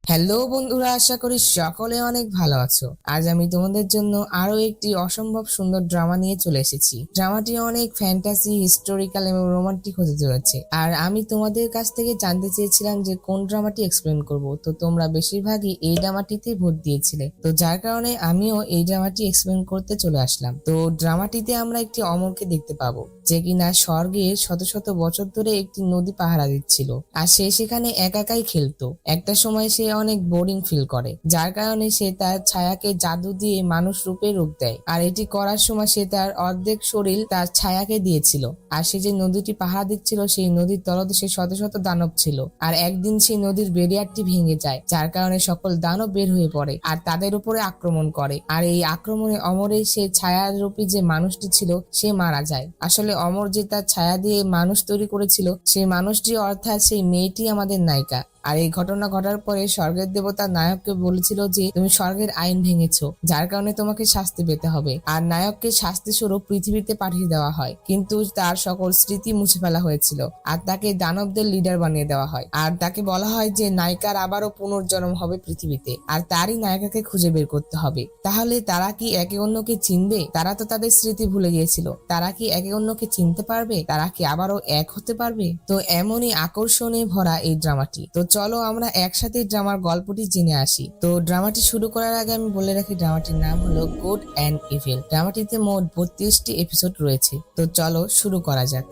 Hello বন্ধুরা, আশা করি সকলে অনেক ভালো আছো। আজ আমি তোমাদের জন্য আরো একটি অসম্ভব সুন্দর ড্রামা নিয়ে চলে এসেছি। ড্রামাটি অনেক ফ্যান্টাসি, হিস্টোরিক্যাল এবং রোমান্টিক হতে চলেছে। আর আমি তোমাদের কাছ থেকে জানতে চেয়েছিলাম যে কোন ড্রামাটি এক্সপ্লেন করব, তো তোমরা বেশিরভাগই এই ড্রামাটিতে ভোট দিয়েছিলে, তো যার কারণে আমিও এই ড্রামাটি এক্সপ্লেন করতে চলে আসলাম। তো ড্রামাটিতে আমরা একটি অমরকে দেখতে পাবো, যে কিনা স্বর্গের শত শত বছর ধরে একটি নদী পাহারা দিচ্ছিল। আর সে সেখানে একাই খেলতো। একটা সময় সে অনেক বোরিং ফিল করে, যার কারণে সে তার ছায়াকে জাদু দিয়ে মানুষ রূপে রূপ দেয়। আর এটি করার সময় সে তার অর্ধেক শরীর তার ছায়াকে দিয়েছিল। আর সে যে নদীটি পাহারা দিচ্ছিল, সেই নদীর তলদেশে শত শত দানব ছিল। আর একদিন সেই নদীর ব্যারিয়ারটি ভেঙে যায়, যার কারণে সকল দানব বের হয়ে পড়ে আর তাদের উপরে আক্রমণ করে। আর এই আক্রমণে অমরের সে ছায়ারূপী যে মানুষটি ছিল সে মারা যায়। আসলে অমর যে তার ছায়া দিয়ে মানুষ তৈরি করেছিল, সেই মানুষটি অর্থাৎ সেই মেয়েটি আমাদের নায়িকা। আর এই ঘটনা ঘটার পরে স্বর্গের দেবতা নায়ককে বলেছিল যে তুমি স্বর্গের আইন ভেঙেছো, যার কারণে তোমাকে শাস্তি পেতে হবে। আর নায়ককে শাস্তি স্বরূপ পৃথিবীতে পাঠিয়ে দেওয়া হয়, কিন্তু তার সকল স্মৃতি মুছে ফেলা হয়েছিল। আর তাকে দানবদের লিডার বানিয়ে দেওয়া হয়। আর তাকে বলা হয় যে নায়িকার আবারও পুনর্জন্ম হবে পৃথিবীতে, আর তারই নায়িকাকে খুঁজে বের করতে হবে। তাহলে তারা কি একে অন্যকে চিনবে? তারা তো তাদের স্মৃতি ভুলে গিয়েছিল, তারা কি একে অন্যকে চিনতে পারবে? তারা কি আবারও এক হতে পারবে? তো এমনই আকর্ষণে ভরা এই ড্রামাটি। তো চলো আমরা একসাথে ড্রামার গল্পটি জেনে আসি। তো ড্রামাটি শুরু করার আগে আমি বলে রাখি, ড্রামাটির নাম হলো গুড অ্যান্ড ইভিল। ড্রামাটিতে মোট 32টি এপিসোড রয়েছে। তো চলো শুরু করা যাক।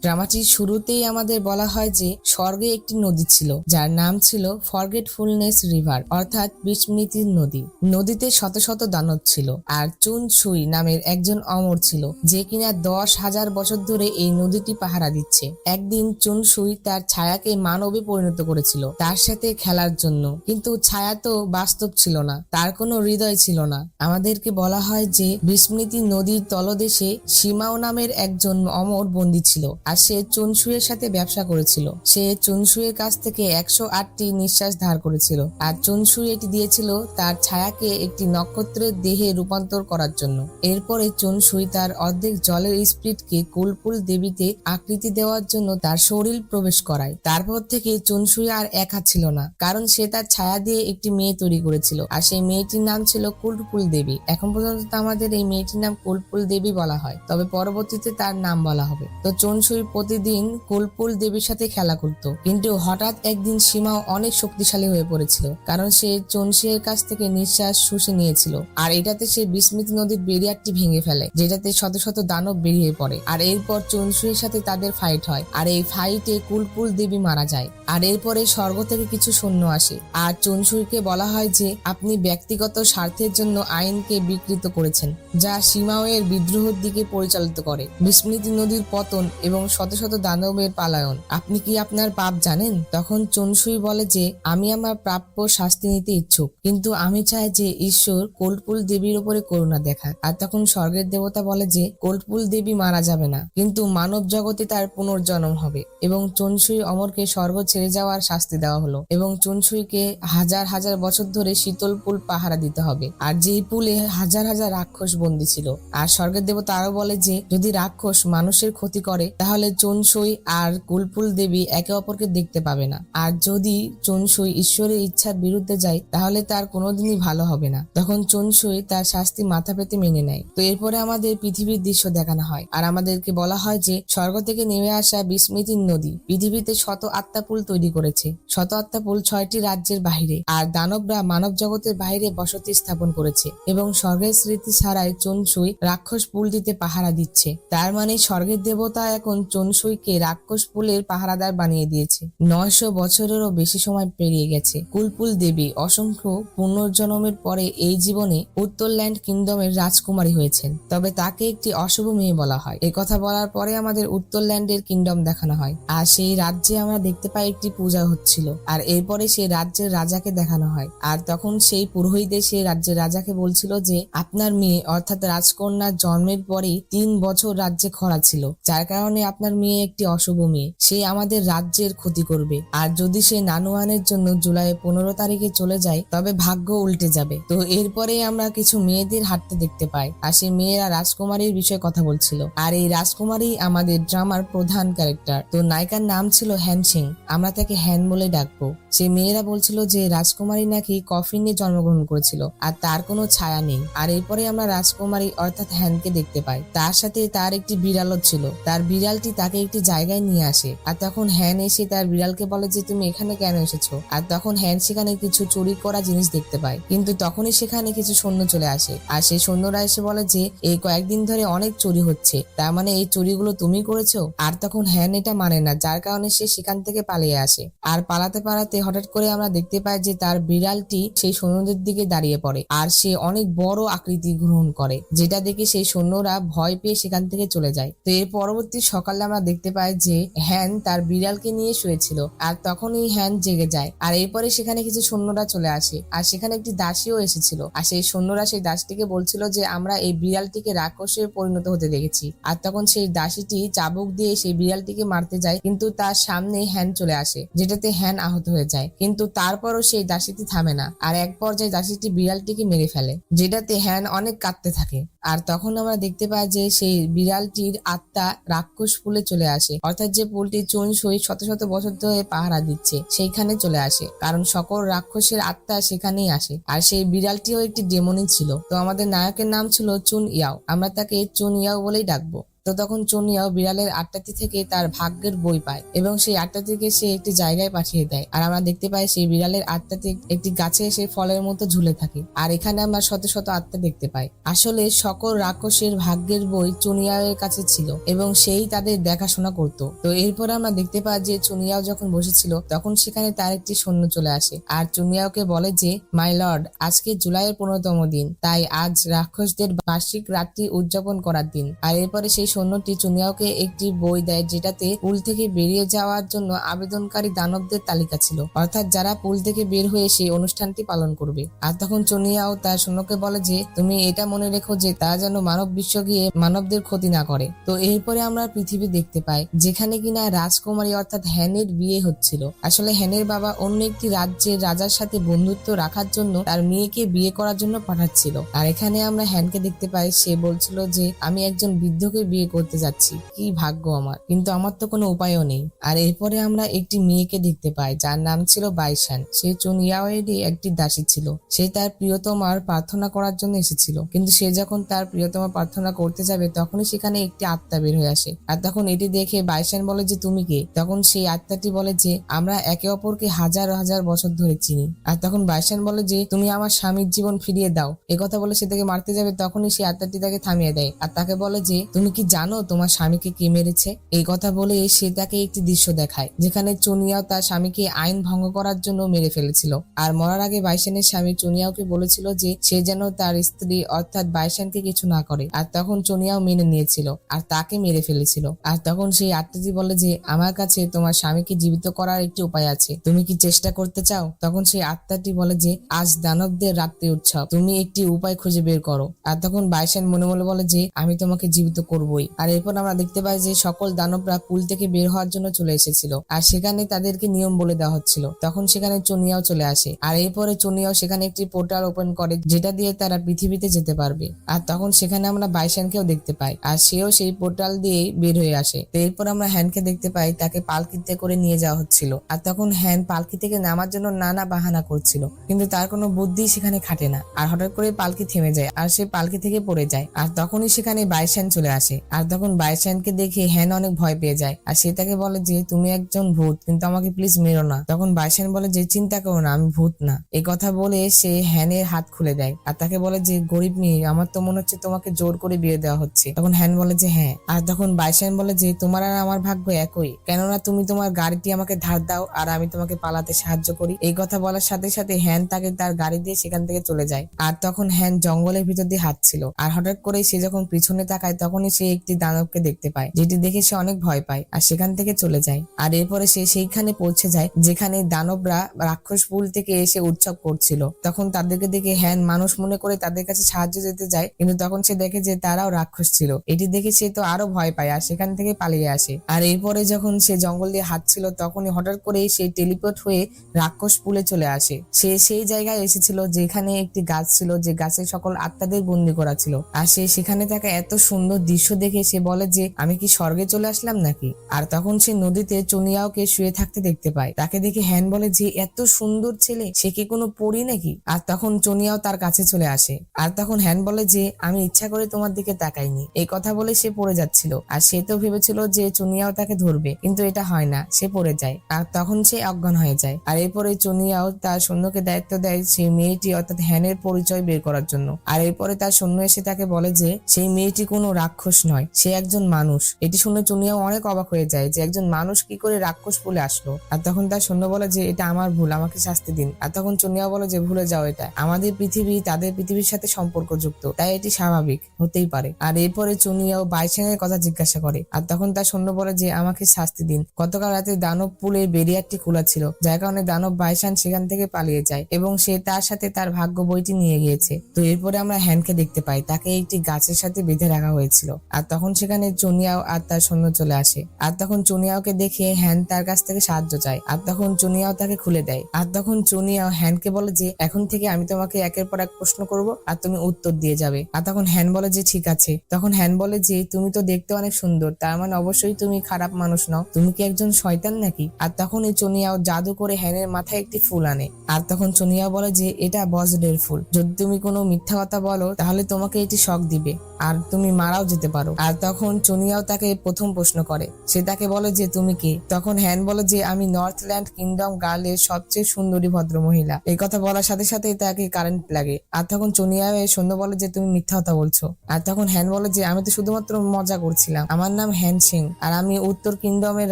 ড্রামাটির শুরুতেই আমাদের বলা হয় যে স্বর্গে একটি নদী ছিল, যার নাম ছিল ফরগেটফুলনেস রিভার, অর্থাৎ বিস্মৃতির নদী। নদীতে শত শত দানব ছিল। আর চুন সুই নামের একজন অমর ছিল, যে কিনা 10,000 বছর ধরে এই নদীটি পাহারা দিচ্ছে। একদিন চুন সুই তার ছায়াকে মানবে পরিণত করেছিল তার সাথে খেলার জন্য, কিন্তু ছায়া তো বাস্তব ছিল না, তার কোনো হৃদয় ছিল না। আমাদেরকে বলা হয় যে বিস্মৃতি নদীর তলদেশে সীমাও নামের একজন অমর বন্দী ছিল। আর সে চুনসুয়ের সাথে ব্যবসা করেছিল। সে চুনসুয়ের কাছ থেকে 108টি নিঃশ্বাস ধার করেছিল। আর চুনসুই এটি দিয়েছিল তার ছায়াকে একটি নক্ষত্রের দেহে রূপান্তর করার জন্য। এরপরে চুনসুই তার অর্ধেক জলের স্পিরিটকে কুলপুল দেবীতে আকৃতি দেওয়ার জন্য তার শরীর প্রবেশ করায়। তারপর থেকে চুনসুই আর একা ছিল না, কারণ সে তার ছায়া দিয়ে একটি মেয়ে তৈরি করেছিল। আর সেই মেয়েটির নাম ছিল কুলপুল দেবী। এখন পর্যন্ত আমাদের এই মেয়েটির নাম কুলপুল দেবী বলা হয়, তবে পরবর্তীতে তার নাম বলা হবে। তো চুনসুই প্রতিদিন কুলপুল দেবীর সাথে খেলা করত, কিন্তু হঠাৎ একদিন সীমাও অনেক শক্তিশালী হয়ে পড়েছিল, কারণ সে চুনসুয়ের কাছ থেকে নিঃশ্বাস শুষে নিয়েছিল। আর এটাতে সে বিস্মৃতি নদীর ব্যারিয়ারটি ভেঙে ফেলে, যেটাতে শত শত দানব বেরিয়ে পড়ে। আর এরপর চুনসুয়ের সাথে তাদের ফাইট হয়, আর এই ফাইটে কুলপুল দেবী মারা যায়। আর এরপরে স্বর্গ থেকে কিছু সৈন্য আসে, আর চুনসুইকে বলা হয় যে আপনি ব্যক্তিগত স্বার্থের জন্য আইনকে বিকৃত করেছেন, যা সীমাওয়ের বিদ্রোহের দিকে পরিচালিত করে, বিস্মৃতি নদীর পতন এবং শত শত দানবের পালায়ন। আপনি কি আপনার পাপ জানেন? তখন চুনসুই বলে যে আমি আমার প্রাপ্য শাস্তি নিতে ইচ্ছুক, কিন্তু আমি চাই যে ঈশ্বর কোলপুল দেবীর উপরে করুণা দেখাক। আর তখন স্বর্গের দেবতা বলে যে কোলপুল দেবী মারা যাবে না, কিন্তু মানব জগতে তার পুনর্জন্ম হবে। এবং চুনসুই অমরকে স্বর্গ ছেড়ে যাওয়ার শাস্তি দেওয়া হলো, এবং চুনসুইকে হাজার হাজার বছর ধরে শীতল পুল পাহারা দিতে হবে, আর যেই পুলে হাজার হাজার রাক্ষস বন্দী ছিল। আর স্বর্গের দেবতা আরো বলে যে যদি রাক্ষস মানুষের ক্ষতি করে, তাহলে চুনসুই আর কুলপুল দেবী একে অপরকে দেখতে পাবে না। আর যদি চুনসুই ঈশ্বরের ইচ্ছার বিরুদ্ধে যায়, তাহলে তার কোনোদিনই ভালো হবে না। তখন চুনসুই তার শাস্তি মাথা পেতে মেনে নেয়। তো এরপরে আমাদের পৃথিবীর দৃশ্য দেখানো হয়, আর আমাদেরকে বলা হয় যে স্বর্গ থেকে নেমে আসা বিস্মৃতির নদী পৃথিবীতে শত আত্মাপুল তৈরি করেছে। শত আত্মাপুল 6টি রাজ্যের বাইরে, আর দানবরা মানব জগতের বাইরে বসতি স্থাপন করেছে। এবং স্বর্গের স্মৃতি ছাড়াই চুনসুই রাক্ষস পুলটিতে পাহারা দিচ্ছে। তার মানে স্বর্গের দেবতা এখন চুনসুইকে রাক্ষস পুলের পাহারাদার বানিয়ে দিয়েছে। 900 বছরেরও বেশি সময় পেরিয়ে গেছে। কুলপুল দেবী অসংখ্য পুনর্জন্মের পরে এই জীবনে উত্তরল্যান্ড কিংডমের রাজকুমারী হয়েছেন, তবে তাকে একটি অশুভ মেয়ে বলা হয়। এই কথা বলার পরে আমাদের উত্তরল্যান্ডের কিংডম দেখানো হয়, আর সেই রাজ্যে আমরা দেখতে পাই একটি পূজা হচ্ছিল। আর এরপরে সেই রাজ্যের রাজাকে দেখানো হয়, আর তখন সেই পুরোহিত সেই রাজ্যের রাজাকে বলছিল যে আপনার মেয়ে অর্থাৎ রাজকন্যার জন্মের পরেই 3 বছর রাজ্যে খরা ছিল, যার কারণে আপনি আপনার মেয়ে একটি অশুভ মেয়ে, সে আমাদের রাজ্যের ক্ষতি করবে, আর যদি সে নানুয়ানের জন্য জুলাই 15 তারিখে চলে যায় তবে ভাগ্য উল্টে যাবে। তো এরপরে আমরা কিছু মেয়েদের হাঁটতে দেখতে পাই, আর সেই মেয়েরা রাজকুমারীর বিষয়ে কথা বলছিল। আর এই রাজকুমারী আমাদের ড্রামার প্রধান ক্যারেক্টার। তো নায়িকার নাম ছিল হ্যান সিং, আমরা তাকে হ্যান বলে ডাকবো। সেই মেয়েরা বলছিল যে রাজকুমারী নাকি কফিনে জন্মগ্রহণ করেছিল আর তার কোনো ছায়া নেই। আর এরপরে আমরা রাজকুমারী অর্থাৎ হ্যানকে দেখতে পাই, তার সাথে তার একটি বিড়ালও ছিল। তার বিড়ালটি তাকে একটি জায়গায় নিয়ে আসে, আর তখন হ্যান এসে তার বিড়ালকে বলে যে তুমি এখানে কেন এসেছো। আর তখন হ্যান সেখানে কিছু চুরি করা জিনিস দেখতে পায়, কিন্তু তখনই সেখানে কিছু সৈন্য চলে আসে, আর সেই সৈন্যরা এসে বলে যে এই কয়েকদিন ধরে অনেক চুরি হচ্ছে, তার মানে এই চুরিগুলো তুমি করেছো। আর তখন হ্যান এটা মানে না, যার কারণে সে সেখান থেকে পালিয়ে আসে। আর পালাতে পালাতে হঠাৎ করে আমরা দেখতে পাই যে তার বিড়ালটি সেই সৈন্যদের দিকে দাঁড়িয়ে পড়ে, আর সে অনেক বড় আকৃতি গ্রহণ করে, যেটা দেখে সেই সৈন্যরা ভয় পেয়ে সেখান থেকে চলে যায়। তো এর পরবর্তী সকালে আমরা দেখতে পাই যে হ্যান তার বিড়ালকে নিয়ে শুয়েছিল, আর তখনই হ্যান জেগে যায়। আর এরপরে সেখানে কিছু সৈন্যরা চলে আসে, আর সেখানে একটি দাসীও এসেছিল, আর সেই সৈন্যরা সেই দাসটিকে বলছিল যে আমরা এই বিড়ালটিকে রাক্ষসে পরিণত হতে দেখেছি। আর তখন সেই দাসীটি চাবুক দিয়ে সেই বিড়ালটিকে মারতে যায়, কিন্তু তার সামনে হ্যান চলে আসে, যেটাতে হ্যান আহত হয়ে যায়। কিন্তু তারপরও সেই দাসীটি থামে না, আর এক পর্যায়ে দাসীটি বিড়ালটিকে মেরে ফেলে, যেটাতে হ্যান অনেক কাঁদতে থাকে। আর তখন আমরা দেখতে পাই যে সেই বিড়ালটির আত্মা রাক্ষস পুলে চলে আসে, অর্থাৎ যে পুলটি চুন সই শত শত বছর ধরে পাহারা দিচ্ছে সেইখানে চলে আসে, কারণ সকল রাক্ষসের আত্মা সেখানেই আসে। আর সেই বিড়ালটিও একটি ডেমনি ছিল। তো আমাদের নায়কের নাম ছিল চুন ইয়াও, আমরা তাকে চুন ইয়াও বলেই ডাকবো। তো তখন চুনিয়াও বিড়ালের আটটাটি থেকে তার ভাগ্যের বই পায়, এবং সেই আটটাটিকে সে একটি জায়গায় পাঠিয়ে দেয়। আর আমরা দেখতে পাই সেই বিড়ালের আত্মাটি একটি গাছে এসে ফলের মতো ঝুলে থাকে, আর এখানে আমরা শত শত আত্মা দেখতে পাই। আসলে সকল রাক্ষসের ভাগ্যের বই চুনিয়াওয়ের কাছে ছিল, এবং সেই তাদের দেখাশোনা করত। তো এরপর আমরা দেখতে পাই যে চুনিয়াও যখন বসেছিল তখন সেখানে তার একটি সৈন্য চলে আসে, আর চুনিয়াওকে বলে যে মাই লর্ড, আজকে জুলাইয়ের 15তম দিন, তাই আজ রাক্ষসদের বার্ষিক রাত্রি উদযাপন করার দিন। আর এরপরে সেই সৈন্যটি চুনিয়াওকে একটি বই দেয়, যেটাতে পুল থেকে বেরিয়ে যাওয়ার জন্য আবেদনকারী দানবদের তালিকা ছিল, অর্থাৎ যারা পুল থেকে বের হয়ে সেই অনুষ্ঠানটি পালন করবে। আর তখন চুনিয়াও তার সৈন্যকে বলে যে তুমি এটা মনে রেখো যে তারা যেন মানব বিশ্ব গিয়ে মানবদের ক্ষতি না করে। তো এরপরে আমরা পৃথিবী দেখতে পাই, যেখানে কিনা রাজকুমারী অর্থাৎ হ্যানের বিয়ে হচ্ছিল। আসলে হ্যানের বাবা অন্য একটি রাজ্যের রাজার সাথে বন্ধুত্ব রাখার জন্য তার মেয়েকে বিয়ে করার জন্য পাঠাচ্ছিল। আর এখানে আমরা হ্যানকে দেখতে পাই, সে বলছিল যে আমি একজন বৃদ্ধকে বিয়ে করতে যাচ্ছি, কি ভাগ্য আমার, কিন্তু আমার তো কোনো উপায়ও নেই। আর এরপরে আমরা একটি মেয়েকে দেখতে পাই যার নাম ছিল বাইশান। সে চুনিয়াওয়েরই একটি দাসী ছিল। সে তার প্রিয়তমার প্রার্থনা করার জন্য এসেছিল, কিন্তু সে যখন তার প্রিয়তমা প্রার্থনা করতে যাবে তখনই সেখানে একটি আত্মা বের হয়ে আসে। আর তখন এটি দেখে বাইশান বলে যে তুমি কে? তখন সেই আত্মাটি বলে যে আমরা একে অপরকে হাজার হাজার বছর ধরে চিনি। আর তখন বাইশান বলে যে তুমি আমার স্বামীর জীবন ফিরিয়ে দাও। একথা বলে সে তাকে মারতে যাবে, তখনই সেই আত্মাটি তাকে থামিয়ে দেয়, আর তাকে বলে যে তুমি কি জানো তোমার স্বামীকে কে মেরেছে? এই কথা বলে সে তাকে একটি দৃশ্য দেখায়, যেখানে চুনিয়াও তার স্বামীকে আইন ভঙ্গ করার জন্য মেরে ফেলেছিল। আর মরার আগে বাইশানের স্বামী চুনিয়াওকে বলেছিল যে সে যেন তার স্ত্রী অর্থাৎ বাইশানকে কিছু না করে। আর তখন চুনিয়াও মেনে নিয়েছিল আর তাকে মেরে ফেলেছিল। আর তখন সেই আত্মাটি বলে যে আমার কাছে তোমার স্বামীকে জীবিত করার একটি উপায় আছে, তুমি কি চেষ্টা করতে চাও? তখন সেই আত্মাটি বলে যে আজ দানবদের রাত্রি উৎসব, তুমি একটি উপায় খুঁজে বের করো। আর তখন বাইশান মনে মনে বলে যে আমি তোমাকে জীবিত করবই। আর এরপর আমরা দেখতে পাই যে সকল দানবরা পুল থেকে বের হওয়ার জন্য চলে এসেছিল, আর সেখানে তাদেরকে নিয়ম বলে দেওয়া হচ্ছিল। তখন সেখানে চুনিয়াও চলে আসে, আর এরপরে চুনিয়াও সেখানে একটি পোর্টাল ওপেন করে, যেটা দিয়ে তারা পৃথিবীতে যেতে পারবে। আর তখন সেখানে আমরা বাইশানকেও দেখতে পাই, আর সেও সেই পোর্টাল দিয়েই বের হয়ে আসে। তো এরপর আমরা হ্যানকে দেখতে পাই, তাকে পালকিতে করে নিয়ে যাওয়া হচ্ছিল। আর তখন হ্যান পালকি থেকে নামার জন্য নানা বাহানা করছিল, কিন্তু তার কোনো বুদ্ধি সেখানে খাটে না। আর হঠাৎ করে পালকি থেমে যায়, আর সে পালকি থেকে পড়ে যায়। আর তখনই সেখানে বাইশান চলে আসে, আর তখন বাইশানকে দেখে হ্যান অনেক ভয় পেয়ে যায়। আর সে তাকে বলে যে তুমি একজন ভূত, কিন্তু আমাকে প্লিজ মেরো না। তখন বাইশান বলে যে চিন্তা করো না, আমি ভূত না। এই কথা বলে সে হ্যানের হাত খুলে দেয়, আর তাকে বলে যে গরিব মেয়ে, আমার তো মনে হচ্ছে তোমাকে জোর করে বিয়ে দেওয়া হচ্ছে। তখন হ্যান বলে যে হ্যাঁ। আর তখন বাইশান বলে যে তোমার আর আমার ভাগ্য একই, কেননা তুমি তোমার গাড়িটি আমাকে ধার দাও আর আমি তোমাকে পালাতে সাহায্য করি। এই কথা বলার সাথে সাথে হ্যান তাকে তার গাড়ি দিয়ে সেখান থেকে চলে যায়। আর তখন হ্যান জঙ্গলের ভিতর দিয়ে হাঁটছিল, আর হঠাৎ করে সে যখন পিছনে তাকায় তখনই সে একটি দানবকে দেখতে পায়, যেটি দেখে সে অনেক ভয় পায় আর সেখান থেকে চলে যায়। আর এরপরে সে সেইখানে পৌঁছে যায় যেখানে দানবরা রাক্ষস কুল থেকে এসে উৎসব করছিল। তখন তাদেরকে দেখে হ্যান মানুষ মনে করে তাদের কাছে সাহায্য দিতে যায়, কিন্তু তখন সে দেখে যে তারাও রাক্ষস ছিল। এটি দেখে সে তো আরো ভয় পায় আর সেখান থেকে পালিয়ে আসে। আর এরপরে যখন সে জঙ্গল দিয়ে হাঁটছিল তখনই হঠাৎ করে সে টেলিপোর্ট হয়ে রাক্ষস পুলে চলে আসে। সে সেই জায়গায় এসেছিল যেখানে একটি গাছ ছিল, যে গাছের সকল আত্মাদের বন্দি করা ছিল। আর সে সেখানে থাকা এত সুন্দর দৃশ্য দেখে সে বলে যে আমি কি স্বর্গে চলে আসলাম নাকি। আর তখন সে নদীতে চুনিয়াওকে শুয়ে থাকতে দেখতে পায়। তাকে দেখে হ্যান বলে যে এত সুন্দর ছেলে, সে কি কোনো পরী নাকি। আর তখন চুনিয়াও তার কাছে চলে আসে। আর তখন হ্যান বলে যে আমি ইচ্ছা করে তোমার দিকে তাকাইনি। এই কথা বলে সে পড়ে যাচ্ছিল। আর সে তো ভেবেছিল যে চুনিয়াও তাকে ধরবে, কিন্তু এটা হয় না, সে পড়ে যায় আর তখন সে অজ্ঞান হয়ে যায়। আর এরপরে চুনিয়াও তার সৈন্যকে দায়িত্ব দেয় সেই মেয়েটি অর্থাৎ হ্যানের পরিচয় বের করার জন্য। আর এরপরে তার সৈন্য এসে তাকে বলে যে সেই মেয়েটি কোনো রাক্ষস নয়, সে একজন মানুষ। এটি শুনে চুনিয়াও অনেক অবাক হয়ে যায় যে একজন মানুষ কি করে রাক্ষস বলে আসলো। আর তখন তার সৈন্য বলে যে এটা আমার ভুল, আমাকে শাস্তি দিন। আর তখন চুনিয়াও বলে যে ভুলে যাও, এটা আমাদের পৃথিবী তাদের পৃথিবীর সাথে সম্পর্কযুক্ত, তাই এটি স্বাভাবিক হতেই পারে। আর এরপরে চুনিয়াও বাইসেনের কথা জিজ্ঞাসা করে। আর তখন তার সৈন্য বলে যে আমাকে শাস্তি দিন, গতকাল রাতে দানব পুলের বেরিয়ারটি খোলা ছিল, যার কারণে দানব বাইসান সেখান থেকে পালিয়ে যায় এবং সে তার সাথে তার ভাগ্য বইটি নিয়ে গিয়েছে। তো এরপরে আমরা হ্যানকে দেখতে পাই, তাকে একটি গাছের সাথে বেঁধে রাখা হয়েছিল। আর তখন সেখানে চুনিয়াও আর তার সৈন্য চলে আসে। আর তখন চুনিয়াওকে দেখে হ্যান তার কাছ থেকে সাহায্য চায়। আর তখন চুনিয়াও তাকে খুলে দেয়। আর তখন চুনিয়াও হ্যানকে বলে যে এখন থেকে আমি তোমাকে একের পর এক প্রশ্ন করব আর তুমি উত্তর দিয়ে যাবে। আর তখন হ্যান বলে যে ঠিক আছে। তখন হ্যান বলে যে তুমি তো দেখতে অনেক সুন্দর, তার মানে অবশ্যই তুমি খারাপ মানুষ নও, তুমি কি একজন শয়তান নাকি। আর তখন এই চুনিয়াও জাদু করে হ্যানের মাথায় একটি ফুল আনে। আর তখন চুনিয়াও বলে যে এটা বজ্রের ফুল, যদি তুমি কোনো মিথ্যা কথা বলো তাহলে তোমাকে এটি শক দিবে আর তুমি মারাও যেতে পারো। আর তখন চুনিয়াও তাকে প্রথম প্রশ্ন করে, সে তাকে বলে যে তুমি কে। তখন হ্যান বলে যে আমি নর্থল্যান্ড কিংডম গার্লের সবচেয়ে সুন্দরী ভদ্র মহিলা। এই কথা বলার সাথে সাথে তাকে কারেন্ট লাগে। আর তখন চুনিয়াও সৈন্য বলে যে তুমি মিথ্যা কথা বলছো। আর তখন হ্যান বলে যে আমি তো শুধুমাত্র মজা করছিলাম, আমার নাম হ্যান সিং আর আমি উত্তর কিংডমের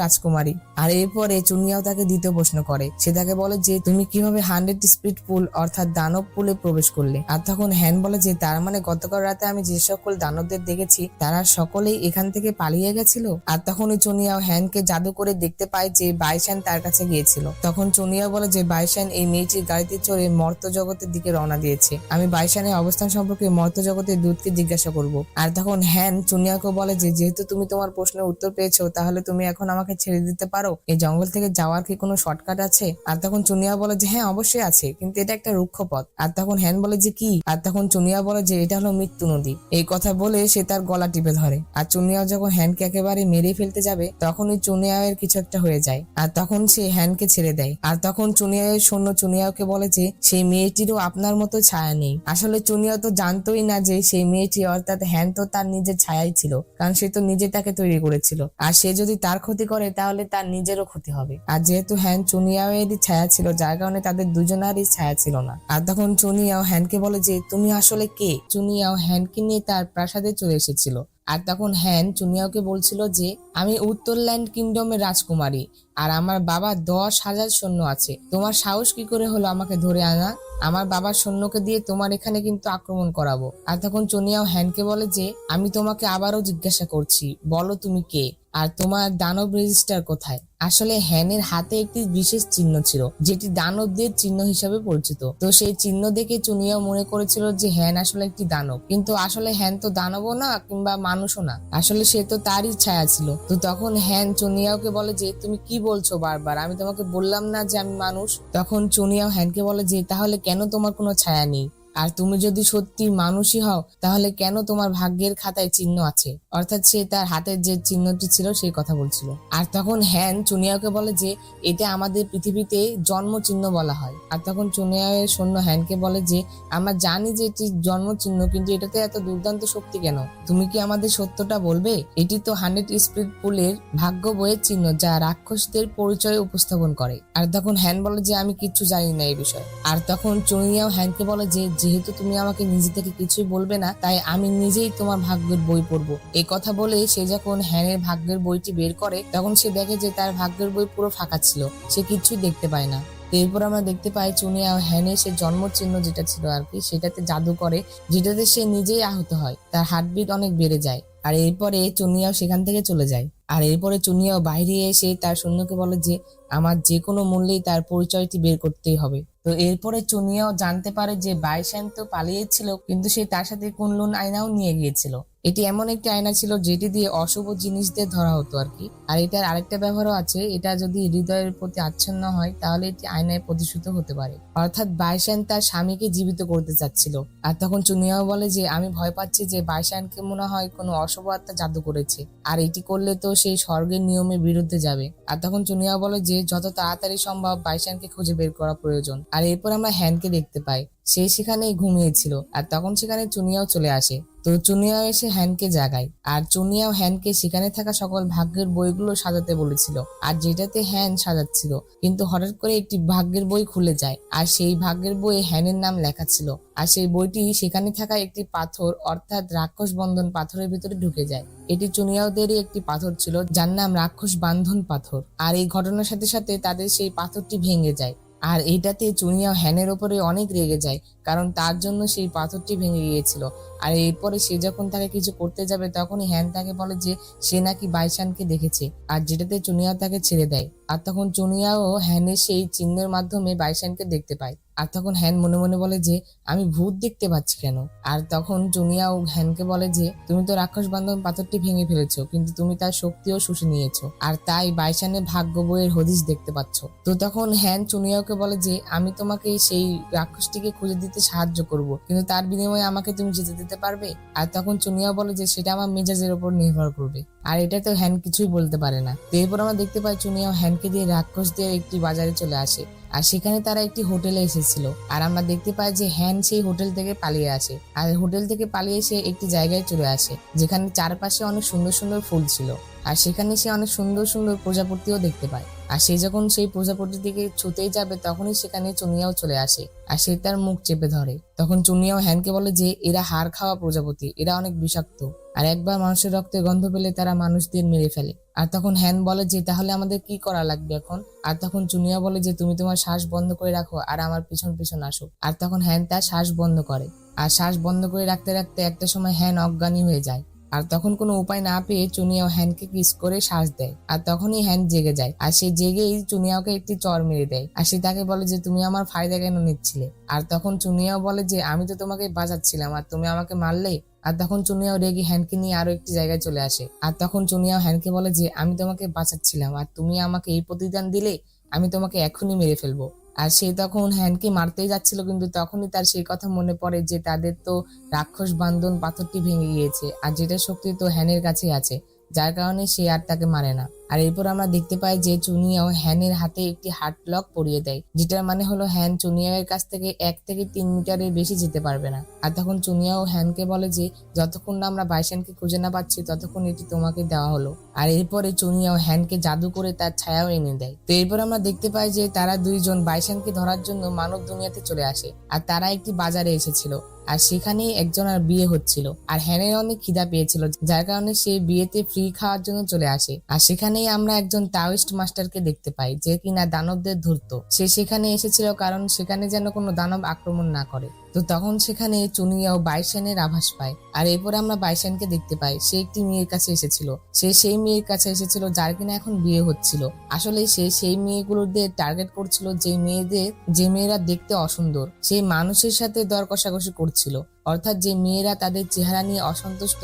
রাজকুমারী। আর এরপরে চুনিয়াও তাকে দ্বিতীয় প্রশ্ন করে, সে তাকে বলে যে তুমি কিভাবে 100 স্পিড পুল অর্থাৎ দানব পুলে প্রবেশ করলে। আর তখন হ্যান বলে যে তার মানে গতকাল রাতে আমি যে সকল দানবদের দেখেছি তারা সকলেই এখান থেকে পালিয়ে গেছিল। আর তখন ওই চুনিয়াও হ্যানকে জাদু করে দেখতে পায় যে বাইসান তার কাছে গিয়েছিল। তখন চুনিয়াও বলে যে বাইসান এই মেয়েটির গাড়িতে চড়ে মর্ত জগতের দিকে রওনা দিয়েছে, আমি বাইসানের অবস্থান সম্পর্কে মর্ত জগতের দূতকে জিজ্ঞাসা করব। আর তখন হ্যান চুনিয়াকে বলে যে যেহেতু তুমি তোমার প্রশ্নের উত্তর পেয়েছো তাহলে তুমি এখন আমাকে ছেড়ে দিতে পারো, এই জঙ্গল থেকে যাওয়ার কি কোনো শর্টকাট আছে। আর তখন চুনিয়া বলে যে হ্যাঁ অবশ্যই আছে, কিন্তু এটা একটা রুক্ষ পথ। আর তখন হ্যান বলে যে কি। আর তখন চুনিয়া বলে যে এটা হলো মৃত্যু নদী। এই কথা বলে সে তার গলা টিপে ধরে। আর চুনিয়া যখন হ্যানকে একেবারে মেরে ফেলতে যাবে তখন ওই চুনিয়াওয়ের কিছু একটা হয়ে যায় আর তখন সে হ্যানকে ছেড়ে দেয়। আর তখন চুনিয়াওয়ের সৈন্য চুনিয়াওকে বলে যে সেই মেয়েটিরও আপনার মতো ছায়া নেই। আসলে চুনিয়া তো জানতোই না যে সেই মেয়েটি অর্থাৎ হ্যান তো তার নিজের ছায়াই ছিল, কারণ সে তো নিজে তাকে তৈরি করেছিল। আর সে যদি তার ক্ষতি করে তাহলে তার নিজেরও ক্ষতি হবে। আর যেহেতু হ্যান চুনিয়াওয়েরই ছায়া ছিল, যার কারণে তাদের দুজনারই ছায়া ছিল না। আর তখন চুনিয়াও হ্যানকে বলে যে তুমি আসলে কে। চুনিয়াও হ্যানকে নিয়ে তার প্রাসাদে চলে এসেছিল। আর তখন হ্যান চুনিয়াওকে বলছিল যে আমি উত্তরল্যান্ড কিংডমের রাজকুমারী আর আমার বাবা 10,000 সৈন্য আছে, তোমার সাহস কি করে হলো আমাকে ধরে আনা। আমার বাবার সৈন্যকে দিয়ে তোমার এখানে কিন্তু আক্রমণ করাবো। আর তখন চুনিয়াও হ্যানকে বলে যে আমি তোমাকে আবারও জিজ্ঞাসা করছি, বলো তুমি কে আর তোমার দানব রেজিস্টার কোথায়। আসলে হ্যানের হাতে একটি বিশেষ চিহ্ন ছিল যেটি দানবদের চিহ্ন হিসাবে পরিচিত। তো সেই চিহ্ন দেখে চুনিয়াও মনে করেছিল যে হ্যান আসলে একটি দানব, কিন্তু আসলে হ্যান তো দানবও না কিংবা মানুষও না, আসলে সে তো তারই ছায়া ছিল। তো তখন হ্যান চুনিয়াওকে বলে যে তুমি কি বলছো বারবার, আমি তোমাকে বললাম না যে আমি মানুষ। তখন চুনিয়াও হ্যানকে বলে যে তাহলে কেন তোমার কোনো ছায়া নেই, আর তুমি যদি সত্যি মানুষই হও তাহলে কেন তোমার ভাগ্যের খাতায় চিহ্ন আছে। অর্থাৎ সে তার হাতের যে চিহ্নটি ছিল সেই কথা বলছিল। আর তখন হ্যান চুনিয়াওকে বলে যে এটা আমাদের পৃথিবীতে জন্ম চিহ্ন বলা হয়। আর তখন চুনিয়াওয়ের সৈন্য হ্যানকে বলে যে আমরা জানি যে এটি জন্ম চিহ্ন, কিন্তু এটাতে এত দুর্দান্ত শক্তি কেন, তুমি কি আমাদের সত্যটা বলবে। এটি তো 100 স্পিড পুলের ভাগ্য বইয়ের চিহ্ন যা রাক্ষসদের পরিচয় উপস্থাপন করে। আর তখন হ্যান বলে যে আমি কিচ্ছু জানি না এই বিষয়ে। আর তখন চুনিয়াও হ্যানকে বলে যে যেহেতু তুমি আমাকে নিজে থেকে কিছুই বলবে না তাই আমি নিজেই তোমার ভাগ্যের বই পড়বো। এই কথা বলে সে যখন হ্যানের ভাগ্যের বইটি বের করে তখন সে দেখে যে তার ভাগ্যের বই পুরো ফাঁকা ছিল, সে কিছুই দেখতে পায় না। তো এরপর আমরা দেখতে পাই চুনিয়া হ্যানের সে জন্ম চিহ্ন যেটা ছিল আর কি সেটাতে জাদু করে, যেটাতে সে নিজেই আহত হয়, তার হার্টবিট অনেক বেড়ে যায়। আর এরপরে চুনিয়াও সেখান থেকে চলে যায়। আর এরপরে চুনিয়াও বাইরে এসে তার সৈন্যকে বলে যে আমার যে কোনো মূল্যেই তার পরিচয়টি বের করতেই হবে। তো এরপরে চুনিয়াও জানতে পারে যে বাইশান তো পালিয়েছিল, কিন্তু সে তার সাথে কুনলুন আয়নাও নিয়ে গিয়েছিল। এটি এমন একটি আয়না ছিল যেটি দিয়ে অশুভ জিনিসদের ধরা হতো আর কি। আর এটার আরেকটা ব্যবহারও আছে, এটা যদি হৃদয়ের প্রতি আচ্ছন্ন হয় তাহলে এটি আয়নায় প্রতিষ্ঠিত হতে পারে। অর্থাৎ বাইশান তার স্বামীকে জীবিত করতে চাচ্ছিল। আর তখন চুনিয়াও বলে যে আমি ভয় পাচ্ছি যে বাইশানকে মনে হয় কোনো অশুভ আত্মা জাদু করেছে, আর এটি করলে তো সেই স্বর্গের নিয়মের বিরুদ্ধে যাবে। আর তখন চুনিয়াও বলে যে যত তাড়াতাড়ি সম্ভব বাইশানকে খুঁজে বের করা প্রয়োজন। আর এরপর আমরা হ্যানকে দেখতে পাই, সে সেখানেই ঘুমিয়েছিল। আর তখন সেখানে চুনিয়াও চলে আসে। তো চুনিয়াও এসে হ্যানকে জাগায়, আর চুনিয়াও হ্যানকে সেখানে থাকা সকল ভাগ্যের বইগুলো সাজাতে বলেছিল, আর যেটাতে হ্যান সাজাচ্ছিল। কিন্তু হঠাৎ করে একটি ভাগ্যের বই খুলে যায়, আর সেই ভাগ্যের বইয়ে হ্যানের নাম লেখা ছিল। আর সেই বইটি সেখানে থাকা একটি পাথর অর্থাৎ রাক্ষস বন্ধন পাথরের ভিতরে ঢুকে যায়। এটি চুনিয়াওদেরই একটি পাথর ছিল যার নাম রাক্ষস বান্ধন পাথর। আর এই ঘটনার সাথে সাথে তাদের সেই পাথরটি ভেঙে যায়। আর এইটাতে চুনিয়াও হ্যানের ওপরে অনেক রেগে যায়, কারণ তার জন্য সেই পাথরটি ভেঙে গিয়েছিল। আর এরপরে সে যখন তাকে কিছু করতে যাবে তখনই হ্যান তাকে বলে যে সে নাকি বাইশানকে দেখেছে, আর যেটাতে চুনিয়াও তাকে ছেড়ে দেয়। আর তখন চুনিয়াও হ্যানের সেই চিহ্নের মাধ্যমে বাইশানকে দেখতে পায়। আর তখন হ্যান মনে মনে বলে যে আমি ভূত দেখতে পাচ্ছি কেন। আর তখন চুনিয়াও হ্যানকে বলে যে তুমি তো রাক্ষস বান্ধব পাথরটি ভেঙে ফেলেছো, কিন্তু তুমি তার শক্তিও শুষে নিয়েছো, আর তাই বাইশানের ভাগ্য বইয়ের হদিশ দেখতে পাচ্ছ। তো তখন হ্যান চুনিয়াওকে বলে যে আমি তোমাকে সেই রাক্ষসটিকে খুঁজে দিতে সাহায্য করব, কিন্তু তার বিনিময়ে আমাকে তুমি যেতে দিতে পারবে? আর তখন চুনিয়াও বলে যে সেটা আমার মেজাজের উপর নির্ভর করবে। আর এটা তো হ্যান কিছুই বলতে পারে না। তো এরপর আমরা দেখতে পাই চুনিয়াও হ্যানকে দিয়ে রাক্ষসদের একটি বাজারে চলে আসে, আর সেখানে তারা একটি হোটেলে এসেছিল। আর আমরা দেখতে পাই যে হ্যান সেই হোটেল থেকে পালিয়ে আসে, আর হোটেল থেকে পালিয়ে এসে একটি জায়গায় চলে আসে যেখানে চারপাশে অনেক সুন্দর সুন্দর ফুল ছিল। আর সেখানে সে অনেক সুন্দর সুন্দর প্রজাপতিও দেখতে পায়। আর সে যখন সেই প্রজাপতির দিকে ছুতেই যাবে তখনই সেখানে চুনিয়াও চলে আসে, আর সে তার মুখ চেপে ধরে। তখন চুনিয়াও হ্যানকে বলে যে এরা হাড় খাওয়া প্রজাপতি, এরা অনেক বিষাক্ত, আর একবার মানুষের রক্তের গন্ধ পেলে তারা মানুষদের মেরে ফেলে। আর তখন হ্যান বলে যে তাহলে আমাদের কি করা লাগবে এখন? আর তখন চুনিয়া বলে যে তুমি তোমার শ্বাস বন্ধ করে রাখো আর আমার পিছন পিছন আসো। আর তখন হ্যান তার শ্বাস বন্ধ করে, আর শ্বাস বন্ধ করে রাখতে রাখতে একটা সময় হ্যান অজ্ঞানী হয়ে যায়। আর তখন কোনো উপায় না পেয়ে চুনিয়াও হ্যানকে কিস করে শ্বাস দেয়, আর তখনই হ্যান জেগে যায়। আর সে জেগেই চুনিয়াওকে একটি চড় মেরে দেয়, আর সে তাকে বলে যে তুমি আমার ফায়দা কেন নিচ্ছিলে? আর তখন চুনিয়াও বলে যে আমি তো তোমাকে বাঁচাচ্ছিলাম আর তুমি আমাকে মারলে। আর তখন চুনিয়াও রেগে হ্যানকে নিয়ে আরো একটি জায়গায় চলে আসে, আর তখন চুনিয়াও হ্যানকে বলে যে আমি তোমাকে বাঁচাচ্ছিলাম আর তুমি আমাকে এই প্রতিদান দিলে, আমি তোমাকে এখনই মেরে ফেলবো। আর সে তখন হ্যানকে মারতেই যাচ্ছিল, কিন্তু তখনই তার সেই কথা মনে পড়ে যে তাদের তো রাক্ষস বান্ধন পাথরটি ভেঙে গিয়েছে, আর যেটা শক্তি তো হ্যানের কাছেই আছে, যার কারণে সে আর তাকে মারে না। আর এরপর আমরা দেখতে পাই যে চুনিয়াও হ্যানের হাতে একটি হার্ট লক পরিয়ে দেয়, যেটার মানে হলো হ্যান চুনিয়াওয়ের কাছ থেকে 1 থেকে 3 মিটারের বেশি যেতে পারবে না। আর তখন চুনিয়াও হ্যানকে বলে যে যতক্ষণ না আমরা বাইশানকে খুঁজে না পাচ্ছি ততক্ষণ এটি তোমাকে দেওয়া হলো। আর এরপরে চুনিয়াও হ্যানকে জাদু করে তার ছায়াও এনে দেয়। তো এরপর আমরা দেখতে পাই যে তারা দুইজন বাইশানকে ধরার জন্য মানব দুনিয়াতে চলে আসে, আর তারা একটি বাজারে এসেছিল, আর সেখানেই একজন আর বিয়ে হচ্ছিল। আর হ্যানের অনেক খিদা পেয়েছিল, যার কারণে সে বিয়েতে ফ্রি খাওয়ার জন্য চলে আসে। আর সেখানেই আমরা একজন তাওয়িস্ট মাস্টারকে দেখতে পাই যে কিনা দানবদের ধরতো। সে সেখানে এসেছিল কারণ সেখানে যেন কোনো দানব আক্রমণ না করে। তো তখন সেখানে চুনিয়াও বাইশানের আভাস পায়। আর এরপরে আমরা বাইশানকে দেখতে পাই, সে একটি মেয়ের কাছে এসেছিল। সে সেই মেয়ের কাছে এসেছিল যার কিনা এখন বিয়ে হচ্ছিল। আসলে সে সেই মেয়েগুলোদের টার্গেট করছিল যে মেয়েরা দেখতে অসুন্দর, সেই মানুষের সাথে দর কষাকষি করছিল। অর্থাৎ যে মেয়েরা তাদের চেহারা নিয়ে অসন্তুষ্ট,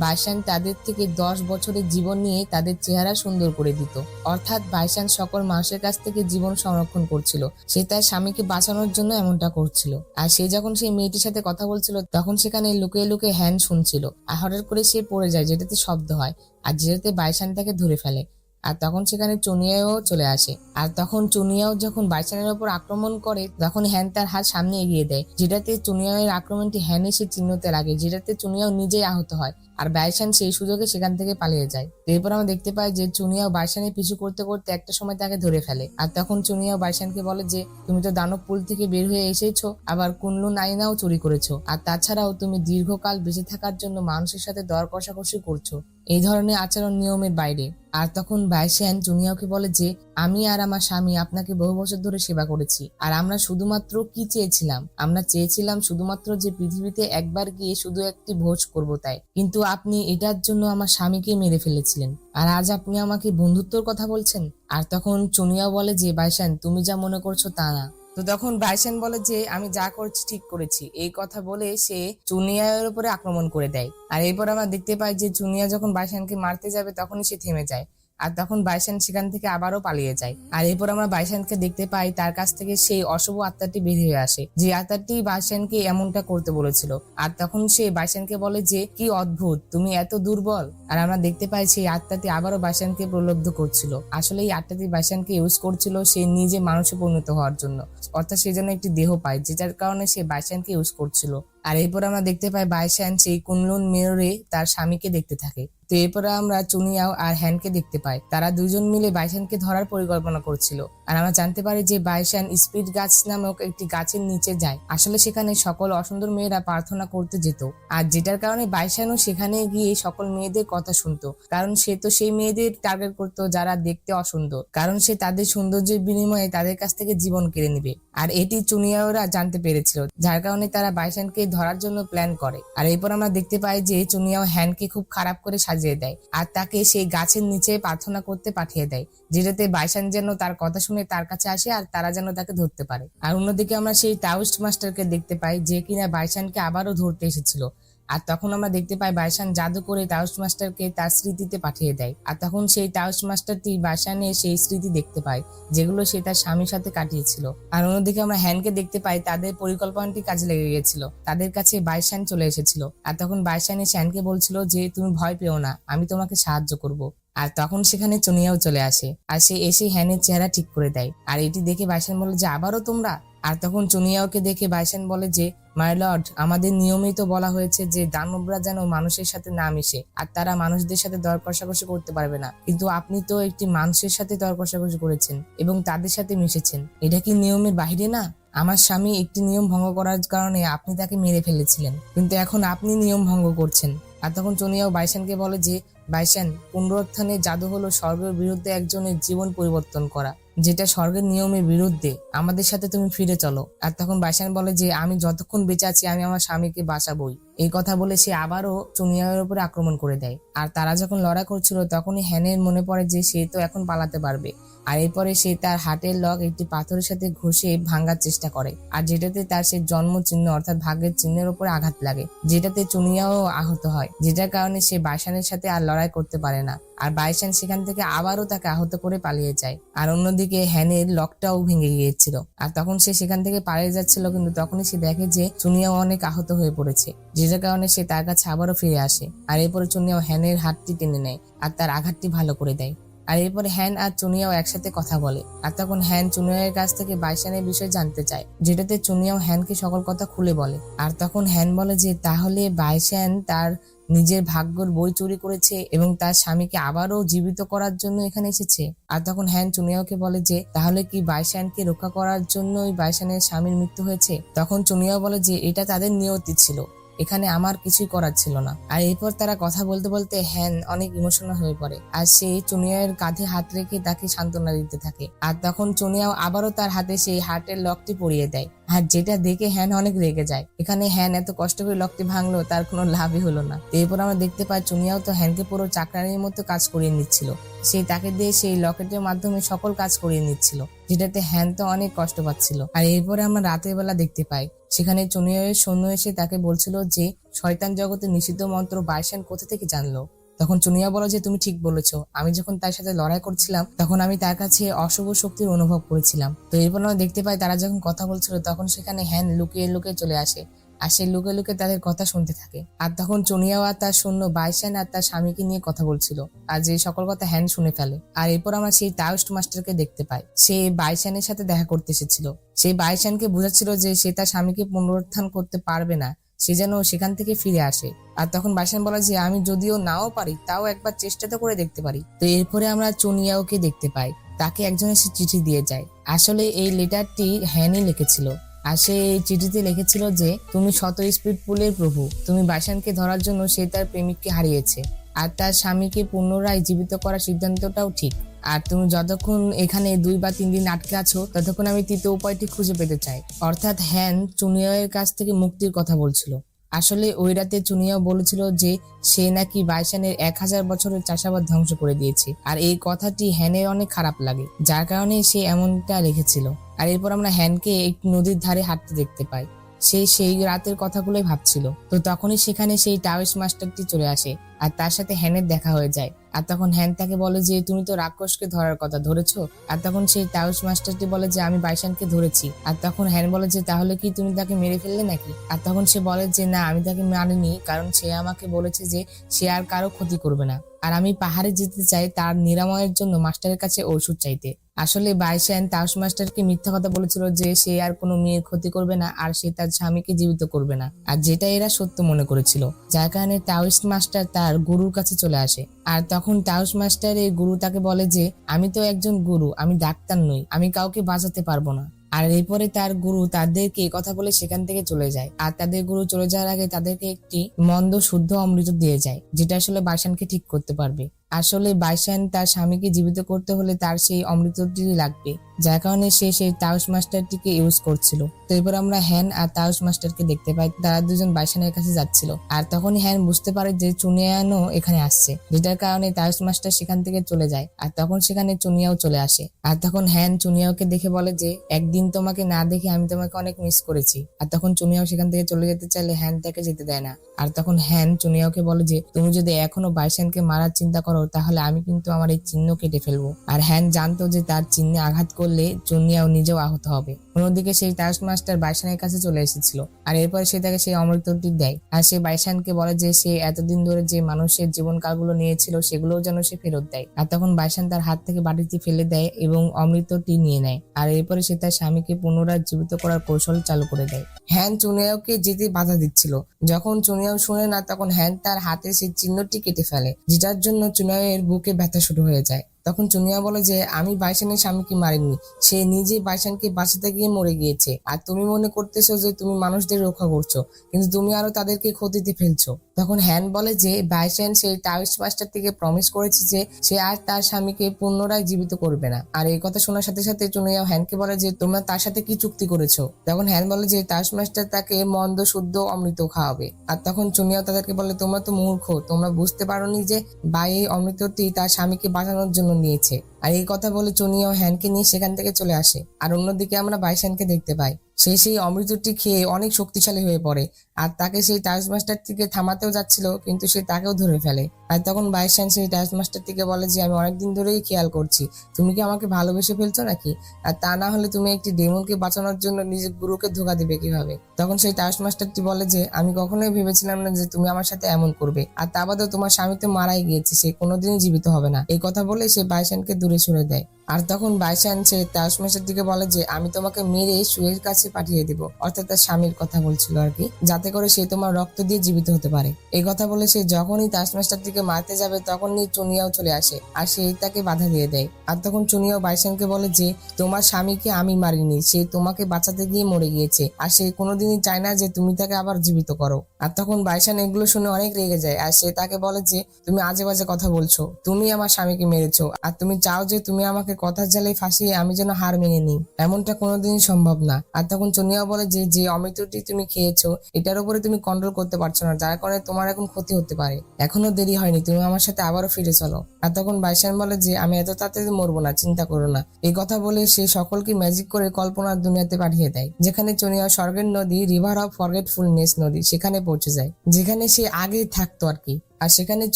বাইশান তাদের থেকে 10 বছরের জীবন নিয়ে তাদের চেহারা সুন্দর করে দিত। অর্থাৎ বাইশান সকল মানুষের কাছ থেকে জীবন সংরক্ষণ করছিল। সে তার স্বামীকে বাঁচানোর জন্য এমনটা করছিল। আর সে যখন সেই মেয়েটির সাথে কথা বলছিল তখন সেখানে লুকিয়ে লুকিয়ে হ্যান শুনছিল। আর হঠাৎ করে সে পড়ে যায়, যেটাতে শব্দ হয়, আর যেটাতে বাইশান তাকে ধরে ফেলে। আর তখন সেখানে চুনিয়াও চলে আসে। আর তখন চুনিয়াও যখন বাইশানের উপর আক্রমণ করে তখন হ্যান তার হাত সামনে এগিয়ে দেয়, যেটাতে চুনিয়াওয়ের আক্রমণটি হ্যানের সে চিহ্নতে লাগে, যেটাতে চুনিয়াও নিজেই আহত হয়। আর বাইশান সেই সুযোগে সেখান থেকে পালিয়ে যায়। এরপর আমরা দেখতে পাই যে চুনিয়াও বাইশানের পিছু করতে করতে একটা সময় তাকে ধরে ফেলে। আর তখন চুনিয়াও বাইশানকে বলে যে তুমি তো দানব পুল থেকে বের হয়ে এসেছো, আবার কুনলুন আয়নাও চুরি করেছো, আর তাছাড়াও তুমি দীর্ঘকাল বেঁচে থাকার জন্য মানুষের সাথে দর কষাকষি করছো। এই ধরনের আচরণ নিয়মের বাইরে। আর তখন বাইশান চুনিয়াওকে বলে যে আমি আর আমার স্বামী আপনাকে বহু বছর ধরে সেবা করেছি, আর আমরা শুধুমাত্র কি চেয়েছিলাম, আমরা চেয়েছিলাম শুধুমাত্র যে পৃথিবীতে একবার গিয়ে শুধু একটি ভোজ করব, তাই কিন্তু আপনি এটার জন্য আমার স্বামীকে মেরে ফেলেছিলেন, আর আজ আপনি আমাকে বন্ধুত্বর কথা বলছেন। আর তখন চুনিয়াও বলে যে বাইশান তুমি যা মনে করছো তা না। তো তখন বাইশান বলে যে আমি যা করছি ঠিক করেছি, এই কথা বলে সে চুনিয়ার উপরে আক্রমণ করে দেয়। আর এরপর আমরা দেখতে পাই যে চুনিয়া যখন বাইশানকে মারতে যাবে তখনই সে থেমে যায়, আর তখন বাইশান সেখান থেকে আবারও পালিয়ে যায়। আর এরপর আমরা বাইশানকে দেখতে পাই তার কাছ থেকে সেই অশুভ আত্মাটি বের হয়ে আসে, যে আত্মাটি বাইশানকে এমনটা করতে বলেছিল। আর তখন সে বাইশানকে বলে যে কি অদ্ভুত, তুমি এত দুর্বল। আর আমরা দেখতে পাই সেই আত্মাটি আবারও বাইশানকে প্রলুব্ধ করছিল। আসলে এই আত্মাটি বাইশানকে ইউজ করছিল সে নিজে মানুষে পরিণত হওয়ার জন্য, অর্থাৎ সে যেন একটি দেহ পায়, যেটার কারণে সে বাইশানকে ইউজ করছিল। আর এরপর আমরা দেখতে পাই বাইশান সেই কুনলুন মিররে তার স্বামীকে দেখতে থাকে। তো এরপরে আমরা চুনিয়াও আর হ্যানকে দেখতে পাই, তারা দুজন মিলে বাইশানকে ধরার পরিকল্পনা করছিল। আর আমরা জানতে পারি যে বাইশান স্পিড গাছ নামক একটি গাছের নিচে যায়। আসলে সেখানে সকল অসুন্দর মেয়েরা প্রার্থনা করতে যেত, আর যেটার কারণে বাইশানও সেখানে গিয়ে সকল মেয়েদের কথা শুনতো, কারণ সে তো সেই মেয়েদের টার্গেট করতো যারা দেখতে অসুন্দর, কারণ সে তাদের সৌন্দর্যের বিনিময়ে তাদের কাছ থেকে জীবন কেড়ে নেবে। আর এটি চুনিয়াওরা জানতে পেরেছিল, যার কারণে তারা বাইশানকে ধরার জন্য প্ল্যান করে। আর এরপর আমরা দেখতে পাই যে চুনিয়াও হ্যানকে খুব খারাপ করে সাজিয়ে দেয়, আর তাকে সেই গাছের নিচে প্রার্থনা করতে পাঠিয়ে দেয়, যেটাতে বাইশান যেন তার কথা শুনে তার কাছে আসে আর তারা যেন তাকে ধরতে পারে। আর অন্যদিকে আমরা সেই টাউস্ট মাস্টারকে দেখতে পাই, যে কিনা বাইশানকে আবারও ধরতে এসেছিল। আর তখন আমরা দেখতে পাই বাইশান জাদু করে টাউস্ট মাস্টারকে তার স্মৃতিতে পাঠিয়ে দেয়। আর তখন সেই টাউস্ট মাস্টারটি বাইশানের সেই স্মৃতি দেখতে পায় যেগুলো সে তার স্বামীর সাথে কাটিয়েছিল। আর অন্যদিকে আমরা হ্যানকে দেখতে পাই তাদের পরিকল্পনাটি কাজে লেগে গেছিল, তাদের কাছে বাইশান চলে এসেছিল। আর তখন বাইশান এসে হ্যানকে বলছিল যে তুমি ভয় পেও না, আমি তোমাকে সাহায্য করব। আর তখন সেখানে চুনিয়াও চলে আসে, আর সে এসে হ্যানের চেহারা ঠিক করে দেয়। আর এটি দেখে বাইশান বলে যে আবারও তোমরা। আর তখন চুনিয়াওকে দেখে বাইশান বলে যে মাই লর্ড, আমাদের নিয়মিত বলা হয়েছে যে দানবরা যেন মানুষের সাথে না মিশে, আর তারা মানুষদের সাথে দর কষাকষি করতে পারবে না, কিন্তু আপনি তো একটি মানুষের সাথে দর কষাকষি করেছেন এবং তাদের সাথে মিশেছেন, এটা কি নিয়মের বাইরে না? আমার স্বামী একটি নিয়ম ভঙ্গ করার কারণে আপনি তাকে মেরে ফেলেছিলেন, কিন্তু এখন আপনি নিয়ম ভঙ্গ করছেন। আর তখন চুনিয়াও বাইশানকে বলে যে বাইশান, পুনরুত্থানের জাদু হলো স্বর্গের বিরুদ্ধে একজনের জীবন পরিবর্তন করা, যেটা স্বর্গের নিয়মের বিরুদ্ধে, আমাদের সাথে তুমি ফিরে চলো। আর তখন বাইশান বলে যে আমি যতক্ষণ বেঁচে আছি আমি আমার স্বামীকে বাঁচাবই। এই কথা বলে সে আবারও চুনিয়ার উপরে আক্রমণ করে দেয়। আর তারা যখন লড়াই করছিল তখনই হ্যানের মনে পড়ে যে সে তো এখন পালাতে পারবে। আর এরপরে সে তার হাতের লক একটি পাথরের সাথে ঘষে ভাঙার চেষ্টা করে, আর যেটাতে তার সেই জন্ম চিহ্ন অর্থাৎ ভাগ্যের চিহ্নের উপরে আঘাত লাগে, যেটাতে চুনিয়াও আহত হয়, যেটার কারণে সে বাইশানের সাথে আর লড়াই করতে পারে না। আর বাইশান সেখান থেকে আবারও তাকে আহত করে পালিয়ে যায়। আর অন্যদিকে হ্যানের লকটাও ভেঙে গিয়েছিল, আর তখন সে সেখান থেকে পালিয়ে যাচ্ছিল, কিন্তু তখনই সে দেখে যে চুনিয়াও অনেক আহত হয়ে পড়েছে, যেটার কারণে সে তার কাছে আবারও ফিরে আসে। আর এরপরে চুনিয়াও হ্যানের হাতটি টেনে নেয় আর তার আঘাতটি ভালো করে দেয়। আর এরপরে হ্যান আর চুনিয়াও একসাথে কথা বলে, আর তখন হ্যান চুনিয়ার কাছ থেকে বাইশানের বিষয় জানতে চায়, যেটাতে চুনিয়াও হ্যানকে সকল কথা খুলে বলে। আর তখন হ্যান বলে যে তাহলে বাইশান তার নিজের ভাগ্যর বই চুরি করেছে এবং তার স্বামীকে আবারও জীবিত করার জন্য এখানে এসেছে। আর তখন হ্যান চুনিয়াওকে বলে যে তাহলে কি বাইশানকে রক্ষা করার জন্যই বাইশানের স্বামীর মৃত্যু হয়েছে? তখন চুনিয়াও বলে যে এটা তাদের নিয়তি ছিল, এখানে আমার কিছুই করার ছিল না। আর এরপর তারা কথা বলতে বলতে হ্যান অনেক ইমোশনাল হয়ে পড়ে, আর সে চুনিয়ার কাঁধে হাত রেখে তাকে সান্ত্বনা দিতে থাকে। আর তখন চুনিয়াও আবারও তার হাতে সেই হার্টের লকটি পরিয়ে দেয়, আর যেটা দেখে হ্যান অনেক রেগে যায়। এখানে হ্যান এত কষ্ট করে লকটি ভাঙলো, তার কোনো লাভই হলো না। এরপর আমরা দেখতে পাই চুনিয়াও তো হ্যানকে পুরো চাকরানির মতো কাজ করিয়ে নিচ্ছিল, সে তাকে দিয়ে সেই লকেটের মাধ্যমে সকল কাজ করিয়ে নিচ্ছিল, যেটাতে হ্যান তো অনেক কষ্ট পাচ্ছিল। আর এরপরে আমরা রাতের বেলা দেখতে পাই সেখানে চুনিয়ার সৈন্য এসে তাকে বলছিল যে শয়তান জগতের নিষিদ্ধ মন্ত্র বাইশান কোথা থেকে জানলো। তখন চুনিয়া বলে যে তুমি ঠিক বলেছো, আমি যখন তার সাথে লড়াই করছিলাম তখন আমি তার কাছে অশুভ শক্তির অনুভব করেছিলাম। তো এরপর আমরা দেখতে পাই তারা যখন কথা বলছিল তখন সেখানে হ্যান লুকিয়ে লুকিয়ে চলে আসে, আর সে লুকে লুকে তাদের কথা শুনতে থাকে। আর তখন চুনিয়াও আর তার সৈন্য বাইশান আর তার স্বামীকে নিয়ে কথা বলছিল, আর যে সকল কথা হ্যান শুনে ফেলে। আর এরপর আমরা সেই টাউস্ট মাস্টারকে দেখতে পাই, সে বাইশানের সাথে দেখা করতে এসেছিল। সে বাইশানকে বোঝাচ্ছিল যে সে তার স্বামীকে পুনরুত্থান করতে পারবে না, সে যেন সেখান থেকে ফিরে আসে। আর তখন বাইশান বলে যে আমি যদিও নাও পারি তাও একবার চেষ্টা তো করে দেখতে পারি। তো এরপরে আমরা চুনিয়াওকে দেখতে পাই, তাকে একজন এসে চিঠি দিয়ে যায়। আসলে এই লেটারটি হ্যানই লিখেছিল, আর সে এই চিঠিতে লিখেছিল যে তুমি শত স্পিড পুলের প্রভু, তুমি বাইশানকে ধরার জন্য সে তার প্রেমিককে হারিয়েছে, আর তার স্বামীকে পুনরায় জীবিত করার সিদ্ধান্তটাও ঠিক। আর তুমি যতক্ষণ এখানে 2 বা 3 দিন আটকে আছো ততক্ষণ আমি তৃতীয় উপায়টি খুঁজে পেতে চাই। অর্থাৎ হ্যান চুনিয়াওয়ের কাছ থেকে মুক্তির কথা বলছিল। আসলে ওই রাতে চুনিয়াও বলেছিল যে সে নাকি বাইশানের 1000 বছরের চাষাবাদ ধ্বংস করে দিয়েছে, আর এই কথাটি হ্যানের অনেক খারাপ লাগে, যার কারণে সে এমনটা লিখেছিল। আর এরপর আমরা হ্যানকে একটি নদীর ধারে হাঁটতে দেখতে পাই। সে সেই রাতের কথাগুলোই ভাবছিল। তো তখনই সেখানে সেই টাওয়েস্ট মাস্টারটি চলে আসে আর তার সাথে হ্যানের দেখা হয়ে যায়। আর তখন হ্যান তাকে বলে যে তুমি তো রাক্ষসকে ধরার কথা ধরেছো। আর তখন সেই টাওয়েস্ট মাস্টারটি বলে যে আমি বাইশানকে ধরেছি। আর তখন হ্যান বলে যে তাহলে কি তুমি তাকে মেরে ফেললে নাকি? আর তখন সে বলে যে না, আমি তাকে মারিনি, কারণ সে আমাকে বলেছে যে সে আর কারো ক্ষতি করবে না, আর আমি পাহাড়ে যেতে চাই তার নিরাময়ের জন্য মাস্টারের কাছে ঔষধ চাইতে। আসলে বাইশান তাওস মাস্টারকে মিথ্যা কথা বলেছিল যে সে আর কোনো মেয়ের ক্ষতি করবে না আর সে তার স্বামীকে জীবিত করবে না, আর যেটা এরা সত্য মনে করেছিল। যার কারণে তাওস মাস্টার তার গুরুর কাছে চলে আসে। আর তখন তাওস মাস্টারের গুরু তাকে বলে যে আমি তো একজন গুরু, আমি ডাক্তার নই, আমি কাউকে বাঁচাতে পারবো না। আর এরপরে তার গুরু তাদেরকে কথা বলে সেখান থেকে চলে যায়। আর তাদের গুরু চলে যাওয়ার আগে তাদেরকে একটি মন্দ শুদ্ধ অমৃত দিয়ে যায়, যেটা আসলে বাইশানকে ঠিক করতে পারবে। আসলে বাইশান তার স্বামীকে জীবিত করতে হলে তার সেই অমৃতটি লাগবে, যার কারণে সে সেই তাওস মাস্টারটিকে ইউজ করছিল। তো এবার আমরা হ্যান আর তাওস মাস্টারকে দেখতে পাই, তারা দুজন বাইশানের কাছে যাচ্ছিল। আর তখনই হ্যান বুঝতে পারে যে চুনিয়ানো এখানে আসছে, যেটার কারণে তাওস মাস্টার সেখান থেকে চলে যায়। আর তখন সেখানে চুনিয়াও চলে আসে। আর তখন হ্যান চুনিয়াওকে দেখে বলে যে একদিন তোমাকে না দেখে আমি তোমাকে অনেক মিস করেছি। আর তখন চুনিয়াও সেখান থেকে চলে যেতে চাইলে হ্যান তাকে যেতে দেয় না। আর তখন হ্যান চুনিয়াওকে বলে যে তুমি যদি এখনো বাইশানকে মারার চিন্তা করো তাহলে আমি কিন্তু আমার এই চিহ্ন কেটে ফেলবো। আর হ্যান জানতো যে তার চিহ্নে আঘাত করলে চুনিয়াও নিজেও আহত হবে। অন্যদিকে সেই টাস্ক মাস্টার বাইশানের কাছে চলে এসেছিল, আর এরপরে সে তাকে সেই অমৃতটি দেয়। আর সে বাইশানকে বলে যে সে এতদিন ধরে যে মানুষের জীবনকালগুলো নিয়েছিল সেগুলোও যেন সে ফেরত দেয়। আর তখন বাইশান তার হাত থেকে বাটিটি ফেলে দেয় এবং অমৃতটি নিয়ে নেয়। আর এরপরে সে তার স্বামীকে পুনরায় জীবিত করার কৌশল চালু করে দেয়। হ্যান চুনিয়াওকে যেতে বাধা দিচ্ছিল। যখন চুনিয়াও শুনে না তখন হ্যান তার হাতে সেই চিহ্নটি কেটে ফেলে, যেটার জন্য চুনিয়াওয়ের বুকে ব্যথা শুরু হয়ে যায়। তখন চুনিয়া বলে যে আমি বাইশানের স্বামীকে মারিনি, সে নিজে বাইশানকে বাঁচাতে গিয়ে মরে গিয়েছে। আর তুমি মনে করতেছো যে তুমি মানুষদের রক্ষা করছো, কিন্তু তুমি আরো তাদেরকে ক্ষতিতে ফেলছো। তখন হ্যান বলে যে বাইশান সেই টাওয়েস্ট মাস্টার থেকে প্রমিস করেছে যে সে আর তার স্বামীকে পুনরায় জীবিত করবে না। আর এই কথা শোনার সাথে সাথে চুনিয়া হ্যানকে বলে যে তোমরা তার সাথে কি চুক্তি করেছো? তখন হ্যান বলে যে টাওয়েস্ট মাস্টার তাকে মন্দ শুদ্ধ অমৃত খাওয়াবে। আর তখন চুনিয়া তাদেরকে বলে তোমরা তো মূর্খ, তোমরা বুঝতে পারোনি যে বাই এই অমৃতটি তার স্বামীকে বাঁচানোর জন্য নিয়েছে। আর এই কথা বলে চুনিয়াও হ্যানকে নিয়ে সেখান থেকে চলে আসে। আর অন্যদিকে আমরা বাইশানকে দেখতে পাই, সে সেই অমৃতটি খেয়ে অনেক শক্তিশালী হয়ে পড়ে। আর তাকে সেই টাস্ক মাস্টারটিকে থামাতেও যাচ্ছিল, কিন্তু সে তাকেও ধরে ফেলে। আর তখন বাইশান সেই টাস্ক মাস্টারটিকে বলে যে আমি অনেকদিন ধরেই খেয়াল করছি, তুমি কি আমাকে ভালোবেসে ফেলছো নাকি? আর তা না হলে তুমি একটি ডেমনকে বাঁচানোর জন্য নিজের গুরুকে ধোঁকা দিবে কিভাবে? তখন সেই টাস্ক মাস্টারটি বলে যে আমি কখনোই ভেবেছিলাম না যে তুমি আমার সাথে এমন করবে, আর তা বাদেও তোমার স্বামী তো মারাই গিয়েছে, সে কোনোদিনই জীবিত হবে না। এই কথা বলে সে বাইশানকে দূরে সরে দেয়। আর তখন বাইশান সে টাস্ক মাস্টারটিকে বলে যে আমি তোমাকে মেরে সুয়ের কাছে পাঠিয়ে দিব, অর্থাৎ তার স্বামীর কথা বলছিল আর কি, যাতে করে সে তোমার রক্ত দিয়ে জীবিত হতে পারে। এই কথা বলে সে যখনই টাস্ক মাস্টারটিকে মারতে যাবে তখনই চুনিয়াও চলে আসে আর সে তাকে বাধা দিয়ে দেয়। আর তখন চুনিয়াও বাইশানকে বলে যে তোমার স্বামীকে আমি মারিনি, সে তোমাকে বাঁচাতে গিয়ে মরে গিয়েছে, আর সে কোনোদিনই চায় না যে তুমি তাকে আবার জীবিত করো। আর তখন বাইশান এগুলো শুনে অনেক রেগে যায়, আর সে তাকে বলে যে তুমি আজে বাজে কথা বলছো, তুমি আমার স্বামীকে মেরেছো, আর তুমি চাও যে তুমি আমাকে কথার জালে ফাঁসিয়ে আমি যেন হার মেনে নিই, এমনটা কোনোদিনই সম্ভব না। আর তখন চুনিয়াও বলে যে যে অমৃতটি তুমি খেয়েছো এটার উপরে তুমি কন্ট্রোল করতে পারছো না, যার কারণে তোমার এখন ক্ষতি হতে পারে, এখনো দেরি হয়নি, তুমি আমার সাথে আবারও ফিরে চলো। আর তখন বাইশান বলে যে আমি এত তাড়াতাড়ি মরবো না, চিন্তা করো না। এই কথা বলে সে সকলকে ম্যাজিক করে কল্পনার দুনিয়াতে পাঠিয়ে দেয়, যেখানে চুনিয়া স্বর্গের নদী রিভার অফ ফরগেটফুলনেস নদী সেখানে পৌঁছে যায়, যেখানে সে আগে থাকতো আর কি। আর সেখানে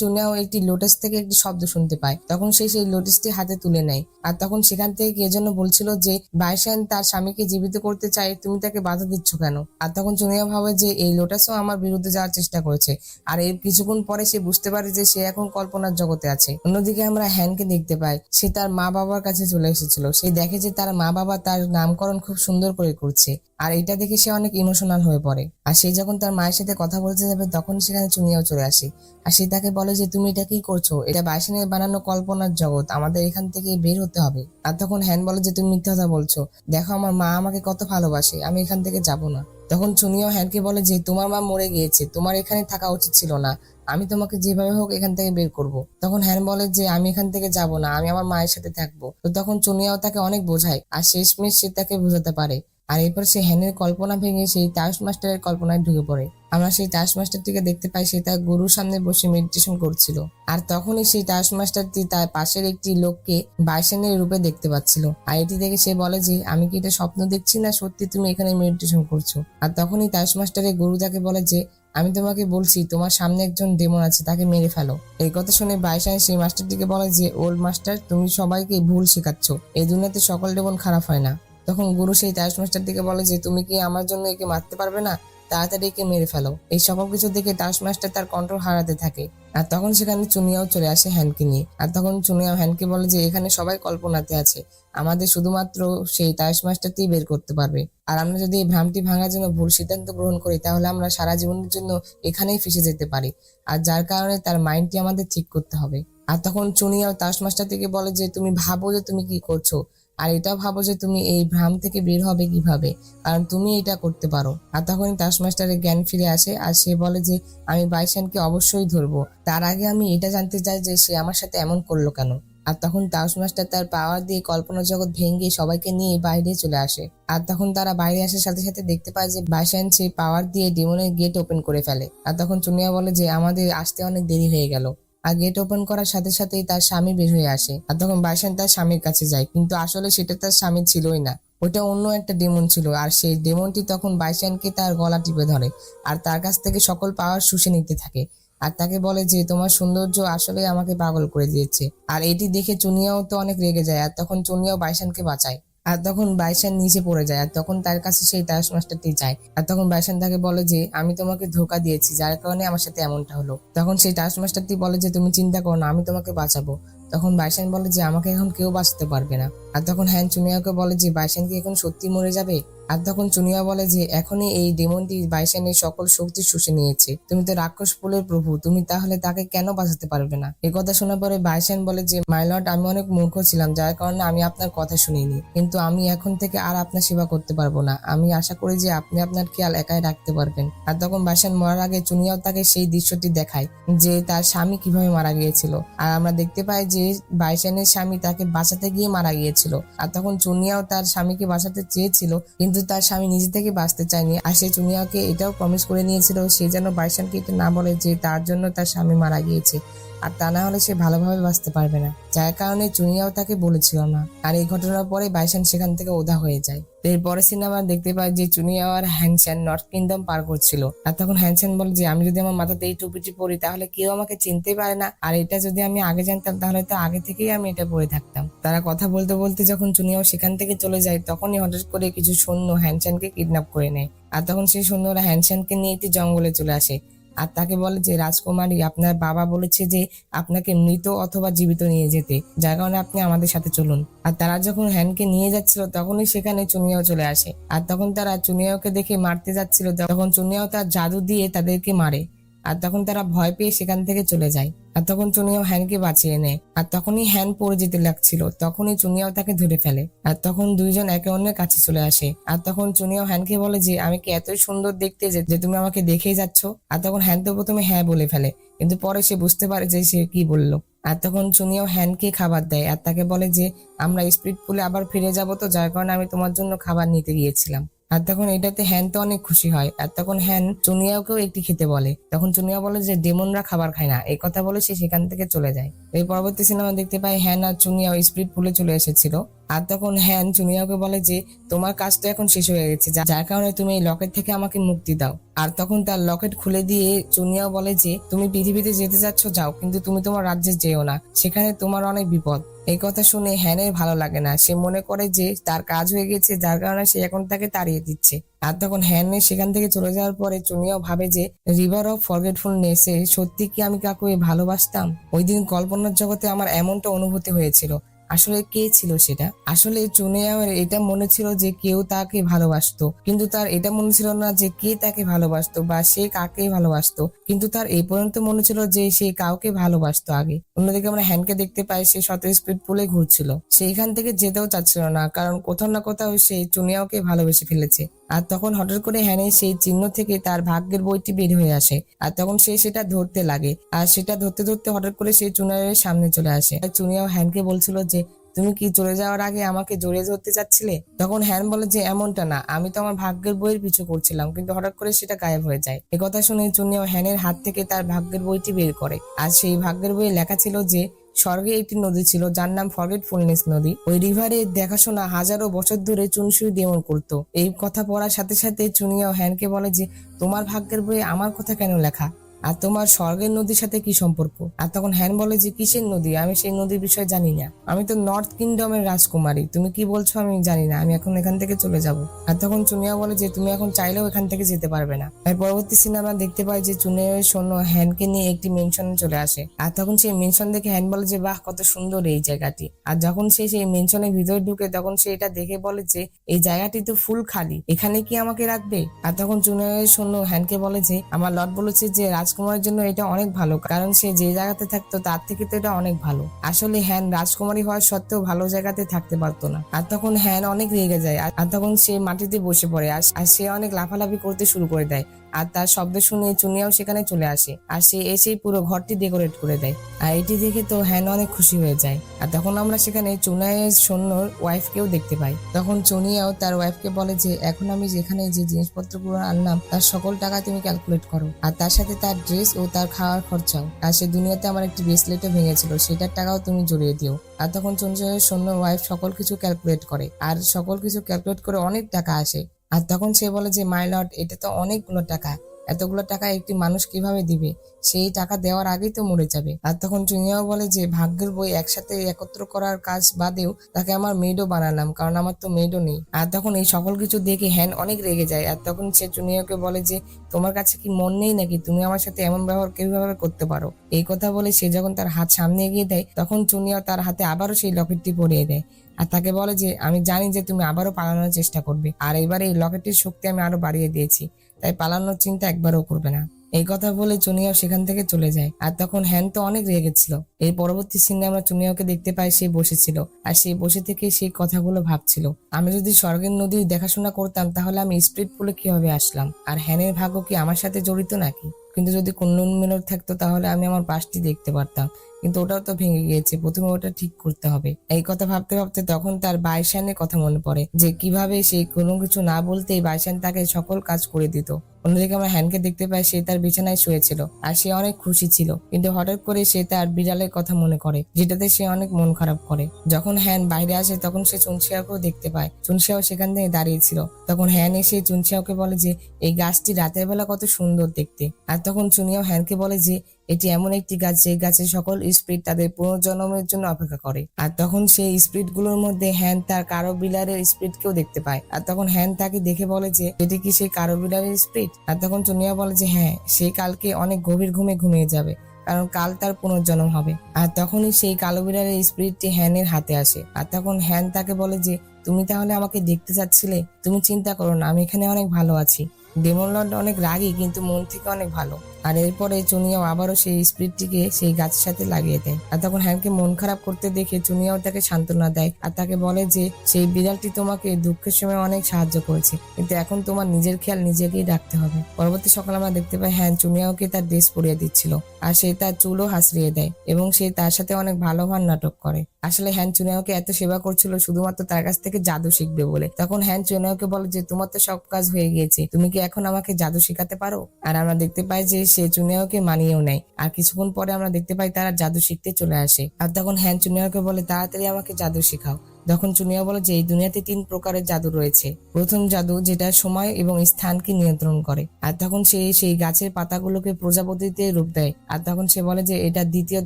চুনিয়াও একটি লোটাস থেকে একটি শব্দ শুনতে পায়। তখন সে সেই লোটাসটি হাতে তুলে নেয়। আর তখন সেখান থেকে কে যেন বলছিল যে বাইশান তার স্বামীকে জীবিত করতে চায়, তুমি তাকে বাধা দিচ্ছ কেন? আর তখন চুনিয়া ভাবে যে এই লোটাসও আমার বিরুদ্ধে যাওয়ার চেষ্টা করেছে। আর এর কিছুক্ষণ পরে সে বুঝতে পারে যে সে এখন কল্পনার জগতে আছে। অন্যদিকে আমরা হ্যানকে দেখতে পাই, সে তার মা বাবার কাছে চলে এসেছিল। সে দেখে যে তার মা বাবা তার নামকরণ খুব সুন্দর করে করছে, আর এটা দেখে সে অনেক ইমোশনাল হয়ে পড়ে। আর সে যখন তার মায়ের সাথে কথা বলতে যাবে তখন সেখানে চুনিয়াও চলে আসে। আর সে তাকে বলে যে তুমি এটা কি করছো, এটা বাইসনের বানানো কল্পনার জগৎ, আমাদের এখান থেকে বের হতে হবে। আর তখন হ্যান বলে যে তুমি মিথ্যা কথা বলছো, দেখো আমার মা আমাকে কত ভালোবাসে, আমি এখান থেকে যাব না। তখন চুনিয়াও হ্যানকে বলে যে তোমার মা মরে গিয়েছে, তোমার এখানে থাকা উচিত ছিল না, আমি তোমাকে যেভাবে হোক এখান থেকে বের করব। তখন হ্যান বলে যে আমি এখান থেকে যাব না, আমি আমার মায়ের সাথে থাকবো। তো তখন চুনিয়াও তাকে অনেক বোঝায়, আর শেষমেশ সে তাকে বোঝাতে পারে। আর এরপর সে হ্যানের কল্পনা ভেঙে সেই তাস মাস্টারের কল্পনায় ঢুকে পড়ে। আমরা সেই তাস মাস্টারটিকে দেখতে পাই, সে তার গুরুর সামনে বসে মেডিটেশন করছিল। আর তখনই সেই তাস মাস্টারটি তার পাশের একটি লোককে বাইসনের রূপে দেখতে পাচ্ছিল। আর এটি দেখে সে বলে যে আমি কি এটা স্বপ্ন দেখছি, না সত্যি তুমি এখানে মেডিটেশন করছো? আর তখনই তাস মাস্টারের গুরু তাকে বলে যে আমি তোমাকে বলছি তোমার সামনে একজন ডেমন আছে, তাকে মেরে ফেলো। এই কথা শুনে বাইসান সেই মাস্টারটিকে বলে যে ওল্ড মাস্টার, তুমি সবাইকে ভুল শেখাচ্ছ, এই দুনিয়াতে সকল ডেমন খারাপ হয় না। তখন গুরু সেই তাস মাস্টারটিকে বলে যে তুমি কি আমার জন্য একে মারতে পারবে না, তাড়াতাড়ি একে মেরে ফেলো। এই সকল কিছু দেখে তাস মাস্টার তার কন্ট্রোল হারাতে থাকে। আর তখন সেখানে চুনিয়াও চলে আসে হ্যানকে নিয়ে। আর তখন চুনিয়াও হ্যানকে বলে যে এখানে সবাই কল্পনাতে আছে, আমাদের শুধুমাত্র সেই তাস মাস্টারটি বের করতে পারবে। আর আমরা যদি এই ভ্রামটি ভাঙার জন্য ভুল সিদ্ধান্ত গ্রহণ করি, তাহলে আমরা সারা জীবনের জন্য এখানেই ফেসে যেতে পারি। আর যার কারণে তার মাইন্ডটি আমাদের ঠিক করতে হবে। আর তখন চুনিয়াও তাস মাস্টারটিকে বলে যে তুমি ভাবো যে তুমি কি করছো, আর এটাও ভাবো যে তুমি এই ভ্রাম থেকে বের হবে কিভাবে, কারণ তুমি এটা করতে পারো। আর তখন তাস মাস্টারের জ্ঞান ফিরে আসে, আর সে বলে যে আমি বাইসানকে অবশ্যই ধরবো, তার আগে আমি এটা জানতে চাই যে সে আমার সাথে এমন করলো কেন। আর তখন তাস মাস্টার তার পাওয়ার দিয়ে কল্পনা জগৎ ভেঙে সবাইকে নিয়ে বাইরে চলে আসে। আর তখন তারা বাইরে আসার সাথে সাথে দেখতে পায় যে বাইসান সেই পাওয়ার দিয়ে ডেমনের গেট ওপেন করে ফেলে। আর তখন চুনিয়া বলে যে আমাদের আসতে অনেক দেরি হয়ে গেল। আর গেট ওপেন করার সাথে সাথেই তার স্বামী বের হয়ে আসে। আর তখন বাইসান তার স্বামীর কাছে যায়, কিন্তু আসলে সেটা তার স্বামী ছিলই না, ওটা অন্য একটা ডেমন ছিল। আর সেই ডেমনটি তখন বাইসানকে তার গলা টিপে ধরে, আর তার কাছ থেকে সকল পাওয়ার শুষে নিতে থাকে। আর তাকে বলে যে তোমার সৌন্দর্য আসলে আমাকে পাগল করে দিয়েছে। আর এটি দেখে চুনিয়াও তো অনেক রেগে যায়, আর তখন চুনিয়াও বাইসানকে বাঁচায়। আর তখন বাইসান নিচে পড়ে যায়, আর তখন তার কাছে সেই তাস মাস্টারটি যায়। আর তখন বাইসান তাকে বলে যে আমি তোমাকে ধোকা দিয়েছি, যার কারণে আমার সাথে এমনটা হলো। তখন সেই তাস মাস্টারটি বলে যে তুমি চিন্তা করো না, আমি তোমাকে বাঁচাবো। তখন বাইসান বলে যে আমাকে এখন কেউ বাঁচাতে পারবে না। আর তখন হ্যান চুনিয়াকে বলে যে বাইসান কি এখন সত্যি মরে যাবে? আর তখন চুনিয়া বলে যে এখনই এই ডেমনটি বাইসানের সকল শক্তি শুষে নিয়েছে, তুমি তো রাক্ষস কুলের প্রভু, তুমি তাহলে তাকে কেন বাঁচাতে পারবে না? এই কথা শোনার পরে বাইসান বলে যে মাই লর্ড, আমি অনেক মূর্খ ছিলাম, যার কারণে আমি আপনার কথা শুনিনি, কিন্তু আমি এখন থেকে আর আপনার সেবা করতে পারবো না। আমি আশা করি যে আপনি আপনার খেয়াল একাই রাখতে পারবেন। আর তখন বাইসান মরার আগে চুনিয়াও তাকে সেই দৃশ্যটি দেখায় যে তার স্বামী কিভাবে মারা গিয়েছিল। আর আমরা দেখতে পাই যে বাইসানের স্বামী তাকে বাঁচাতে গিয়ে মারা গিয়েছিল। আর তখন চুনিয়াও তার স্বামীকে বাঁচাতে চেয়েছিল, কিন্তু তার স্বামী নিজে থেকে বাঁচতে চায়নি। আর সে চুনিয়াকে এটাও প্রমিস করে নিয়েছিল সে যেন বাইসানকে এটা না বলে যে তার জন্য তার স্বামী মারা গিয়েছে, আর তা না হলে সে ভালোভাবে বাঁচতে পারবে না, যার কারণে চুনিয়াও তাকে বলেছিল না। আর এই ঘটনার পরে বাইসান সেখান থেকে উধাও হয়ে যায়। এরপরে সিনেমা দেখতে পাই যে চুনিয়া আর হ্যানসেন নর্থ কিংডম পার করছিল। আর তখন হ্যানসেন বলে যে আমি যদি আমার মাথাতে এই টুপিটি পরি তাহলে কেউ আমাকে চিনতে পারে না, আর এটা যদি আমি আগে জানতাম তাহলে তো আগে থেকেই আমি এটা পরে থাকতাম। তারা কথা বলতে বলতে যখন চুনিয়াও সেখান থেকে চলে যায়, তখনই হঠাৎ করে কিছু সৈন্য হ্যানসেনকে কিডন্যাপ করে নেয়। আর তখন সেই সৈন্যরা হ্যানসেনকে নিয়ে একটি জঙ্গলে চলে আসে। আর তাকে বলে যে রাজকুমারী, আপনার বাবা বলেছে যে আপনাকে মৃত অথবা জীবিত নিয়ে যেতে, যার কারণে আপনি আমাদের সাথে চলুন। আর তারা যখন হ্যানকে নিয়ে যাচ্ছিল তখনই সেখানে চুনিয়াও চলে আসে। আর তখন তারা চুনিয়াওকে দেখে মারতে যাচ্ছিল, তখন চুনিয়াও তার জাদু দিয়ে তাদেরকে মারে। আর তখন তারা ভয় পেয়ে সেখান থেকে চলে যায়। আর তখন চুনিয়াও হ্যানকে বাঁচিয়ে নেয়। আর তখনই হ্যান পড়ে যেতে লাগছিল, তখনই চুনিয়াও তাকে ধরে ফেলে। আর তখন দুইজন একে অন্যের কাছে চলে আসে। আর তখন চুনিয়াও হ্যানকে বলে যে আমি কি এতই সুন্দর দেখতে যে তুমি আমাকে দেখেই যাচ্ছ? আর তখন হ্যান তো প্রথমে হ্যাঁ বলে ফেলে, কিন্তু পরে সে বুঝতে পারে যে সে কি বললো। আর তখন চুনিয়াও হ্যানকে খাবার দেয়, আর তাকে বলে যে আমরা স্পিড পুলে আবার ফিরে যাব, তো যার কারণে আমি তোমার জন্য খাবার নিতে গিয়েছিলাম। আর তখন এটাতে হ্যান তো অনেক খুশি হয়। আর তখন হ্যান চুনিয়াকেও একটি খেতে বলে, তখন চুনিয়া বলে যে ডেমনরা খাবার খায় না, এই কথা বলে সে সেখান থেকে চলে যায়। এই পরবর্তী সিনেমা দেখতে পাই হ্যান আর চুনিয়াও স্পিড পুলে চলে এসেছিল। আর তখন হ্যান চুনিয়াকে বলে যে তোমার কাজ তো এখন শেষ হয়ে গেছে, যার কারণে তুমি এই লকেট থেকে আমাকে মুক্তি দাও। আর তখন তার লকেট খুলে দিয়ে চুনিয়াও বলে যে তুমি পৃথিবীতে যেতে যাচ্ছ যাও, কিন্তু তুমি তোমার রাজ্যে যেও না, সেখানে তোমার অনেক বিপদ। এই কথা শুনে হ্যানের ভালো লাগে না, সে মনে করে যে তার কাজ হয়ে গেছে, যার কারণে সে এখন তাকে তাড়িয়ে দিচ্ছে। আর তখন হ্যানের সেখান থেকে চলে যাওয়ার পরে চুনিয়াও ভাবে যে রিভার অফ ফরগেটফুলনেস এ সত্যি কি আমি কাউকে ভালোবাসতাম? ওই দিন কল্পনার জগতে আমার এমনটা অনুভূতি হয়েছিল, আসলে কে ছিল সেটা? আসলে চুনিয়ামের এটা মনে ছিল যে কেউ তাকে ভালোবাসতো, কিন্তু তার এটা মনে ছিল না যে কে তাকে ভালোবাসতো বা সে কাকে ভালোবাসতো। কিন্তু তার এই পর্যন্ত মনে ছিল যে সে কাউকে ভালোবাসতো আগে। অন্যদিকে আমরা হ্যানকে দেখতে পাই সে শত স্পিড পুলে ঘুরছিল, সেইখান থেকে যেতেও চাচ্ছিল না, কারণ কোথাও না কোথাও সে চুনিয়াওকে ভালোবেসে ফেলেছে। আর তখন হঠাৎ করে হ্যানের সেই চিহ্ন থেকে তার ভাগ্যের বইটি বের হয়ে আসে, আর তখন সে সেটা ধরতে লাগে। আর সেটা ধরতে ধরতে হঠাৎ করে সেই চুনিয়ার সামনে চলে আসে। চুনিয়াও হ্যানকে বলছিল যে তুমি কি চলে যাওয়ার আগে আমাকে জড়িয়ে ধরতে চাচ্ছিলে? তখন হ্যান বলে যে এমনটা না, আমি তো আমার ভাগ্যের বইয়ের পিছু করছিলাম, কিন্তু হঠাৎ করে সেটা গায়েব হয়ে যায়। এ কথা শুনে চুনিয়াও হ্যানের হাত থেকে তার ভাগ্যের বইটি বের করে। আর সেই ভাগ্যের বইয়ে লেখা ছিল যে স্বর্গে একটি নদী ছিল যার নাম ফরগেটফুলনেস নদী। ওই রিভারে দেখাশোনা হাজারো বছর ধরে চুনসুই ডেমন করতো। এই কথা পড়ার সাথে সাথে চুনিয়াও হ্যানকে বলে যে তোমার ভাগ্যের বইয়ে আমার কথা কেন লেখা, আর তোমার স্বর্গের নদীর সাথে কি সম্পর্ক? আর তখন হ্যান বলে যে কিসের নদী, আমি সেই নদীর বিষয়ে জানি না, আমি তো নর্থ কিংডমের রাজকুমারী, তুমি কি বলছো আমি জানি না, আমি এখন এখান থেকে চলে যাব। আর তখন চুনিয়া বলে যে তুমি এখন চাইলেও এখান থেকে যেতে পারবে না। আর পরবর্তী সিনে আমরা দেখতে পাই যে চুনিয়ার সৈন্য হ্যানকে নিয়ে একটি মেনশনে চলে আসে। আর তখন সেই মেনশন দেখে হ্যান বলে যে বাহ কত সুন্দর এই জায়গাটি। আর যখন সে সেই মেনশনের ভিতরে ঢুকে তখন সে এটা দেখে বলে যে এই জায়গাটি তো ফুল খালি, এখানে কি আমাকে রাখবে? আর তখন চুনিয়ার সৈন্য হ্যানকে বলে যে আমার লর্ড বলেছে যে রাজকুমারের জন্য এটা অনেক ভালো, কারণ সে যে জায়গাতে থাকতো তার থেকে তো এটা অনেক ভালো। আসলে হ্যান রাজকুমারী হওয়ার সত্ত্বেও ভালো জায়গাতে থাকতে পারতো না। আর তখন হ্যান অনেক রেগে যায়, আর তখন সে মাটিতে বসে পড়ে আর সে অনেক লাফালাফি করতে শুরু করে দেয়। আর তার শব্দ শুনে চুনিয়াও সেখানে চলে আসে, আর সে এসেই পুরো ঘরটি ডেকোরেট করে দেয়। আর এটি দেখে তো হ্যান অনেক খুশি হয়ে যায়। আর তখন আমরা সেখানে চুনিয়ার সৈন্যর ওয়াইফকেও দেখতে পাই। তখন চুনিয়াও তার ওয়াইফকে বলে যে এখন আমি যেখানে যে জিনিসপত্রগুলো আনলাম তার সকল টাকা তুমি ক্যালকুলেট করো, আর তার সাথে তার ড্রেস ও তার খাওয়ার খরচাও। আর সে দুনিয়াতে আমার একটি ব্রেসলেটও ভেঙেছিল, সেটার টাকাও তুমি জড়িয়ে দিও। আর তখন চুনিয়ার সৈন্য ওয়াইফ সকল কিছু ক্যালকুলেট করে, আর সকল কিছু ক্যালকুলেট করে অনেক টাকা আসে। আর তখন সে বলে যে মাই লর্ড, এটা তো অনেকগুলো টাকা, এতগুলো টাকা একটি মানুষ কিভাবে দিবে? সেই টাকা দেওয়ার আগেই তো মরে যাবে। আর তখন চুনিয়াও বলে যে ভাগ্যের বই একসাথে একত্র করার কাজ বাদেও তাকে আমার মেডও বানালাম, কারণ আমার তো মেডও নেই। আর তখন এই সকল কিছু দেখে হ্যান অনেক রেগে যায়। আর তখন সে চুনিয়াকে বলে যে তোমার কাছে কি মন নেই নাকি, তুমি আমার সাথে এমন ব্যবহার কিভাবে করতে পারো? এই কথা বলে সে যখন তার হাত সামনে এগিয়ে দেয় তখন চুনিয়াও তার হাতে আবারও সেই লকেটটি পরিয়ে দেয়। আর তাকে বলে যে আমি জানি যে তুমি আবারও পালানোর চেষ্টা করবে, আর এবার এই লকেটের শক্তি আমি আরো বাড়িয়ে দিয়েছি, তাই পালানোর চিন্তা একবারও করবে না। এই কথা বলে চুনিয়াও সেখান থেকে চলে যায়। আর তখন হ্যান তো অনেক রেগেছিল। এর পরবর্তী সিনে আমরা চুনিয়াওকে দেখতে পাই সে বসেছিল, আর সেই বসে থেকে সেই কথাগুলো ভাবছিল, আমি যদি স্বর্গের নদীর দেখাশোনা করতাম তাহলে আমি স্পিড পুলে কিভাবে আসলাম, আর হ্যানের ভাগ্য কি আমার সাথে জড়িত নাকি? কিন্তু যদি কুন্ডন মিলর থাকতো তাহলে আমি আমার পাশটি দেখতে পারতাম, কিন্তু ওটাও তো ভেঙে গিয়েছে, প্রথমে ওটা ঠিক করতে হবে। এই কথা ভাবতে ভাবতে তখন তার বাইশানের কথা মনে পড়ে যে কিভাবে সে কোনো কিছু না বলতেই বাইশান তাকে সকল কাজ করে দিত। অন্যদিকে আমরা হ্যানকে দেখতে পাই সে তার বিছানায় শুয়েছিল, আর সে অনেক খুশি ছিল, কিন্তু হঠাৎ করে সে তার বিড়ালের কথা মনে করে, যেটাতে সে অনেক মন খারাপ করে। যখন হ্যান বাইরে আসে তখন সে চুনশিয়াকেও দেখতে পায়, চুনশিয়াও সেখান থেকে দাঁড়িয়েছিল। তখন হ্যান এসে চুনশিয়াকে বলে যে এই গাছটি রাতের বেলা কত সুন্দর দেখতে। আর তখন চুনিয়াও হ্যানকে বলে যে এটি এমন একটি গাছ যে গাছের সকল স্পিরিট তাদের পুনর্জন্মের জন্য অপেক্ষা করে। আর তখন সেই স্পিরিট গুলোর মধ্যে হ্যান তার কারো বিলারের স্পিরিটকেও দেখতে পায়। আর তখন হ্যান তাকে দেখে বলে যে এটি কি সেই কারো বিলারের স্পিরিট? আর তখন চুনিয়া বলে যে হ্যাঁ, সে কালকে অনেক গভীর ঘুমে ঘুমিয়ে যাবে, কারণ কাল তার পুনর্জন্ম হবে। আর তখনই সেই কালো বিড়ালের স্পিরিটটি হ্যানের হাতে আসে। আর তখন হ্যান তাকে বলে যে তুমি তাহলে আমাকে দেখতে চাচ্ছিলে, তুমি চিন্তা করো না, আমি এখানে অনেক ভালো আছি। ডেমন লর্ড অনেক রাগী কিন্তু মন থেকে অনেক ভালো। আর এরপরে চুনিয়াও আবারও সেই স্পিরিটটিকে সেই গাছের সাথে লাগিয়ে দেয়। আর তখন হ্যানকে মন খারাপ করতে দেখে চুনিয়াও তাকে সান্ত্বনা দেয়, আর তাকে বলে যে সেই বিড়ালটি তোমাকে দুঃখের সময় অনেক সাহায্য করেছে, কিন্তু এখন তোমার নিজের খেয়াল নিজেকেই রাখতে হবে। পরবর্তী সকালে আমরা দেখতে পাই হ্যান চুনিয়াওকে তার ড্রেস পরিয়ে দিচ্ছিল, আর সে তার চুলও হাসড়িয়ে দেয় এবং সে তার সাথে অনেক ভালো হওয়ার নাটক করে। আসলে হ্যান চুনিয়াওকে এত সেবা করছিল শুধুমাত্র তার কাছ থেকে জাদু শিখবে বলে। তখন হ্যান চুনিয়াওকে বলে যে তোমার তো সব কাজ হয়ে গিয়েছে, তুমি কি এখন আমাকে জাদু শেখাতে পারো? আর আমরা দেখতে পাই যে সে চুনিয়াওকে মানিয়েও নেয়। আর কিছুক্ষণ পরে আমরা দেখতে পাই তারা জাদু শিখতে চলে আসে। আর তখন হ্যান চুনিয়াওকে বলে তাড়াতাড়ি আমাকে জাদু শেখাও। তখন চুনিয়া বলে যে এই দুনিয়াতে 3 প্রকারের জাদু রয়েছে। প্রথম জাদু যেটা সময় এবং স্থানকে নিয়ন্ত্রণ করে। আর তখন সে সেই গাছের পাতাগুলোকে প্রজাপতিতে রূপ দেয়। আর তখন সে বলে যে এটা দ্বিতীয়